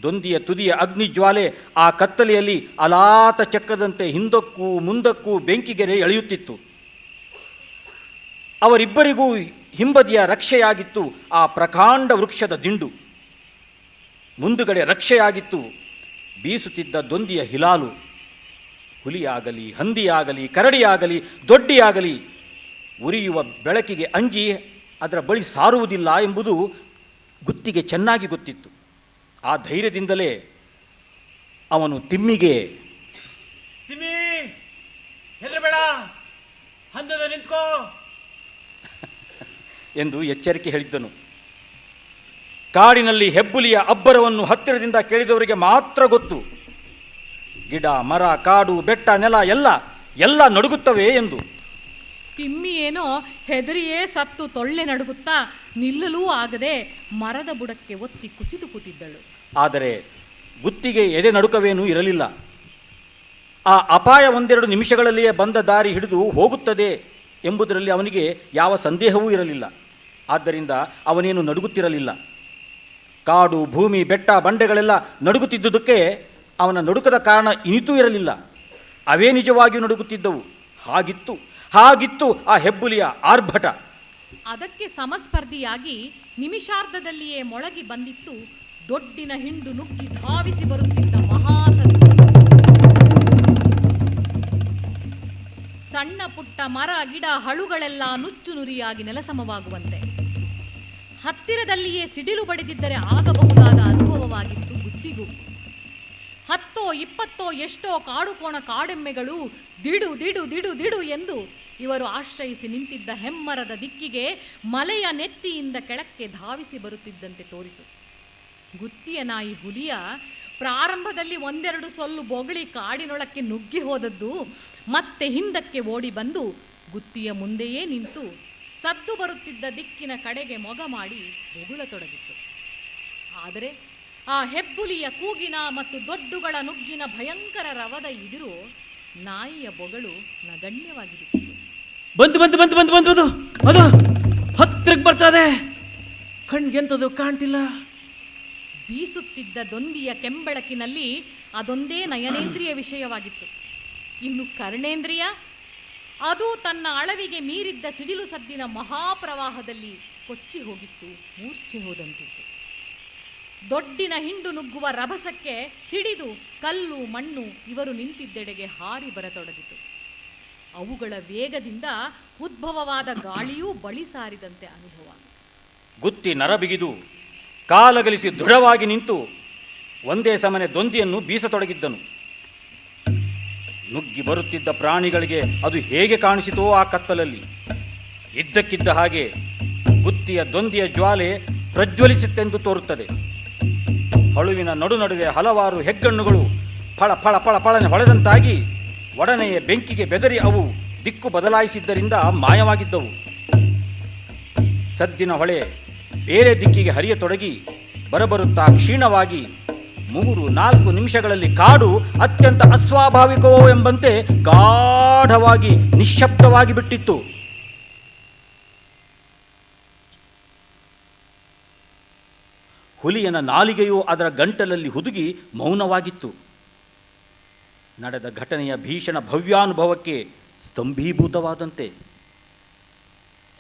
ದೊಂದಿಯ ತುದಿಯ ಅಗ್ನಿಜ್ವಾಲೆ ಆ ಕತ್ತಲೆಯಲ್ಲಿ ಅಲಾತ ಚಕ್ರದಂತೆ ಹಿಂದಕ್ಕೂ ಮುಂದಕ್ಕೂ ಬೆಂಕಿಗೆರೆ ಎಳೆಯುತ್ತಿತ್ತು. ಅವರಿಬ್ಬರಿಗೂ ಹಿಂಬದಿಯ ರಕ್ಷೆಯಾಗಿತ್ತು ಆ ಪ್ರಕಾಂಡ ವೃಕ್ಷದ ದಿಂಡು. ಮುಂದುಗಡೆ ರಕ್ಷೆಯಾಗಿತ್ತು ಬೀಸುತ್ತಿದ್ದ ದೊಂದಿಯ ಹಿಲಾಲು. ಹುಲಿಯಾಗಲಿ, ಹಂದಿಯಾಗಲಿ, ಕರಡಿಯಾಗಲಿ, ದೊಡ್ಡಿಯಾಗಲಿ ಉರಿಯುವ ಬೆಳಕಿಗೆ ಅಂಜಿ ಅದರ ಬಳಿ ಸಾರುವುದಿಲ್ಲ ಎಂಬುದು ಗುತ್ತಿಗೆ ಚೆನ್ನಾಗಿ ಗೊತ್ತಿತ್ತು. ಆ ಧೈರ್ಯದಿಂದಲೇ ಅವನು ತಿಮ್ಮಿಗೆ ತಿಮ್ಮಿ ಹೆದರಬೇಡ, ಹಂದದ ನಿಂತ್ಕೋ ಎಂದು ಎಚ್ಚರಿಕೆ ಹೇಳಿದ್ದನು. ಕಾಡಿನಲ್ಲಿ ಹೆಬ್ಬುಲಿಯ ಅಬ್ಬರವನ್ನು ಹತ್ತಿರದಿಂದ ಕೇಳಿದವರಿಗೆ ಮಾತ್ರ ಗೊತ್ತು. ಗಿಡ, ಮರ, ಕಾಡು, ಬೆಟ್ಟ, ನೆಲ ಎಲ್ಲ ನಡುಗುತ್ತವೆ ಎಂದು. ತಿಮ್ಮಿ ಏನೋ ಹೆದರಿಯೇ ಸತ್ತು ತೊಳ್ಳೆ ನಡುಗುತ್ತಾ ನಿಲ್ಲಲೂ ಆಗದೆ ಮರದ ಬುಡಕ್ಕೆ ಒತ್ತಿ ಕುಸಿದು ಕೂತಿದ್ದಳು. ಆದರೆ ಗುತ್ತಿಗೆ ಎದೆ ನಡುಕವೇನೂ ಇರಲಿಲ್ಲ. ಆ ಅಪಾಯ ಒಂದೆರಡು ನಿಮಿಷಗಳಲ್ಲಿಯೇ ಬಂದ ದಾರಿ ಹಿಡಿದು ಹೋಗುತ್ತದೆ ಎಂಬುದರಲ್ಲಿ ಅವನಿಗೆ ಯಾವ ಸಂದೇಹವೂ ಇರಲಿಲ್ಲ. ಆದ್ದರಿಂದ ಅವನೇನು ನಡುಗುತ್ತಿರಲಿಲ್ಲ. ಕಾಡು, ಭೂಮಿ, ಬೆಟ್ಟ, ಬಂಡೆಗಳೆಲ್ಲ ನಡುಗುತ್ತಿದ್ದುದಕ್ಕೆ ಅವನ ನಡುಕದ ಕಾರಣ ಇನಿತೂ ಇರಲಿಲ್ಲ. ಅವೇ ನಿಜವಾಗಿಯೂ ನಡುಗುತ್ತಿದ್ದವು. ಹಾಗಿತ್ತು ಆ ಹೆಬ್ಬುಲಿಯ ಆರ್ಭಟ. ಅದಕ್ಕೆ ಸಮಸ್ಪರ್ಧಿಯಾಗಿ ನಿಮಿಷಾರ್ಧದಲ್ಲಿಯೇ ಮೊಳಗಿ ಬಂದಿತ್ತು ದೊಡ್ಡಿನ ಹಿಂಡು ನುಗ್ಗಿ ಧಾವಿಸಿ ಬರುತ್ತಿದ್ದ ಮಹಾಸತಿ. ಸಣ್ಣ ಪುಟ್ಟ ಮರ, ಗಿಡ, ಹಳುಗಳೆಲ್ಲ ನುಚ್ಚು ನುರಿಯಾಗಿ ನೆಲಸಮವಾಗುವಂತೆ ಹತ್ತಿರದಲ್ಲಿಯೇ ಸಿಡಿಲು ಬಡಿದಿದ್ದರೆ ಆಗಬಹುದಾದ ಅನುಭವವಾಗಿತ್ತು ಗುತ್ತಿಗೂ. 10, 20 ಎಷ್ಟೋ ಕಾಡುಕೋಣ ಕಾಡೆಮ್ಮೆಗಳು ದಿಡು ದಿಡು ದಿಡು ದಿಡು ಎಂದು ಇವರು ಆಶ್ರಯಿಸಿ ನಿಂತಿದ್ದ ಹೆಮ್ಮರದ ದಿಕ್ಕಿಗೆ ಮಲೆಯ ನೆತ್ತಿಯಿಂದ ಕೆಳಕ್ಕೆ ಧಾವಿಸಿ ಬರುತ್ತಿದ್ದಂತೆ ತೋರಿತು. ಗುತ್ತಿಯ ನಾಯಿ ಹುಲಿಯ ಪ್ರಾರಂಭದಲ್ಲಿ ಒಂದೆರಡು ಸೊಲ್ಲು ಬೊಗಳಿ ಕಾಡಿನೊಳಕ್ಕೆ ನುಗ್ಗಿ ಹೋದದ್ದು ಮತ್ತೆ ಹಿಂದಕ್ಕೆ ಓಡಿ ಬಂದು ಗುತ್ತಿಯ ಮುಂದೆಯೇ ನಿಂತು ಸದ್ದು ಬರುತ್ತಿದ್ದ ದಿಕ್ಕಿನ ಕಡೆಗೆ ಮೊಗ ಮಾಡಿ ಬೊಗಳತೊಡಗಿತ್ತು. ಆದರೆ ಆ ಹೆಬ್ಬುಲಿಯ ಕೂಗಿನ ಮತ್ತು ದೊಡ್ಡುಗಳ ನುಗ್ಗಿನ ಭಯಂಕರ ರವದ ಇದಿರು ನಾಯಿಯ ಬೊಗಳು ನಗಣ್ಯವಾಗಿತ್ತು. ಬಂತು ಬಂತು ಬಂತು ಬಂತು ಬಂತು ಅದು ಹತ್ತಿರಕ್ಕೆ ಬರ್ತದೆ. ಕಣ್ಗೆಂತದು ಕಾಣ್ತಿಲ್ಲ. ಬೀಸುತ್ತಿದ್ದ ದೊಂದಿಯ ಕೆಂಬೆಳಕಿನಲ್ಲಿ ಅದೊಂದೇ ನಯನೇಂದ್ರಿಯ ವಿಷಯವಾಗಿತ್ತು. ಇನ್ನು ಕರ್ಣೇಂದ್ರಿಯ ಅದು ತನ್ನ ಅಳವಿಗೆ ಮೀರಿದ್ದ ಸಿಡಿಲು ಸದ್ದಿನ ಮಹಾಪ್ರವಾಹದಲ್ಲಿ ಕೊಚ್ಚಿ ಹೋಗಿತ್ತು, ಮೂರ್ಛೆ ಹೋದಂತಿತ್ತು. ದೊಡ್ಡಿನ ಹಿಂಡು ನುಗ್ಗುವ ರಭಸಕ್ಕೆ ಸಿಡಿದು ಕಲ್ಲು ಮಣ್ಣು ಇವರು ನಿಂತಿದ್ದೆಡೆಗೆ ಹಾರಿ ಬರತೊಡಗಿತು. ಅವುಗಳ ವೇಗದಿಂದ ಉದ್ಭವವಾದ ಗಾಳಿಯೂ ಬಳಿ ಸಾರಿದಂತೆ ಅನುಭವ. ಗುತ್ತಿ ನರಬಿಗಿದು ಕಾಲಗಲಿಸಿ ದೃಢವಾಗಿ ನಿಂತು ಒಂದೇ ಸಮನೆ ದೊಂದಿಯನ್ನು ಬೀಸತೊಡಗಿದ್ದನು. ನುಗ್ಗಿ ಬರುತ್ತಿದ್ದ ಪ್ರಾಣಿಗಳಿಗೆ ಅದು ಹೇಗೆ ಕಾಣಿಸಿತೋ ಆ ಕತ್ತಲಲ್ಲಿ. ಇದ್ದಕ್ಕಿದ್ದ ಹಾಗೆ ಗುತ್ತಿಯ ದೊಂದಿಯ ಜ್ವಾಲೆ ಪ್ರಜ್ವಲಿಸುತ್ತೆಂದು ತೋರುತ್ತದೆ. ಹಳುವಿನ ನಡುವೆ ಹಲವಾರು ಹೆಗ್ಗಣ್ಣುಗಳು ಫಳ ಫಳ ಫಳ ಫಳನೆ ಹೊಳೆದಂತಾಗಿ ಒಡನೆಯ ಬೆಂಕಿಗೆ ಬೆದರಿ ಅವು ದಿಕ್ಕು ಬದಲಾಯಿಸಿದ್ದರಿಂದ ಮಾಯವಾಗಿದ್ದವು. ಸದ್ದಿನ ಹೊಳೆ ಬೇರೆ ದಿಕ್ಕಿಗೆ ಹರಿಯತೊಡಗಿ ಬರಬರುತ್ತಾ ಕ್ಷೀಣವಾಗಿ 3-4 ನಿಮಿಷಗಳಲ್ಲಿ ಕಾಡು ಅತ್ಯಂತ ಅಸ್ವಾಭಾವಿಕವೋ ಎಂಬಂತೆ ಗಾಢವಾಗಿ ನಿಶ್ಶಬ್ದವಾಗಿ ಬಿಟ್ಟಿತ್ತು. ಹುಲಿಯನ ನಾಲಿಗೆಯು ಅದರ ಗಂಟಲಲ್ಲಿ ಹುದುಗಿ ಮೌನವಾಗಿತ್ತು. ನಡೆದ ಘಟನೆಯ ಭೀಷಣ ಭವ್ಯಾನುಭವಕ್ಕೆ ಸ್ತಂಭೀಭೂತವಾದಂತೆ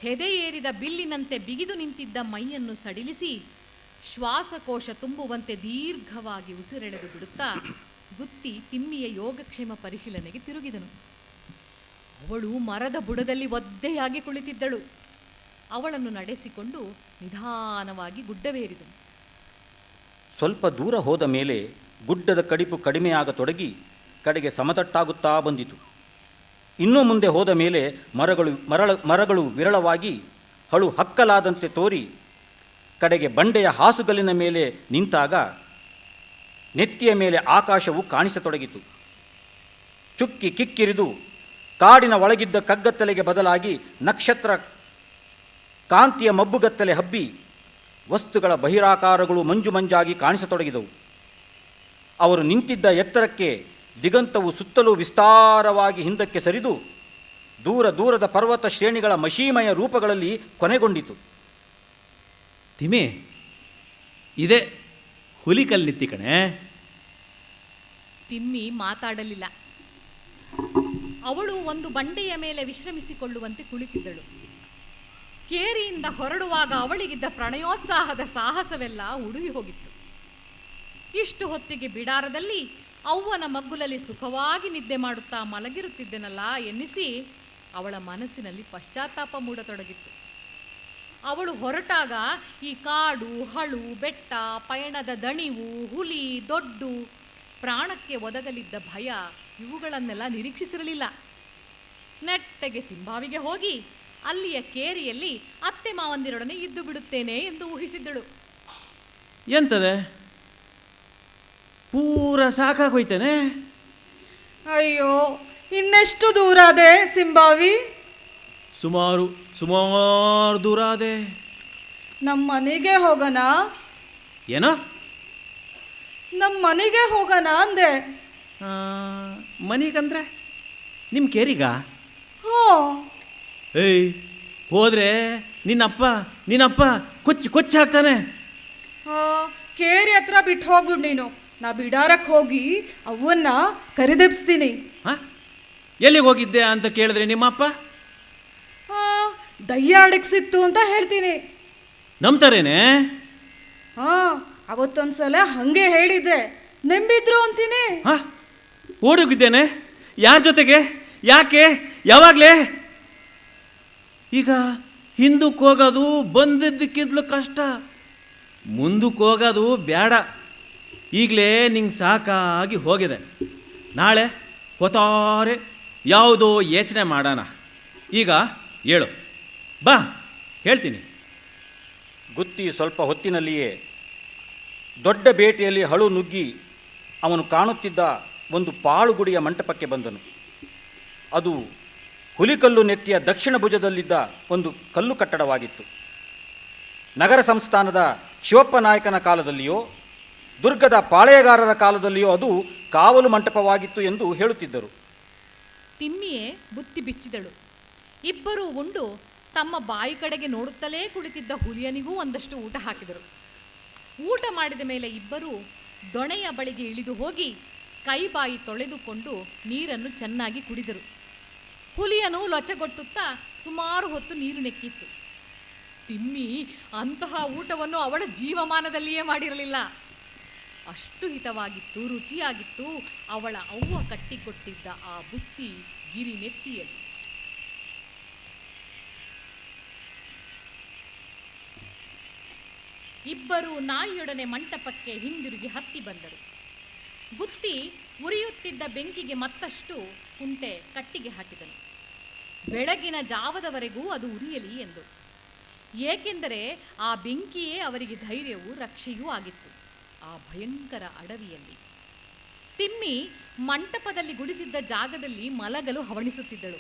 ಹೆದೆಯೇರಿದ ಬಿಲ್ಲಿನಂತೆ ಬಿಗಿದು ನಿಂತಿದ್ದ ಮೈಯನ್ನು ಸಡಿಲಿಸಿ ಶ್ವಾಸಕೋಶ ತುಂಬುವಂತೆ ದೀರ್ಘವಾಗಿ ಉಸಿರೆಳೆದು ಬಿಡುತ್ತಾ ಗುತ್ತಿ ತಿಮ್ಮಿಯ ಯೋಗಕ್ಷೇಮ ಪರಿಶೀಲನೆಗೆ ತಿರುಗಿದನು. ಅವಳು ಮರದ ಬುಡದಲ್ಲಿ ಒದ್ದೆಯಾಗಿ ಕುಳಿತಿದ್ದಳು. ಅವಳನ್ನು ನಡೆಸಿಕೊಂಡು ನಿಧಾನವಾಗಿ ಗುಡ್ಡವೇರಿದನು. ಸ್ವಲ್ಪ ದೂರ ಹೋದ ಮೇಲೆ ಗುಡ್ಡದ ಕಡಿಪು ಕಡಿಮೆಯಾಗತೊಡಗಿ ಕಡೆಗೆ ಸಮತಟ್ಟಾಗುತ್ತಾ ಬಂದಿತು. ಇನ್ನೂ ಮುಂದೆ ಹೋದ ಮೇಲೆ ಮರಗಳು ವಿರಳವಾಗಿ ಹಳು ಹಕ್ಕಲಾದಂತೆ ತೋರಿ ಕಡೆಗೆ ಬಂಡೆಯ ಹಾಸುಗಲ್ಲಿನ ಮೇಲೆ ನಿಂತಾಗ ನೆತ್ತಿಯ ಮೇಲೆ ಆಕಾಶವು ಕಾಣಿಸತೊಡಗಿತು. ಚುಕ್ಕಿ ಕಿಕ್ಕಿರಿದು ಕಾಡಿನ ಒಳಗಿದ್ದ ಕಗ್ಗತ್ತಲೆಗೆ ಬದಲಾಗಿ ನಕ್ಷತ್ರ ಕಾಂತಿಯ ಮಬ್ಬುಗತ್ತಲೆ ಹಬ್ಬಿ ವಸ್ತುಗಳ ಬಹಿರಾಕಾರಗಳು ಮಂಜು ಮಂಜಾಗಿ ಕಾಣಿಸತೊಡಗಿದವು. ಅವರು ನಿಂತಿದ್ದ ಎತ್ತರಕ್ಕೆ ದಿಗಂತವು ಸುತ್ತಲೂ ವಿಸ್ತಾರವಾಗಿ ಹಿಂದಕ್ಕೆ ಸರಿದು ದೂರ ದೂರದ ಪರ್ವತ ಶ್ರೇಣಿಗಳ ಮಶೀಮಯ ರೂಪಗಳಲ್ಲಿ ಕೊನೆಗೊಂಡಿತು. ತಿಮೆ, ಇದೇ ಹುಲಿಕಲ್ಲಿತ್ತಿ ಕಣೆ. ತಿಮ್ಮಿ ಮಾತಾಡಲಿಲ್ಲ. ಅವಳು ಒಂದು ಬಂಡೆಯ ಮೇಲೆ ವಿಶ್ರಮಿಸಿಕೊಳ್ಳುವಂತೆ ಕುಳಿತಿದ್ದಳು. ಕೇರಿಯಿಂದ ಹೊರಡುವಾಗ ಅವಳಿಗಿದ್ದ ಪ್ರಣಯೋತ್ಸಾಹದ ಸಾಹಸವೆಲ್ಲ ಉಡುಗಿ ಹೋಗಿತ್ತು. ಇಷ್ಟು ಹೊತ್ತಿಗೆ ಬಿಡಾರದಲ್ಲಿ ಅವ್ವನ ಮಗ್ಗುಲಲ್ಲಿ ಸುಖವಾಗಿ ನಿದ್ದೆ ಮಾಡುತ್ತಾ ಮಲಗಿರುತ್ತಿದ್ದೆನಲ್ಲ ಎನ್ನಿಸಿ ಅವಳ ಮನಸ್ಸಿನಲ್ಲಿ ಪಶ್ಚಾತ್ತಾಪ ಮೂಡತೊಡಗಿತ್ತು. ಅವಳು ಹೊರಟಾಗ ಈ ಕಾಡು, ಹಳು, ಬೆಟ್ಟ, ಪಯಣದ ದಣಿವು, ಹುಲಿ, ದೊಡ್ಡು, ಪ್ರಾಣಕ್ಕೆ ಒದಗಲಿದ್ದ ಭಯ ಇವುಗಳನ್ನೆಲ್ಲ ನಿರೀಕ್ಷಿಸಿರಲಿಲ್ಲ. ನೆಟ್ಟಗೆ ಸಿಂಬಾವಿಗೆ ಹೋಗಿ ಅಲ್ಲಿಯ ಕೇರಿಯಲ್ಲಿ ಅತ್ತೆ ಮಾವಂದಿರೊಡನೆ ಇದ್ದು ಬಿಡುತ್ತೇನೆ ಎಂದು ಊಹಿಸಿದ್ದಳು. ಎಂತದೆ, ಪೂರ ಸಾಕಾಗೋಯ್ತೇನೆ. ಅಯ್ಯೋ, ಇನ್ನೆಷ್ಟು ದೂರ ಅದೇ ಸಿಂಬಾವಿ? ಸುಮಾರು ದೂರ ಅದೇ. ನಮ್ಮ ಮನೆಗೆ ಹೋಗೋಣ? ಏನೋ ನಮ್ಮ ಮನೆಗೆ ಹೋಗೋಣ ಅಂದೆ. ಮನೆಗಂದ್ರೆ ನಿಮ್ಮ ಕೇರಿಗ? ಹೋ, ಏಯ್, ಹೋದ್ರೆ ನಿನ್ನಪ್ಪ ಕೊಚ್ಚಿ ಹಾಕ್ತಾನೆ. ಕೇರಿ ಹತ್ರ ಬಿಟ್ಟು ಹೋಗ್ಬಿಡು ನೀನು. ನಾ ಬಿಡಾರಕ್ಕೆ ಹೋಗಿ ಅವನ್ನ ಕರೆದೆಬ್ಸ್ತೀನಿ. ಎಲ್ಲಿಗೆ ಹೋಗಿದ್ದೆ ಅಂತ ಕೇಳಿದ್ರೆ ನಿಮ್ಮಪ್ಪ ದಯ್ಯ ಅಡಗಿಸಿತ್ತು ಅಂತ ಹೇಳ್ತೀನಿ. ನಂಬ್ತಾರೇನೆ? ಅವತ್ತೊಂದ್ಸಲ ಹಂಗೆ ಹೇಳಿದ್ದೆ, ನಂಬಿದ್ರು ಅಂತೀನಿ. ಓಡೋಗಿದ್ದೇನೆ. ಯಾರ ಜೊತೆಗೆ? ಯಾಕೆ? ಯಾವಾಗಲೇ? ಈಗ ಹಿಂದಕ್ಕೆ ಹೋಗೋದು ಬಂದಿದ್ದಕ್ಕಿಂತಲೂ ಕಷ್ಟ, ಮುಂದಕ್ಕೆ ಹೋಗೋದು ಬೇಡ. ಈಗಲೇ ನಿಂಗೆ ಸಾಕಾಗಿ ಹೋಗಿದೆ. ನಾಳೆ ಹೊತ್ತಾರೆ ಯಾವುದೋ ಯೋಚನೆ ಮಾಡೋಣ. ಈಗ ಹೇಳು, ಬಾ ಹೇಳ್ತೀನಿ. ಗುತ್ತಿ ಸ್ವಲ್ಪ ಹೊತ್ತಿನಲ್ಲಿಯೇ ದೊಡ್ಡ ಬೇಟೆಯಲ್ಲಿ ಹಳು ನುಗ್ಗಿ ಅವನು ಕಾಣುತ್ತಿದ್ದ ಒಂದು ಪಾಳುಗುಡಿಯ ಮಂಟಪಕ್ಕೆ ಬಂದನು. ಅದು ಹುಲಿಕಲ್ಲು ನೆತ್ತಿಯ ದಕ್ಷಿಣ ಭುಜದಲ್ಲಿದ್ದ ಒಂದು ಕಲ್ಲು ಕಟ್ಟಡವಾಗಿತ್ತು. ನಗರ ಸಂಸ್ಥಾನದ ಶಿವಪ್ಪ ನಾಯಕನ ಕಾಲದಲ್ಲಿಯೋ ದುರ್ಗದ ಪಾಳೆಯಗಾರರ ಕಾಲದಲ್ಲಿಯೋ ಅದು ಕಾವಲು ಮಂಟಪವಾಗಿತ್ತು ಎಂದು ಹೇಳುತ್ತಿದ್ದರು. ತಿಮ್ಮಿಯೇ ಬುತ್ತಿ ಬಿಚ್ಚಿದಳು. ಇಬ್ಬರೂ ಉಂಡು ತಮ್ಮ ಬಾಯಿ ಕಡೆಗೆ ನೋಡುತ್ತಲೇ ಕುಳಿತಿದ್ದ ಹುಲಿಯನಿಗೂ ಒಂದಷ್ಟು ಊಟ ಹಾಕಿದರು. ಊಟ ಮಾಡಿದ ಮೇಲೆ ಇಬ್ಬರೂ ದೊಣೆಯ ಬಳಿಗೆ ಇಳಿದು ಹೋಗಿ ಕೈ ಬಾಯಿ ತೊಳೆದುಕೊಂಡು ನೀರನ್ನು ಚೆನ್ನಾಗಿ ಕುಡಿದರು. ಹುಲಿಯನು ಲೊಚ್ಚಗೊಟ್ಟುತ್ತಾ ಸುಮಾರು ಹೊತ್ತು ನೀರು ನೆಕ್ಕಿತ್ತು. ತಿಮ್ಮಿ ಅಂತಹ ಊಟವನ್ನು ಅವಳ ಜೀವಮಾನದಲ್ಲಿಯೇ ಮಾಡಿರಲಿಲ್ಲ. ಅಷ್ಟು ಹಿತವಾಗಿತ್ತು, ರುಚಿಯಾಗಿತ್ತು ಅವಳ ಅವ್ವ ಕಟ್ಟಿಕೊಟ್ಟಿದ್ದ ಆ ಬುತ್ತಿ ಗಿರಿ ನೆತ್ತಿಯಲ್ಲಿ. ಇಬ್ಬರು ನಾಯಿಯೊಡನೆ ಮಂಟಪಕ್ಕೆ ಹಿಂದಿರುಗಿ ಹತ್ತಿ ಬಂದರು. ಬುತ್ತಿ ಉರಿಯುತ್ತಿದ್ದ ಬೆಂಕಿಗೆ ಮತ್ತಷ್ಟು ಕುಂಟೆ ಕಟ್ಟಿಗೆ ಹಾಕಿದನು. ಬೆಳಗಿನ ಜಾವದವರೆಗೂ ಅದು ಉರಿಯಲಿ ಎಂದು. ಏಕೆಂದರೆ ಆ ಬೆಂಕಿಯೇ ಅವರಿಗೆ ಧೈರ್ಯವೂ ರಕ್ಷೆಯೂ ಆಗಿತ್ತು. ಆ ಭಯಂಕರ ಅಡವಿಯಲ್ಲಿ ತಿಮ್ಮಿ ಮಂಟಪದಲ್ಲಿ ಗುಡಿಸಿದ್ದ ಜಾಗದಲ್ಲಿ ಮಲಗಲು ಹವಣಿಸುತ್ತಿದ್ದಳು.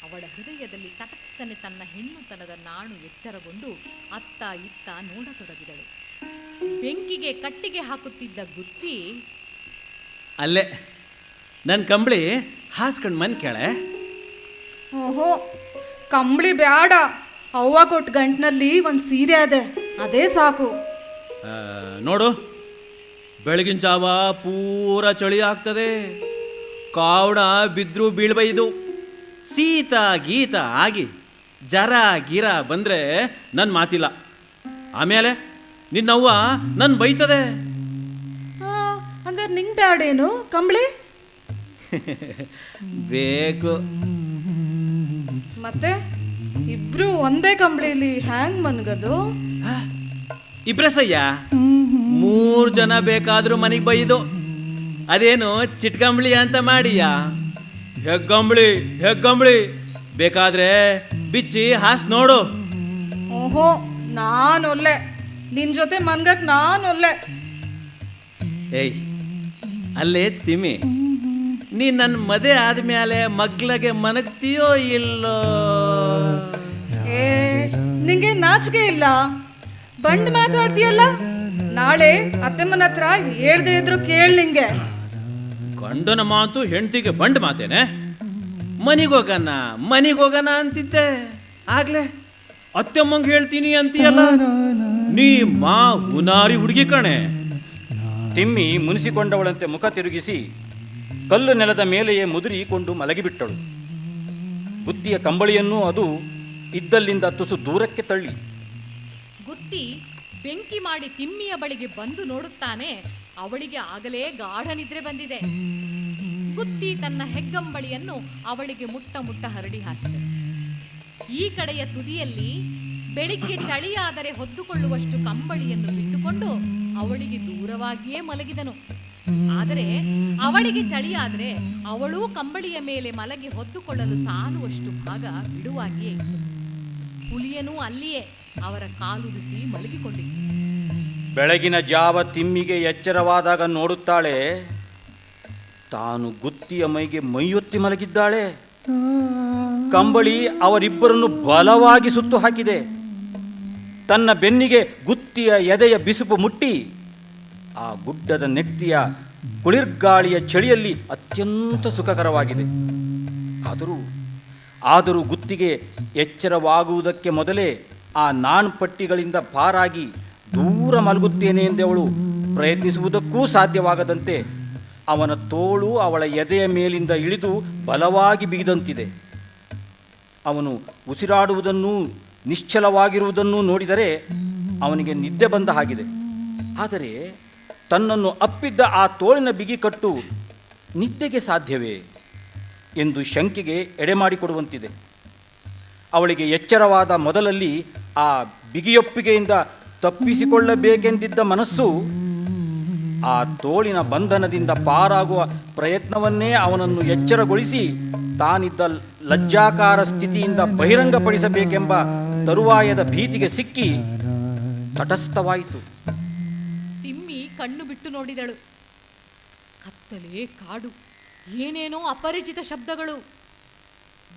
ಅವಳ ಹೃದಯದಲ್ಲಿ ತಟಕ್ಕನೆ ತನ್ನ ಹೆಣ್ಣುತನದ ನಾಣು ಎಚ್ಚರಗೊಂಡು ಅತ್ತ ಇತ್ತ ನೋಡತೊಡಗಿದಳು. ಬೆಂಕಿಗೆ ಕಟ್ಟಿಗೆ ಹಾಕುತ್ತಿದ್ದ ಗುತ್ತಿ, ಅಲ್ಲೇ ನನ್ನ ಕಂಬಳಿ ಹಾಸ್ಕೊಂಡು ಮನ್ ಕೇಳೆ. ಓಹೋ, ಕಂಬಳಿ ಬ್ಯಾಡ. ಅವ್ವ ಕೊಟ್ಟ ಗಂಟಿನಲ್ಲಿ ಒಂದು ಸೀರೆ ಅದೆ, ಅದೇ ಸಾಕು. ನೋಡು, ಬೆಳಗಿನ ಜಾವ ಪೂರ ಚಳಿ ಆಗ್ತದೆ. ಕಾವಡ ಬಿದ್ದರೂ ಬೀಳ್ಬೈದು. ಶೀತ ಗೀತ ಆಗಿ ಜರ ಗಿರ ಬಂದರೆ ನನ್ನ ಮಾತಿಲ್ಲ. ಆಮೇಲೆ ನಿನ್ನವ್ವ ನನ್ನ ಬೈತದೆ. ಹಂಗಾರೆ ನಿಂಗೆ ಬ್ಯಾಡೇನು ಕಂಬಳಿ? ಬೇಕು. ಮತ್ತೆ ಇಬ್ರು ಒಂದೇ ಕಂಬಳಿಲಿ ಹ್ಯಾಂಗ್ ಮನ್ಗದು? ಇಬ್ರಸಯ್ಯ, 3 ಜನ ಬೇಕಾದ್ರೂ ಮನೆಗೆ ಬೈದು. ಅದೇನು ಚಿಟ್ಕಂಬಳಿ ಅಂತ ಮಾಡಿಯಾ? ಹೆಗ್ಗಂಬಳಿ ಬೇಕಾದ್ರೆ ಬಿಚ್ಚಿ ಹಾಸ್ ನೋಡು. ಓಹೋ, ನಾನೊಲ್ಲೆ, ನಿನ್ ಜೊತೆ ಮನ್ಗಕ್ ನಾನೊಲ್ಲೆ. ಏಯ್, ಅಲ್ಲೇ ತಿಮ್ಮಿ, ನೀ ನನ್ನ ಮದುವೆ ಆದ್ಮೇಲೆ ಮಗ್ಲಗೆ ಮನಗ್ತೀಯೋ ಇಲ್ಲೋ? ಏ, ನಿಂಗೆ ನಾಚಿಕೆ ಇಲ್ಲ? ಬಂಡ್ ಮಾತಾಡ್ತೀಯಲ್ಲ. ನಾಳೆ ಅತ್ತೆಮ್ಮನ ಹತ್ರ ಹೇಳ್ದೆ ಇದ್ರು ಕೇಳ್. ನಿಂಗೆ ಗಂಡನ ಮಾತು ಹೆಂಡತಿಗೆ ಬಂಡ್ ಮಾತೇನೆ? ಮನಿಗೋಗನ ಅಂತಿದ್ದೆ. ಆಗ್ಲೇ ಅತ್ತೆಮ್ಮಂಗೆ ಹೇಳ್ತೀನಿ ಅಂತೀಯಲ್ಲ. ನೀ ಮಾ ಹುನಾರಿ ಹುಡುಗಿ ಕಣೆ. ತಿಮ್ಮಿ ಮುನಿಸಿಕೊಂಡವಳಂತೆ ಮುಖ ತಿರುಗಿಸಿ ಕಲ್ಲು ನೆಲದ ಮೇಲೆಯೇ ಮುದುರಿಕೊಂಡು ಮಲಗಿಬಿಟ್ಟಳು. ಬುತ್ತಿಯ ಕಂಬಳಿಯನ್ನು ಅದು ಇದ್ದಲ್ಲಿಂದ ತುಸು ದೂರಕ್ಕೆ ತಳ್ಳಿ, ಗುತ್ತಿ ಬೆಂಕಿ ಮಾಡಿ ತಿಮ್ಮಿಯ ಬಳಿಗೆ ಬಂದು ನೋಡುತ್ತಾನೆ. ಅವಳಿಗೆ ಆಗಲೇ ಗಾಢ ನಿದ್ರೆ ಬಂದಿದೆ. ಗುತ್ತಿ ತನ್ನ ಹೆಗ್ಗಂಬಳಿಯನ್ನು ಅವಳಿಗೆ ಮುಟ್ಟ ಹರಡಿ ಹಾಕಿದೆ. ಈ ಕಡೆಯ ತುದಿಯಲ್ಲಿ ಬೆಳಿಗ್ಗೆ ಚಳಿಯಾದರೆ ಹೊದ್ದುಕೊಳ್ಳುವಷ್ಟು ಕಂಬಳಿಯನ್ನು ಬಿಟ್ಟುಕೊಂಡು ಅವಳಿಗೆ ದೂರವಾಗಿಯೇ ಮಲಗಿದನು. ಆದರೆ ಅವಳಿಗೆ ಚಳಿಯಾದರೆ ಅವಳೂ ಕಂಬಳಿಯ ಮೇಲೆ ಮಲಗಿ ಹೊದ್ದುಕೊಳ್ಳಲು ಸಾಲುವಷ್ಟು ಭಾಗ ಬಿಡುವಾಗಿಯೇ ಇತ್ತು. ಹುಲಿಯನೂ ಅಲ್ಲಿಯೇ ಅವರ ಕಾಲುದಿಸಿ ಮಲಗಿಕೊಂಡಿತ್ತು. ಬೆಳಗಿನ ಜಾವ ತಿಮ್ಮಿಗೆ ಎಚ್ಚರವಾದಾಗ ನೋಡುತ್ತಾಳೆ, ತಾನು ಗುತ್ತಿಯ ಮೈಗೆ ಮೈಯೊತ್ತಿ ಮಲಗಿದ್ದಾಳೆ. ಕಂಬಳಿ ಅವರಿಬ್ಬರನ್ನು ಬಲವಾಗಿ ಸುತ್ತು ಹಾಕಿದೆ. ತನ್ನ ಬೆನ್ನಿಗೆ ಗುತ್ತಿಯ ಎದೆಯ ಬಿಸುಪು ಮುಟ್ಟಿ ಆ ಗುಡ್ಡದ ನೆತ್ತಿಯ ಕುಳಿರ್ಗಾಳಿಯ ಚಳಿಯಲ್ಲಿ ಅತ್ಯಂತ ಸುಖಕರವಾಗಿದೆ. ಆದರೂ ಗುತ್ತಿಗೆ ಎಚ್ಚರವಾಗುವುದಕ್ಕೆ ಮೊದಲೇ ಆ ನಾಣ್ಪಟ್ಟಿಗಳಿಂದ ಪಾರಾಗಿ ದೂರ ಮಲಗುತ್ತೇನೆ ಎಂದವಳು ಪ್ರಯತ್ನಿಸುವುದಕ್ಕೂ ಸಾಧ್ಯವಾಗದಂತೆ ಅವನ ತೋಳು ಅವಳ ಎದೆಯ ಮೇಲಿಂದ ಇಳಿದು ಬಲವಾಗಿ ಬಿಗಿದಂತಿದೆ. ಅವನು ಉಸಿರಾಡುವುದನ್ನೂ ನಿಶ್ಚಲವಾಗಿರುವುದನ್ನೂ ನೋಡಿದರೆ ಅವನಿಗೆ ನಿದ್ದೆ ಬಂದ ಹಾಗಿದೆ. ಆದರೆ ತನ್ನನ್ನು ಅಪ್ಪಿದ್ದ ಆ ತೋಳಿನ ಬಿಗಿಕಟ್ಟು ನಿದ್ದೆಗೆ ಸಾಧ್ಯವೇ ಎಂದು ಶಂಕೆಗೆ ಎಡೆಮಾಡಿಕೊಡುವಂತಿದೆ. ಅವಳಿಗೆ ಎಚ್ಚರವಾದ ಮೊದಲಲ್ಲಿ ಆ ಬಿಗಿಯೊಪ್ಪಿಗೆಯಿಂದ ತಪ್ಪಿಸಿಕೊಳ್ಳಬೇಕೆಂದಿದ್ದ ಮನಸ್ಸು ಆ ತೋಳಿನ ಬಂಧನದಿಂದ ಪಾರಾಗುವ ಪ್ರಯತ್ನವನ್ನೇ ಅವನನ್ನು ಎಚ್ಚರಗೊಳಿಸಿ ತಾನಿದ್ದ ಲಜ್ಜಾಕಾರ ಸ್ಥಿತಿಯಿಂದ ಬಹಿರಂಗಪಡಿಸಬೇಕೆಂಬ ತರುವಾಯದ ಭೀತಿಗೆ ಸಿಕ್ಕಿ ತಟಸ್ಥವಾಯಿತು. ತಿಮ್ಮಿ ಕಣ್ಣು ಬಿಟ್ಟು ನೋಡಿದಳು. ಕತ್ತಲೆ ಕಾಡು, ಏನೇನೋ ಅಪರಿಚಿತ ಶಬ್ದಗಳು.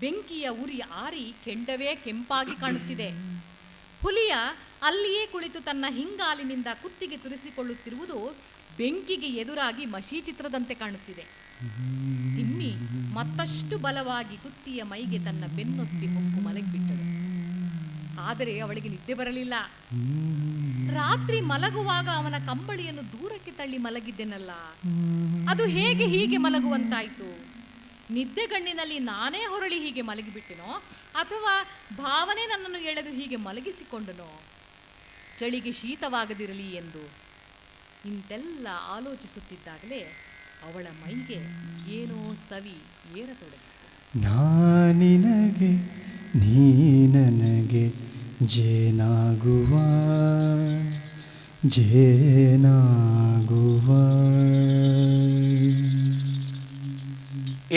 ಬೆಂಕಿಯ ಉರಿ ಆರಿ ಕೆಂಡವೇ ಕೆಂಪಾಗಿ ಕಾಣುತ್ತಿದೆ. ಹುಲಿಯ ಅಲ್ಲಿಯೇ ಕುಳಿತು ತನ್ನ ಹಿಂಗಾಲಿನಿಂದ ಕುತ್ತಿಗೆ ತುರಿಸಿಕೊಳ್ಳುತ್ತಿರುವುದು ಬೆಂಕಿಗೆ ಎದುರಾಗಿ ಮಶಿ ಚಿತ್ರದಂತೆ ಕಾಣುತ್ತಿದೆ. ತಿಮ್ಮಿ ಮತ್ತಷ್ಟು ಬಲವಾಗಿ ಕುತ್ತಿಯ ಮೈಗೆ ತನ್ನ ಬೆನ್ನೊತ್ತಿ ಹೊಕ್ಕು ಮಲಗಿಬಿಟ್ಟಳು. ಆದರೆ ಅವಳಿಗೆ ನಿದ್ದೆ ಬರಲಿಲ್ಲ. ರಾತ್ರಿ ಮಲಗುವಾಗ ಅವನ ಕಂಬಳಿಯನ್ನು ದೂರಕ್ಕೆ ತಳ್ಳಿ ಮಲಗಿದ್ದೆನಲ್ಲ, ಅದು ಹೇಗೆ ಹೀಗೆ ಮಲಗುವಂತಾಯಿತು? ನಿದ್ದೆಗಣ್ಣಿನಲ್ಲಿ ನಾನೇ ಹೊರಳಿ ಹೀಗೆ ಮಲಗಿಬಿಟ್ಟೆನೋ, ಅಥವಾ ಭಾವನೆ ನನ್ನನ್ನು ಎಳೆದು ಹೀಗೆ ಮಲಗಿಸಿಕೊಂಡನೋ? ಚಳಿಗೆ ಶೀತವಾಗದಿರಲಿ ಎಂದು ಇಂತೆಲ್ಲ ಆಲೋಚಿಸುತ್ತಿದ್ದಾಗಲೇ ಅವಳ ಮೈಗೆ ಏನೋ ಸವಿ ಏರತೊಡಗಿತು. ನಾನಿನಗೆ ನೀ ನನಗೆ ಜೇನಾಗುವ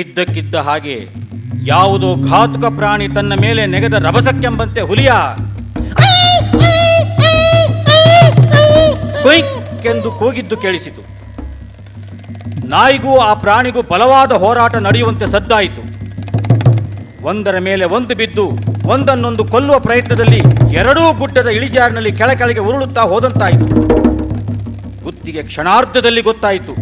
ಇದ್ದಕ್ಕಿದ್ದ ಹಾಗೆ ಯಾವುದೋ ಘಾತುಕ ಪ್ರಾಣಿ ತನ್ನ ಮೇಲೆ ನೆಗೆದ ರಭಸಕ್ಕೆಂಬಂತೆ ಹುಲಿಯ ಕೊಯ್ಕೆಂದು ಕೂಗಿದ್ದು ಕೇಳಿಸಿತು. ನಾಯಿಗೂ ಆ ಪ್ರಾಣಿಗೂ ಬಲವಾದ ಹೋರಾಟ ನಡೆಯುವಂತೆ ಸದ್ದಾಯಿತು. ಒಂದರ ಮೇಲೆ ಒಂದು ಬಿದ್ದು ಒಂದನ್ನೊಂದು ಕೊಲ್ಲುವ ಪ್ರಯತ್ನದಲ್ಲಿ ಎರಡೂ ಗುಡ್ಡದ ಇಳಿಜಾರಿನಲ್ಲಿ ಕೆಳಗೆ ಉರುಳುತ್ತಾ ಹೋದಂತಾಯಿತು. ಗುತ್ತಿಗೆ ಕ್ಷಣಾರ್ಧದಲ್ಲಿ ಗೊತ್ತಾಯಿತು.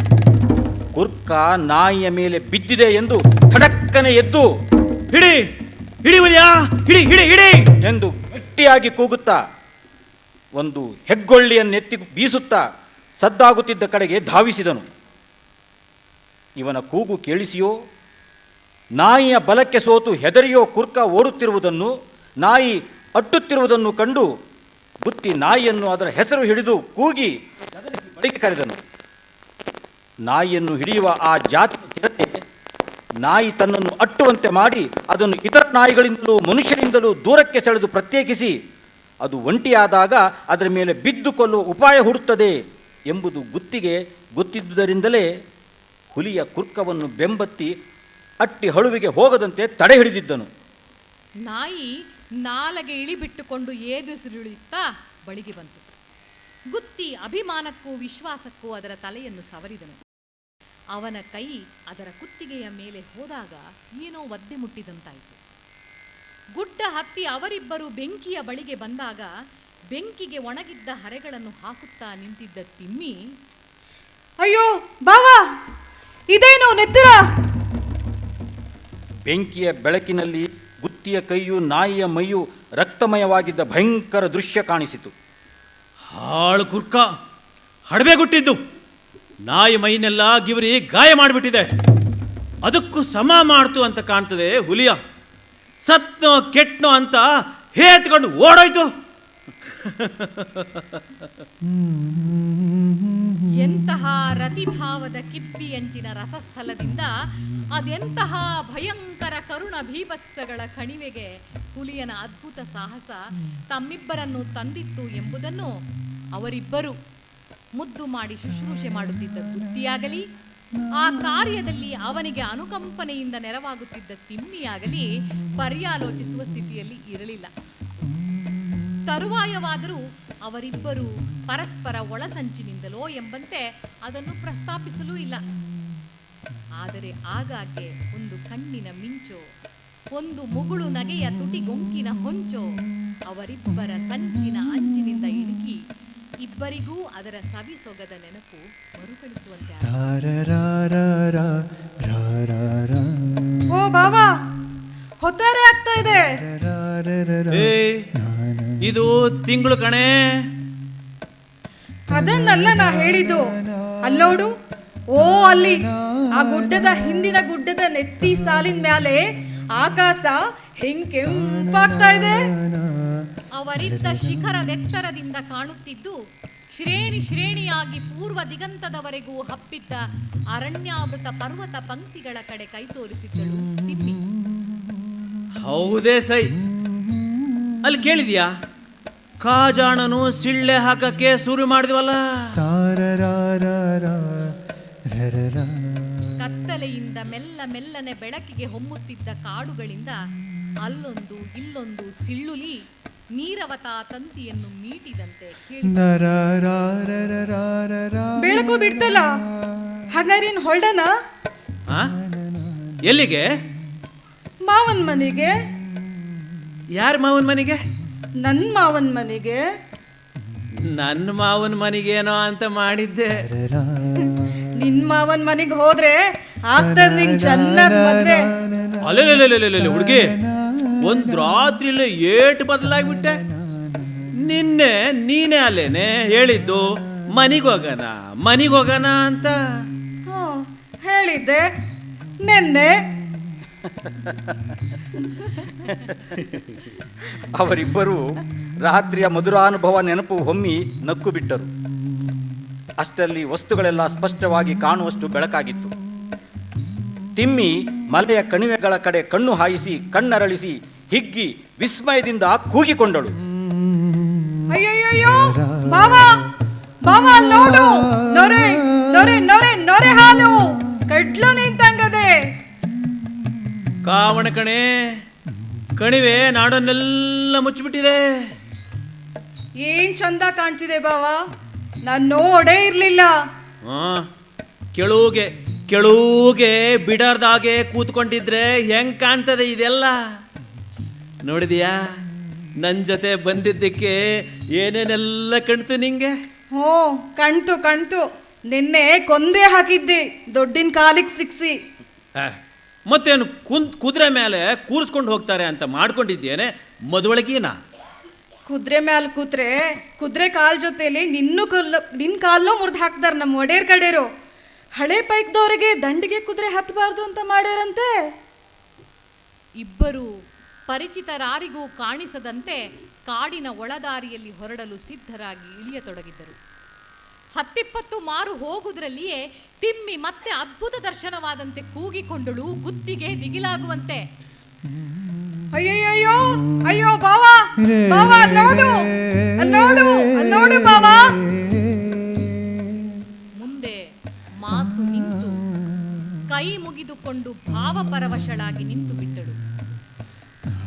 ಕುರ್ಕ ನಾಯಿಯ ಮೇಲೆ ಬಿದ್ದಿದೆ ಎಂದು ಥಡಕ್ಕನೆ ಎದ್ದು ಹಿಡಿ ಹಿಡಿ ಹುಲಿಯ, ಹಿಡಿ ಹಿಡಿ ಹಿಡಿ ಎಂದು ಗಟ್ಟಿಯಾಗಿ ಕೂಗುತ್ತಾ ಒಂದು ಹೆಗ್ಗೊಳ್ಳಿಯನ್ನೆತ್ತಿ ಬೀಸುತ್ತಾ ಸದ್ದಾಗುತ್ತಿದ್ದ ಕಡೆಗೆ ಧಾವಿಸಿದನು. ಇವನ ಕೂಗು ಕೇಳಿಸಿಯೋ, ನಾಯಿಯ ಬಲಕ್ಕೆ ಸೋತು ಹೆದರಿಯೋ ಕುರ್ಕ ಓಡುತ್ತಿರುವುದನ್ನು, ನಾಯಿ ಅಟ್ಟುತ್ತಿರುವುದನ್ನು ಕಂಡು ಗುತ್ತಿ ನಾಯಿಯನ್ನು ಅದರ ಹೆಸರು ಹಿಡಿದು ಕೂಗಿ ಬಳಿಗೆ ಕರೆದನು. ನಾಯಿಯನ್ನು ಹಿಡಿಯುವ ಆ ಜಾತಿ ಚಿರತೆ ನಾಯಿ ತನ್ನನ್ನು ಅಟ್ಟುವಂತೆ ಮಾಡಿ ಅದನ್ನು ಇತರ ನಾಯಿಗಳಿಂದಲೂ ಮನುಷ್ಯರಿಂದಲೂ ದೂರಕ್ಕೆ ಸೆಳೆದು ಪ್ರತ್ಯೇಕಿಸಿ ಅದು ಒಂಟಿಯಾದಾಗ ಅದರ ಮೇಲೆ ಬಿದ್ದು ಕೊಲ್ಲುವ ಉಪಾಯ ಹುಡುತ್ತದೆ ಎಂಬುದು ಗುತ್ತಿಗೆ ಗೊತ್ತಿದ್ದುದರಿಂದಲೇ ಹುಲಿಯ ಕುರ್ಕವನ್ನು ಬೆಂಬತ್ತಿ ಅಟ್ಟಿ ಹಳುವಿಗೆ ಹೋಗದಂತೆ ತಡೆ ಹಿಡಿದಿದ್ದನು. ನಾಯಿ ನಾಲಗೆ ಇಳಿಬಿಟ್ಟುಕೊಂಡು ಏದುಸಿರುಳುತ್ತಾ ಬಳಿಗೆ ಬಂತು. ಗುತ್ತಿ ಅಭಿಮಾನಕ್ಕೂ ವಿಶ್ವಾಸಕ್ಕೂ ಅದರ ತಲೆಯನ್ನು ಸವರಿದನು. ಅವನ ಕೈ ಅದರ ಕುತ್ತಿಗೆಯ ಮೇಲೆ ಹೋದಾಗ ಏನೋ ಒದ್ದೆ ಮುಟ್ಟಿದಂತಾಯಿತು. ಗುಡ್ಡ ಹತ್ತಿ ಅವರಿಬ್ಬರು ಬೆಂಕಿಯ ಬಳಿಗೆ ಬಂದಾಗ ಬೆಂಕಿಗೆ ಒಣಗಿದ್ದ ಹರೆಗಳನ್ನು ಹಾಕುತ್ತಾ ನಿಂತಿದ್ದ ತಿಮ್ಮಿ, ಅಯ್ಯೋ ಬಾವಾ, ಇದೇನು ನೆತ್ತಿರ? ಬೆಂಕಿಯ ಬೆಳಕಿನಲ್ಲಿ ಗುತ್ತಿಯ ಕೈಯು ನಾಯಿಯ ಮೈಯು ರಕ್ತಮಯವಾಗಿದ್ದ ಭಯಂಕರ ದೃಶ್ಯ ಕಾಣಿಸಿತು. ಹಾಳು ಕುರ್ಕ ಹಡಬೆಗುಟ್ಟಿದ್ದು ನಾಯಿ ಮೈನೆಲ್ಲ ಗಿವರಿ ಗಾಯ ಮಾಡಿಬಿಟ್ಟಿದೆ. ಅದಕ್ಕೂ ಸಮ ಮಾಡ್ತು ಅಂತ ಕಾಣ್ತದೆ ಹುಲಿಯ. ಸತ್ನೋ ಕೆಟ್ನೋ ಅಂತ ಹೇತ್ಕೊಂಡು ಓಡೋಯ್ತು. ಎಂತಹ ರತಿಭಾವದ ಕಿಪ್ಪಿಯಂಚಿನ ರಸಸ್ಥಲದಿಂದ ಅದೆಂತಹ ಭಯಂಕರ ಕರುಣ ಭೀಭತ್ಸಗಳ ಕಣಿವೆಗೆ ಹುಲಿಯನ ಅದ್ಭುತ ಸಾಹಸ ತಮ್ಮಿಬ್ಬರನ್ನು ತಂದಿತ್ತು ಎಂಬುದನ್ನು ಅವರಿಬ್ಬರು ಮುದ್ದು ಮಾಡಿ ಶುಶ್ರೂಷೆ ಮಾಡುತ್ತಿದ್ದ ಗುತ್ತಿಯಾಗಲಿ, ಆ ಕಾರ್ಯದಲ್ಲಿ ಅವನಿಗೆ ಅನುಕಂಪನೆಯಿಂದ ನೆರವಾಗುತ್ತಿದ್ದ ತಿಮ್ಮಿಯಾಗಲಿ ಪರ್ಯಾಲೋಚಿಸುವ ಸ್ಥಿತಿಯಲ್ಲಿ ಇರಲಿಲ್ಲ. ತರುವಾಯವಾದರೂ ಅವರಿಬ್ಬರು ಪರಸ್ಪರ ಒಳಸಂಚಿನಿಂದಲೋ ಎಂಬಂತೆ ಅದನ್ನು ಪ್ರಸ್ತಾಪಿಸಲೂ ಇಲ್ಲ. ಆದರೆ ಆಗಾಗ್ಗೆ ಒಂದು ಕಣ್ಣಿನ ಮಿಂಚೋ, ಒಂದು ಮುಗುಳು ನಗೆಯ ತುಟಿಗೊಂಕಿನ ಹೊಂಚೋ ಅವರಿಬ್ಬರ ಸಂಚಿನ ಅಂಚಿನಿಂದ ಇಣುಕಿ ಇಬ್ಬರಿಗೂ ಅದರ ಸವಿ ಸೊಗದ ನೆನಪು ಮರುಕಳಿಸುವಂತೆ. ಓ ಬಾವಾ, ಹೊತ್ತಾರೆ ಆಗ್ತಾ ಇದೆ. ಇದು ತಿಂಗಳು ಕಣೆ. ಅದನ್ನಲ್ಲ ನಾ ಹೇಳಿದ್ದು. ಅಲ್ಲೋಡು, ಓ ಅಲ್ಲಿ ಆ ಗುಡ್ಡದ ಹಿಂದಿನ ಗುಡ್ಡದ ನೆತ್ತಿ ಸಾಲಿನ ಮ್ಯಾಲೆ ಆಕಾಶ ಹೆಂಗ್ ಕೆಂಪಾಗ್ತಾ ಇದೆ. ಅವರಿದ್ದ ಶಿಖರದೆತ್ತರದಿಂದ ಕಾಣುತ್ತಿದ್ದು ಶ್ರೇಣಿ ಶ್ರೇಣಿಯಾಗಿ ಪೂರ್ವ ದಿಗಂತದವರೆಗೂ ಹಬ್ಬಿದ್ದ ಅರಣ್ಯಾವೃತ ಪರ್ವತ ಪಂಕ್ತಿಗಳ ಕಡೆ ಕೈ ತೋರಿಸಿದ್ದಳು ತಿಮ್ಮಿ. ಹೌದೇ ಸೈ, ಅಲ್ಲಿ ಕೇಳಿದ್ಯಾ? ಕಾಜಾಣನು ಸಿಳ್ಳೆ ಹಾಕಕ್ಕೆ ಶುರು ಮಾಡಿದ್ವಲ್ಲ. ಕತ್ತಲೆಯಿಂದ ಮೆಲ್ಲ ಮೆಲ್ಲನೆ ಬೆಳಕಿಗೆ ಹೊಮ್ಮುತ್ತಿದ್ದ ಕಾಡುಗಳಿಂದ ಅಲ್ಲೊಂದು ಇಲ್ಲೊಂದು ಸಿಳ್ಳುಲಿ ನೀರವತ ತಂತಿಯನ್ನು ಮೀಟಿದಂತೆ ಬೆಳಕು ಬಿಡ್ತಲ್ಲ. ಹಾಗಾದ್ರೆ ಹೊಲ್ಡನ ಎಲ್ಲಿಗೆ? ಮಾವನ್ ಮನೆಗೆ. ಯಾರ ಮಾವನ್ ಮನೆಗೆ? ನನ್ ಮಾವನ್ ಮನೆಗೆ. ನನ್ನ ಮಾವನ್ ಮನೆಗೇನೋ ಅಂತ ಮಾಡಿದ್ದೆ. ನಿನ್ ಮಾವನ್ ಮನೆಗೆ ಹೋದ್ರೆ ಆಗ್ತದ ನಿಂಗ್ ಚೆನ್ನಾಗ್ ಮದ್ವೆ. ಅಲ್ಲೇ ಹುಡುಗಿ, ಒಂದ್ ರಾತ್ರಿಲೇ ಏಟು ಬದಲಾಗ್ಬಿಟ್ಟೆ. ನಿನ್ನೆ ನೀನೇ ಅಲ್ಲೇನೆ ಹೇಳಿದ್ದು ಮನಿಗೋಗನ ಅಂತ. ಹೇಳಿದ್ದೆ ನಿನ್ನೆ. ಅವರಿಬ್ಬರೂ ರಾತ್ರಿಯ ಮಧುರಾನುಭವ ನೆನಪು ಹೊಮ್ಮಿ ನಕ್ಕು ಬಿಟ್ಟರು. ಅಷ್ಟರಲ್ಲಿ ವಸ್ತುಗಳೆಲ್ಲ ಸ್ಪಷ್ಟವಾಗಿ ಕಾಣುವಷ್ಟು ಬೆಳಕಾಗಿತ್ತು. ತಿಮ್ಮಿ ಮಲೆಯ ಕಣಿವೆಗಳ ಕಡೆ ಕಣ್ಣು ಹಾಯಿಸಿ ಕಣ್ಣರಳಿಸಿ ಹಿಗ್ಗಿ ವಿಸ್ಮಯದಿಂದ ಕೂಗಿಕೊಂಡಳು. ಅಯ್ಯಯ್ಯೋ ಬಾವಾ, ಬಾವಾ ನೋಡು, ನೊರೆ ನೊರೆ ನೊರೆ ನೊರೆ ಹಾಲು ಕಡ್ಲು ನಿಂತಂಗದೆ. ಕಾವಣ ಕಣೆ, ಕಣಿವೆ ನಾಡನ್ನೆಲ್ಲ ಮುಚ್ಚಿಬಿಟ್ಟಿದೆ. ಏನ್ ಚಂದ ಕಾಣ್ತಿದೆ ಬಾವಾ, ನಾನ್ ನೋಡೇ ಇರ್ಲಿಲ್ಲ. ಕೆಳಗೆ ಕೆಳಗೆ ಬಿಡಾರ್ದಾಗೆ ಕೂತ್ಕೊಂಡಿದ್ರೆ ಹೆಂಗ್ ಕಾಣ್ತದೆ ಇದೆಲ್ಲ? ನೋಡಿದ್ಯಾ ನನ್ನ ಜೊತೆ ಬಂದಿದ್ದಕ್ಕೆ ಏನೇನೆಲ್ಲ ಕಣ್ತು ನಿಂಗೆ? ಹ್ಞೂ ಕಣ್ತು ನಿನ್ನೆ ಕೊಂದೇ ಹಾಕಿದ್ದೆ ದೊಡ್ಡಿನ ಕಾಲಿಗೆ ಸಿಕ್ಸಿ. ಮತ್ತೇನು ಕುದುರೆ ಮೇಲೆ ಕೂರಿಸ್ಕೊಂಡು ಹೋಗ್ತಾರೆ ಅಂತ ಮಾಡ್ಕೊಂಡಿದ್ದೇನೆ ಮದುವಳಗಿನ? ಕುದುರೆ ಮ್ಯಾಲ ಕೂತ್ರೆ ಕುದುರೆ ಕಾಲ್ ಜೊತೆಲಿ ನಿನ್ನ ಕಾಲೋ ಮುರಿದು ಹಾಕ್ತಾರ ನಮ್ಮ ಒಡೇರ್ ಕಡೆರು. ಹಳೆ ಪೈಕ್ದವ್ರಿಗೆ ದಂಡಿಗೆ ಕುದುರೆ ಹತ್ತಬಾರ್ದು ಅಂತ ಮಾಡ್ಯಾರಂತೆ. ಇಬ್ಬರು ಪರಿಚಿತರಾರಿಗೂ ಕಾಣಿಸದಂತೆ ಕಾಡಿನ ಒಳದಾರಿಯಲ್ಲಿ ಹೊರಡಲು ಸಿದ್ಧರಾಗಿ ಇಳಿಯತೊಡಗಿದ್ದರು. 10-20 ಮಾರು ಹೋಗುವುದರಲ್ಲಿಯೇ ತಿಮ್ಮಿ ಮತ್ತೆ ಅದ್ಭುತ ದರ್ಶನವಾದಂತೆ ಕೂಗಿಕೊಂಡಳು, ಗುತ್ತಿಗೆ ದಿಗಿಲಾಗುವಂತೆ. ಅಯ್ಯಯ್ಯೋ ಅಯ್ಯೋ ಬಾವಾ ನೋಡು ಬಾವಾ. ಮುಂದೆ ಮಾತು ನಿಂತು ಕೈ ಮುಗಿದುಕೊಂಡು ಭಾವಪರವಶಳಾಗಿ ನಿಂತು ಬಿಟ್ಟಳು.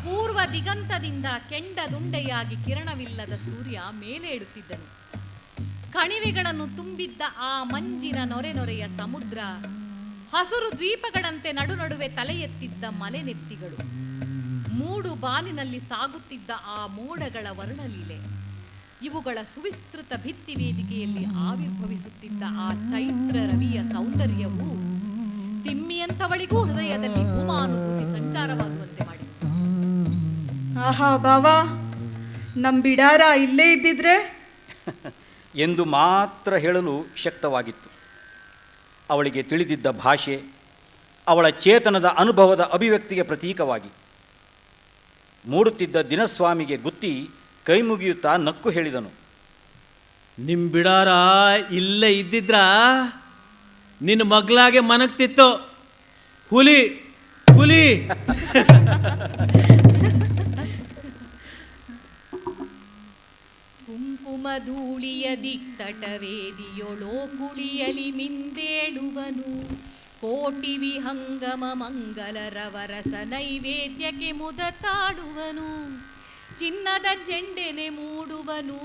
ಪೂರ್ವ ದಿಗಂತದಿಂದ ಕೆಂಡದುಂಡೆಯಾಗಿ ಕಿರಣವಿಲ್ಲದ ಸೂರ್ಯ ಮೇಲೆ ಏಳುತ್ತಿದ್ದನು. ಕಣಿವೆಗಳನ್ನು ತುಂಬಿದ್ದ ಆ ಮಂಜಿನ ನೊರೆನೊರೆಯ ಸಮುದ್ರ, ಹಸುರು ದ್ವೀಪಗಳಂತೆ ನಡುವೆ ತಲೆ ಎತ್ತಿದ್ದ ಮಲೆನೆತ್ತಿಗಳು, ಮೂಡು ಬಾನಿನಲ್ಲಿ ಸಾಗುತ್ತಿದ್ದ ಆ ಮೋಡಗಳ ವರ್ಣಲೀಲೆ, ಇವುಗಳ ಸುವಿಸ್ತೃತ ಭಿತ್ತಿ ವೇದಿಕೆಯಲ್ಲಿ ಆವಿರ್ಭವಿಸುತ್ತಿದ್ದ ಆ ಚೈತ್ರ ರವಿಯ ಸೌಂದರ್ಯವು ತಿಮ್ಮಿಯಂಥವಳಿಗೂ ಹೃದಯದಲ್ಲಿ ಭೂಮಾನುಭೂತಿ ಸಂಚಾರವಾಗುವಂತೆ ಮಾಡಿತು. ಆಹಾ ಬಾವಾ, ನಮ್ ಬಿಡಾರ ಇಲ್ಲೇ ಇದ್ದಿದ್ರೆ ಎಂದು ಮಾತ್ರ ಹೇಳಲು ಶಕ್ತವಾಗಿತ್ತು. ಅವಳಿಗೆ ತಿಳಿದಿದ್ದ ಭಾಷೆ ಅವಳ ಚೇತನದ ಅನುಭವದ ಅಭಿವ್ಯಕ್ತಿಗೆ ಪ್ರತೀಕವಾಗಿ. ಮೂಡುತ್ತಿದ್ದ ದಿನಸ್ವಾಮಿಗೆ ಗುತ್ತಿ ಕೈ ಮುಗಿಯುತ್ತಾ ನಕ್ಕು ಹೇಳಿದನು, ನಿಮ್ಮ ಬಿಡಾರ ಇಲ್ಲೇ ಇದ್ದಿದ್ರ ನಿನ್ನ ಮಗ್ಲಾಗೆ ಮನಗ್ತಿತ್ತು ಹುಲಿ ಹುಲಿ. ಕುಂಕುಮಧೂಳಿಯ ದಿಕ್ತಟವೇದಿಯೊಳೋ ಕುಳಿಯಲಿ ಮಿಂದೇಳುವನು, ಕೋಟಿ ವಿಹಂಗಮ ಮಂಗಲ ರವರಸ ನೈವೇದ್ಯಕ್ಕೆ ಮುದ ತಾಡುವನು, ಚಿನ್ನದ ಜೆಂಡೆನೆ ಮೂಡುವನು,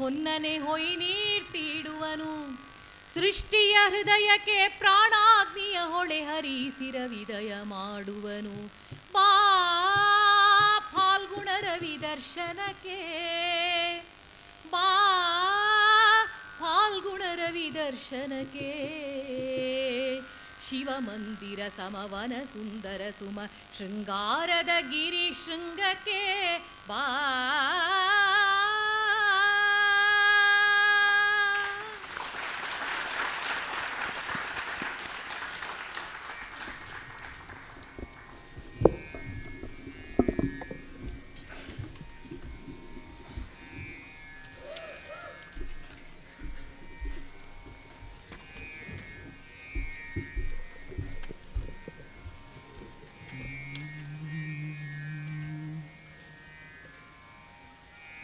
ಹೊನ್ನನೆ ಹೊಯ್ ನೀಡ್ತೀಡುವನು, ಸೃಷ್ಟಿಯ ಹೃದಯಕ್ಕೆ ಪ್ರಾಣಾಗ್ನಿಯ ಹೊಳೆ ಹರಿಸಿರ ವಿದಯ ಮಾಡುವನು. ಬಾ ಫಾಲ್ಗುಣ ರವಿ ದರ್ಶನಕ್ಕೆ, ಬಾ ಫಾಲ್ಗುಣ ರವಿ ದರ್ಶನಕ್ಕೆ, ಶಿವಮಂದಿರ ಸಮವನ ಸುಂದರ ಸುಮ ಶೃಂಗಾರದ ಗಿರಿ ಶೃಂಗಕ್ಕೆ ಬಾ.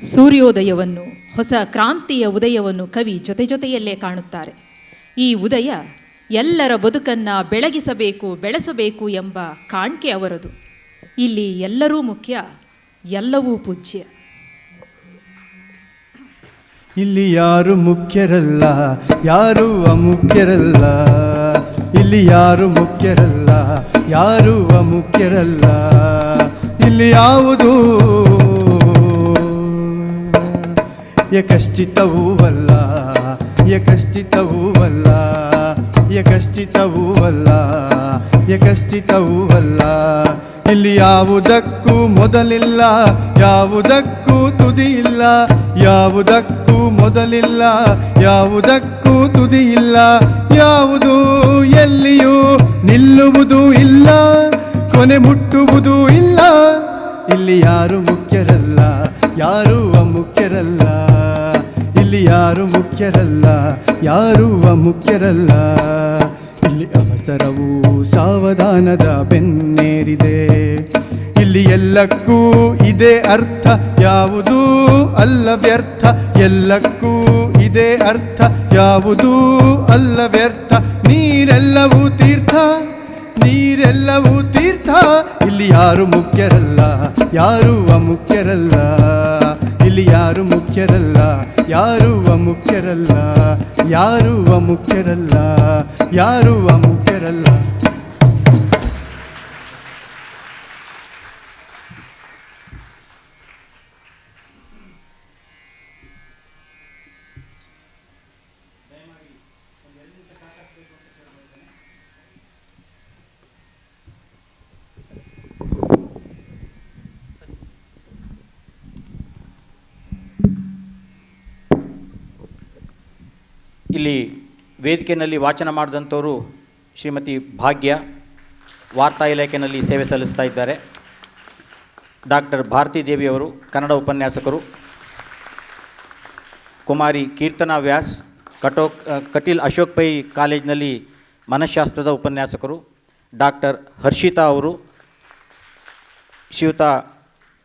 ಸೂರ್ಯೋದಯವನ್ನು, ಹೊಸ ಕ್ರಾಂತಿಯ ಉದಯವನ್ನು ಕವಿ ಜೊತೆಯಲ್ಲೇ ಕಾಣುತ್ತಾರೆ. ಈ ಉದಯ ಎಲ್ಲರ ಬದುಕನ್ನು ಬೆಳಗಿಸಬೇಕು, ಬೆಳೆಸಬೇಕು ಎಂಬ ಕಾಣ್ಕೆ ಅವರದು. ಇಲ್ಲಿ ಎಲ್ಲರೂ ಮುಖ್ಯ, ಎಲ್ಲವೂ ಪೂಜ್ಯ. ಇಲ್ಲಿ ಯಾರು ಮುಖ್ಯರಲ್ಲ, ಯಾರು ಅಮುಖ್ಯರಲ್ಲ. ಇಲ್ಲಿ ಯಾರು ಮುಖ್ಯರಲ್ಲ, ಯಾರು ಅಮುಖ್ಯರಲ್ಲ. ಇಲ್ಲಿ ಯಾವುದು ಯಕಶ್ಚಿತವೂ ಅಲ್ಲ, ಯಕಶ್ಚಿತವೂ ಅಲ್ಲ, ಯಕಶ್ಚಿತವೂ ಅಲ್ಲ, ಯಕಶ್ಚಿತವೂ ಅಲ್ಲ. ಇಲ್ಲಿ ಯಾವುದಕ್ಕೂ ಮೊದಲಿಲ್ಲ, ಯಾವುದಕ್ಕೂ ತುದಿ ಇಲ್ಲ. ಯಾವುದಕ್ಕೂ ಮೊದಲಿಲ್ಲ, ಯಾವುದಕ್ಕೂ ತುದಿ ಇಲ್ಲ. ಯಾವುದು ಎಲ್ಲಿಯೂ ನಿಲ್ಲುವುದು ಇಲ್ಲ, ಕೊನೆ ಮುಟ್ಟುವುದು ಇಲ್ಲ. ಇಲ್ಲಿ ಯಾರು ಮುಖ್ಯರಲ್ಲ, ಯಾರು ಅಮುಖ್ಯರಲ್ಲ. ಇಲ್ಲಿ ಯಾರು ಮುಖ್ಯರಲ್ಲ, ಯಾರು ಅಮುಖ್ಯರಲ್ಲ. ಇಲ್ಲಿ ಅವಸರವು ಸಾವಧಾನದ ಬೆನ್ನೇರಿದೆ. ಇಲ್ಲಿ ಎಲ್ಲಕ್ಕೂ ಇದೇ ಅರ್ಥ, ಯಾವುದೂ ಅಲ್ಲ ವ್ಯರ್ಥ. ಎಲ್ಲಕ್ಕೂ ಇದೇ ಅರ್ಥ, ಯಾವುದೂ ಅಲ್ಲ ವ್ಯರ್ಥ. ನೀರೆಲ್ಲವೂ ತೀರ್ಥ, ನೀರೆಲ್ಲವೂ ತೀರ್ಥ. ಇಲ್ಲಿ ಯಾರು ಮುಖ್ಯರಲ್ಲ, ಯಾರು ಅಮುಖ್ಯರಲ್ಲ. ಇಲ್ಲಿ ಯಾರು ಮುಖ್ಯರಲ್ಲ, ಯಾರು ಅಮುಖ್ಯರಲ್ಲ. ಯಾರೂ ಅಮುಖ್ಯರಲ್ಲ, ಯಾರೂ ಅಮುಖ್ಯರಲ್ಲ. ಇಲ್ಲಿ ವೇದಿಕೆಯಲ್ಲಿ ವಾಚನ ಮಾಡಿದಂಥವರು ಶ್ರೀಮತಿ ಭಾಗ್ಯ, ವಾರ್ತಾ ಇಲಾಖೆಯಲ್ಲಿ ಸೇವೆ ಸಲ್ಲಿಸ್ತಾ ಇದ್ದಾರೆ. ಡಾಕ್ಟರ್ ಭಾರತೀ ದೇವಿಯವರು ಕನ್ನಡ ಉಪನ್ಯಾಸಕರು. ಕುಮಾರಿ ಕೀರ್ತನಾ ವ್ಯಾಸ್ ಕಟೀಲ್ ಅಶೋಕ್ ಪೈ ಕಾಲೇಜಿನಲ್ಲಿ ಮನಃಶಾಸ್ತ್ರದ ಉಪನ್ಯಾಸಕರು. ಡಾಕ್ಟರ್ ಹರ್ಷಿತಾ ಅವರು ಶ್ರೀಯುತ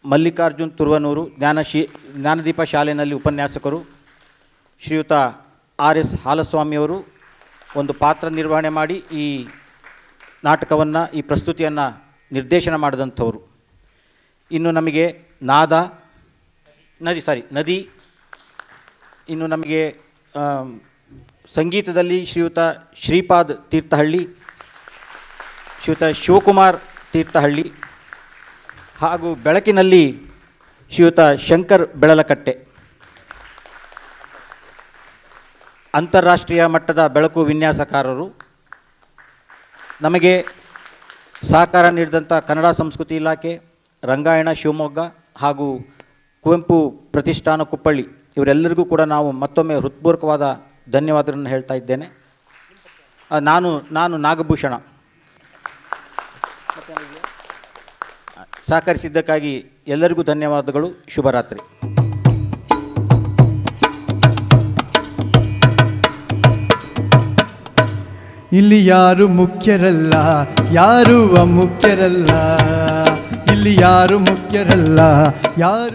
ಮಲ್ಲಿಕಾರ್ಜುನ್ ತುರುವನೂರು ಜ್ಞಾನದೀಪ ಶಾಲೆಯಲ್ಲಿ ಉಪನ್ಯಾಸಕರು. ಶ್ರೀಯುತ RS ಹಾಲಸ್ವಾಮಿಯವರು ಒಂದು ಪಾತ್ರ ನಿರ್ವಹಣೆ ಮಾಡಿ ಈ ನಾಟಕವನ್ನು, ಈ ಪ್ರಸ್ತುತಿಯನ್ನು ನಿರ್ದೇಶನ ಮಾಡಿದಂಥವರು. ಇನ್ನು ನಮಗೆ ನದಿ, ಇನ್ನು ನಮಗೆ ಸಂಗೀತದಲ್ಲಿ ಶ್ರೀಯುತ ಶ್ರೀಪಾದ್ ತೀರ್ಥಹಳ್ಳಿ, ಶ್ರೀಯುತ ಶಿವಕುಮಾರ್ ತೀರ್ಥಹಳ್ಳಿ, ಹಾಗೂ ಬೆಳಕಿನಲ್ಲಿ ಶ್ರೀಯುತ ಶಂಕರ್ ಬೆಳಲಕಟ್ಟೆ. ಅಂತಾರಾಷ್ಟ್ರೀಯ ಮಟ್ಟದ ಬೆಳಕು ವಿನ್ಯಾಸಕಾರರು. ನಮಗೆ ಸಹಕಾರ ನೀಡಿದಂಥ ಕನ್ನಡ ಸಂಸ್ಕೃತಿ ಇಲಾಖೆ, ರಂಗಾಯಣ ಶಿವಮೊಗ್ಗ ಹಾಗೂ ಕುವೆಂಪು ಪ್ರತಿಷ್ಠಾನ ಕುಪ್ಪಳ್ಳಿ, ಇವರೆಲ್ಲರಿಗೂ ಕೂಡ ನಾವು ಮತ್ತೊಮ್ಮೆ ಹೃತ್ಪೂರ್ವಕವಾದ ಧನ್ಯವಾದಗಳನ್ನು ಹೇಳ್ತಾ ಇದ್ದೇನೆ. ನಾನು ನಾಗಭೂಷಣ. ಸಹಕರಿಸಿದ್ದಕ್ಕಾಗಿ ಎಲ್ಲರಿಗೂ ಧನ್ಯವಾದಗಳು. ಶುಭರಾತ್ರಿ. ಇಲ್ಲಿ ಯಾರು ಮುಖ್ಯರಲ್ಲ, ಯಾರು ಅಮುಖ್ಯರಲ್ಲ. ಇಲ್ಲಿ ಯಾರು ಮುಖ್ಯರಲ್ಲ, ಯಾರು